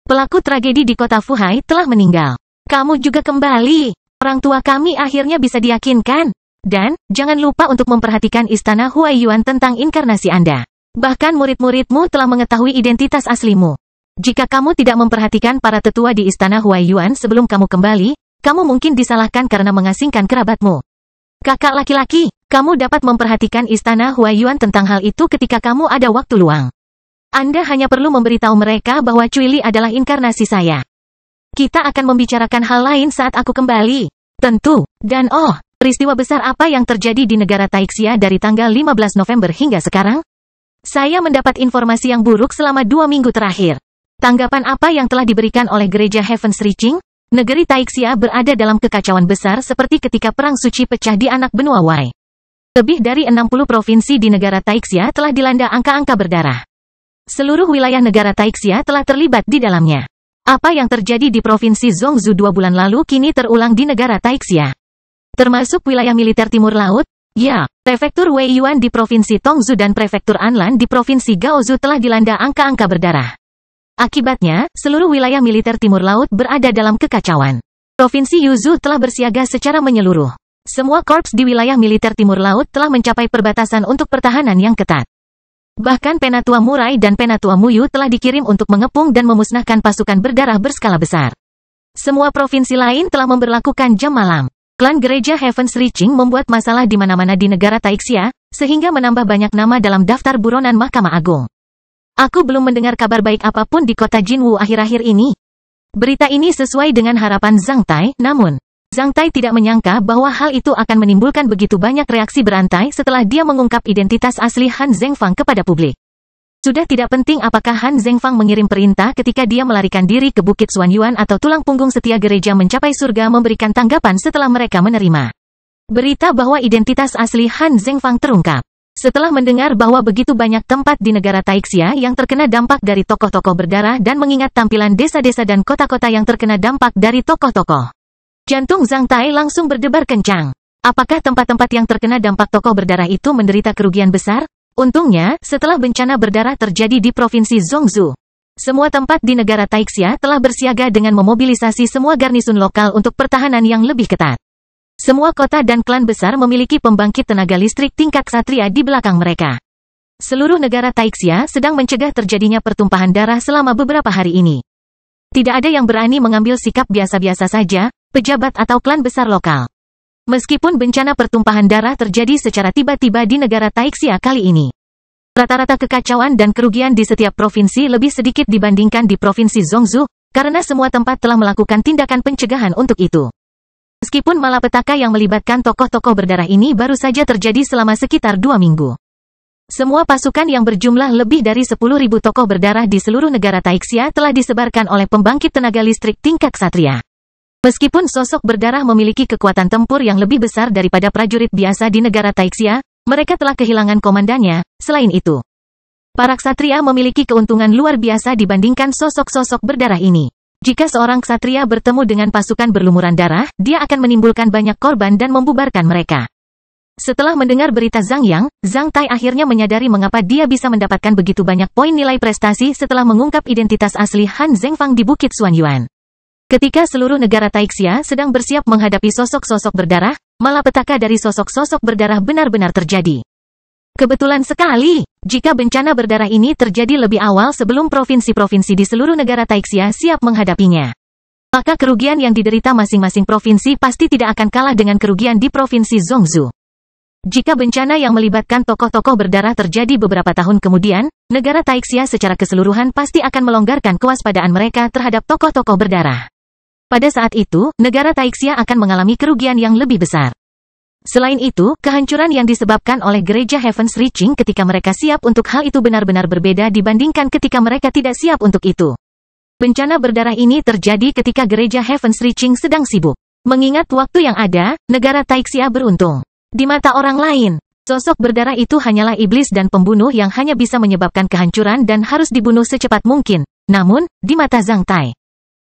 Pelaku tragedi di kota Fuhai telah meninggal. Kamu juga kembali. Orang tua kami akhirnya bisa diyakinkan. Dan, jangan lupa untuk memperhatikan Istana Huaiyuan tentang inkarnasi Anda. Bahkan murid-muridmu telah mengetahui identitas aslimu. Jika kamu tidak memperhatikan para tetua di Istana Huaiyuan sebelum kamu kembali, kamu mungkin disalahkan karena mengasingkan kerabatmu. Kakak laki-laki, kamu dapat memperhatikan Istana Huaiyuan tentang hal itu ketika kamu ada waktu luang. Anda hanya perlu memberitahu mereka bahwa Cui Li adalah inkarnasi saya. Kita akan membicarakan hal lain saat aku kembali. Tentu, dan peristiwa besar apa yang terjadi di negara Taixia dari tanggal 15 November hingga sekarang? Saya mendapat informasi yang buruk selama 2 minggu terakhir. Tanggapan apa yang telah diberikan oleh gereja Heaven's Reaching? Negeri Taixia berada dalam kekacauan besar seperti ketika Perang Suci pecah di anak benua Wei. Lebih dari 60 provinsi di negara Taixia telah dilanda angka-angka berdarah. Seluruh wilayah negara Taixia telah terlibat di dalamnya. Apa yang terjadi di Provinsi Zhongzhou 2 bulan lalu kini terulang di negara Taixia. Termasuk wilayah militer Timur Laut. Ya, Prefektur Weiyuan di Provinsi Tongzhou dan Prefektur Anlan di Provinsi Gaozhou telah dilanda angka-angka berdarah. Akibatnya, seluruh wilayah militer Timur Laut berada dalam kekacauan. Provinsi Yuzhou telah bersiaga secara menyeluruh. Semua korps di wilayah militer Timur Laut telah mencapai perbatasan untuk pertahanan yang ketat. Bahkan Penatua Murai dan Penatua Muyu telah dikirim untuk mengepung dan memusnahkan pasukan berdarah berskala besar. Semua provinsi lain telah memberlakukan jam malam. Klan gereja Heaven's Reaching membuat masalah di mana-mana di negara Taixia, sehingga menambah banyak nama dalam daftar buronan Mahkamah Agung. Aku belum mendengar kabar baik apapun di kota Jinwu akhir-akhir ini. Berita ini sesuai dengan harapan Zhang Tai, namun, Zhang Tai tidak menyangka bahwa hal itu akan menimbulkan begitu banyak reaksi berantai setelah dia mengungkap identitas asli Han Zhengfang kepada publik. Sudah tidak penting apakah Han Zhengfang mengirim perintah ketika dia melarikan diri ke Bukit Xuanyuan atau tulang punggung setia gereja mencapai surga memberikan tanggapan setelah mereka menerima berita bahwa identitas asli Han Zhengfang terungkap. Setelah mendengar bahwa begitu banyak tempat di negara Taixia yang terkena dampak dari tokoh-tokoh berdarah dan mengingat tampilan desa-desa dan kota-kota yang terkena dampak dari tokoh-tokoh, jantung Zhang Tai langsung berdebar kencang. Apakah tempat-tempat yang terkena dampak tokoh berdarah itu menderita kerugian besar? Untungnya, setelah bencana berdarah terjadi di Provinsi Zhongzhou, semua tempat di negara Taixia telah bersiaga dengan memobilisasi semua garnisun lokal untuk pertahanan yang lebih ketat. Semua kota dan klan besar memiliki pembangkit tenaga listrik tingkat ksatria di belakang mereka. Seluruh negara Taixia sedang mencegah terjadinya pertumpahan darah selama beberapa hari ini. Tidak ada yang berani mengambil sikap biasa-biasa saja, pejabat atau klan besar lokal. Meskipun bencana pertumpahan darah terjadi secara tiba-tiba di negara Taixia kali ini, Rata-rata kekacauan dan kerugian di setiap provinsi lebih sedikit dibandingkan di Provinsi Zhongzhou, karena semua tempat telah melakukan tindakan pencegahan untuk itu. Meskipun malapetaka yang melibatkan tokoh-tokoh berdarah ini baru saja terjadi selama sekitar 2 minggu. Semua pasukan yang berjumlah lebih dari 10.000 tokoh berdarah di seluruh negara Taixia telah disebarkan oleh pembangkit tenaga listrik tingkat ksatria. Meskipun sosok berdarah memiliki kekuatan tempur yang lebih besar daripada prajurit biasa di negara Taixia, mereka telah kehilangan komandannya. Selain itu, para ksatria memiliki keuntungan luar biasa dibandingkan sosok-sosok berdarah ini. Jika seorang ksatria bertemu dengan pasukan berlumuran darah, dia akan menimbulkan banyak korban dan membubarkan mereka. Setelah mendengar berita Zhang Yang, Zhang Tai akhirnya menyadari mengapa dia bisa mendapatkan begitu banyak poin nilai prestasi setelah mengungkap identitas asli Han Zhengfang di Bukit Xuanyuan. Ketika seluruh negara Taixia sedang bersiap menghadapi sosok-sosok berdarah, malapetaka dari sosok-sosok berdarah benar-benar terjadi. Kebetulan sekali, jika bencana berdarah ini terjadi lebih awal sebelum provinsi-provinsi di seluruh negara Taixia siap menghadapinya, maka kerugian yang diderita masing-masing provinsi pasti tidak akan kalah dengan kerugian di Provinsi Zhongzhou. Jika bencana yang melibatkan tokoh-tokoh berdarah terjadi beberapa tahun kemudian, negara Taixia secara keseluruhan pasti akan melonggarkan kewaspadaan mereka terhadap tokoh-tokoh berdarah. Pada saat itu, negara Taixia akan mengalami kerugian yang lebih besar. Selain itu, kehancuran yang disebabkan oleh gereja Heaven's Reaching ketika mereka siap untuk hal itu benar-benar berbeda dibandingkan ketika mereka tidak siap untuk itu. Bencana berdarah ini terjadi ketika gereja Heaven's Reaching sedang sibuk. Mengingat waktu yang ada, negara Taixia beruntung. Di mata orang lain, sosok berdarah itu hanyalah iblis dan pembunuh yang hanya bisa menyebabkan kehancuran dan harus dibunuh secepat mungkin. Namun, di mata Zhang Tai,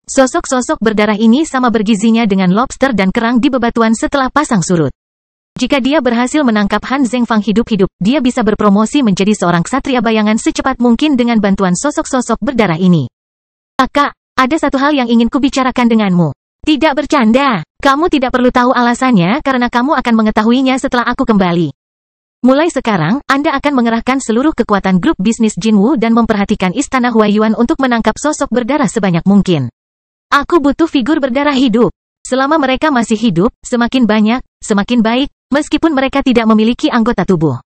sosok-sosok berdarah ini sama bergizinya dengan lobster dan kerang di bebatuan setelah pasang surut. Jika dia berhasil menangkap Han Zhengfang hidup-hidup, dia bisa berpromosi menjadi seorang ksatria bayangan secepat mungkin dengan bantuan sosok-sosok berdarah ini. Kakak, ada satu hal yang ingin kubicarakan denganmu. Tidak bercanda, kamu tidak perlu tahu alasannya karena kamu akan mengetahuinya setelah aku kembali. Mulai sekarang, Anda akan mengerahkan seluruh kekuatan grup bisnis Jinwu dan memperhatikan istana Huaiyuan untuk menangkap sosok berdarah sebanyak mungkin. Aku butuh figur berdarah hidup. Selama mereka masih hidup, semakin banyak, semakin baik, meskipun mereka tidak memiliki anggota tubuh.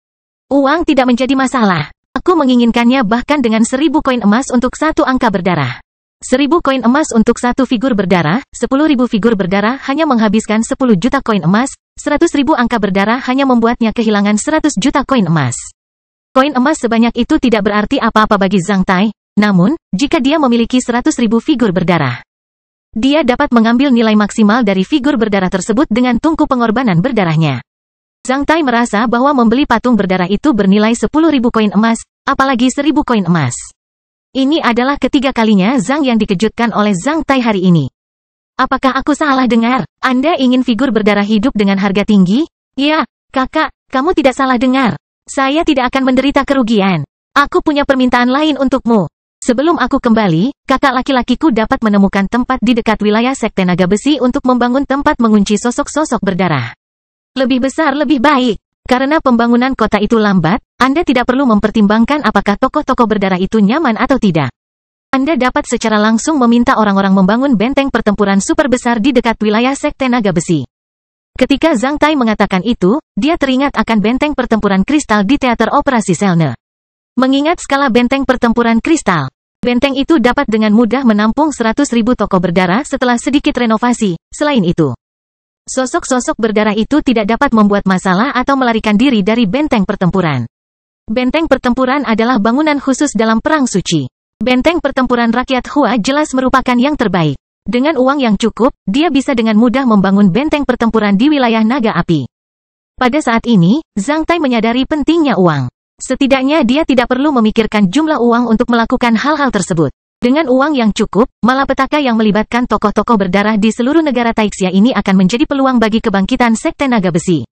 Uang tidak menjadi masalah. Aku menginginkannya bahkan dengan 1.000 koin emas untuk satu angka berdarah. 1.000 koin emas untuk satu figur berdarah, 10.000 figur berdarah hanya menghabiskan 10 juta koin emas, 100.000 angka berdarah hanya membuatnya kehilangan 100 juta koin emas. Koin emas sebanyak itu tidak berarti apa-apa bagi Zhang Tai, namun, jika dia memiliki 100.000 figur berdarah, dia dapat mengambil nilai maksimal dari figur berdarah tersebut dengan tungku pengorbanan berdarahnya. Zhang Tai merasa bahwa membeli patung berdarah itu bernilai 10.000 koin emas, apalagi 1.000 koin emas. Ini adalah ketiga kalinya Zhang yang dikejutkan oleh Zhang Tai hari ini. Apakah aku salah dengar? Anda ingin figur berdarah hidup dengan harga tinggi? Ya, kakak, kamu tidak salah dengar. Saya tidak akan menderita kerugian. Aku punya permintaan lain untukmu. Sebelum aku kembali, kakak laki-lakiku dapat menemukan tempat di dekat wilayah Sekte Naga Besi untuk membangun tempat mengunci sosok-sosok berdarah. Lebih besar lebih baik. Karena pembangunan kota itu lambat, Anda tidak perlu mempertimbangkan apakah tokoh-tokoh berdarah itu nyaman atau tidak. Anda dapat secara langsung meminta orang-orang membangun benteng pertempuran super besar di dekat wilayah Sekte Naga Besi. Ketika Zhang Tai mengatakan itu, dia teringat akan benteng pertempuran kristal di teater operasi Selne. Mengingat skala benteng pertempuran kristal, benteng itu dapat dengan mudah menampung 100.000 tokoh berdarah setelah sedikit renovasi. Selain itu, sosok-sosok berdarah itu tidak dapat membuat masalah atau melarikan diri dari benteng pertempuran. Benteng pertempuran adalah bangunan khusus dalam perang suci. Benteng pertempuran rakyat Hua jelas merupakan yang terbaik. Dengan uang yang cukup, dia bisa dengan mudah membangun benteng pertempuran di wilayah naga api. Pada saat ini, Zhang Tai menyadari pentingnya uang. Setidaknya dia tidak perlu memikirkan jumlah uang untuk melakukan hal-hal tersebut. Dengan uang yang cukup, malapetaka yang melibatkan tokoh-tokoh berdarah di seluruh negara Taixia ini akan menjadi peluang bagi kebangkitan Sekte Naga Besi.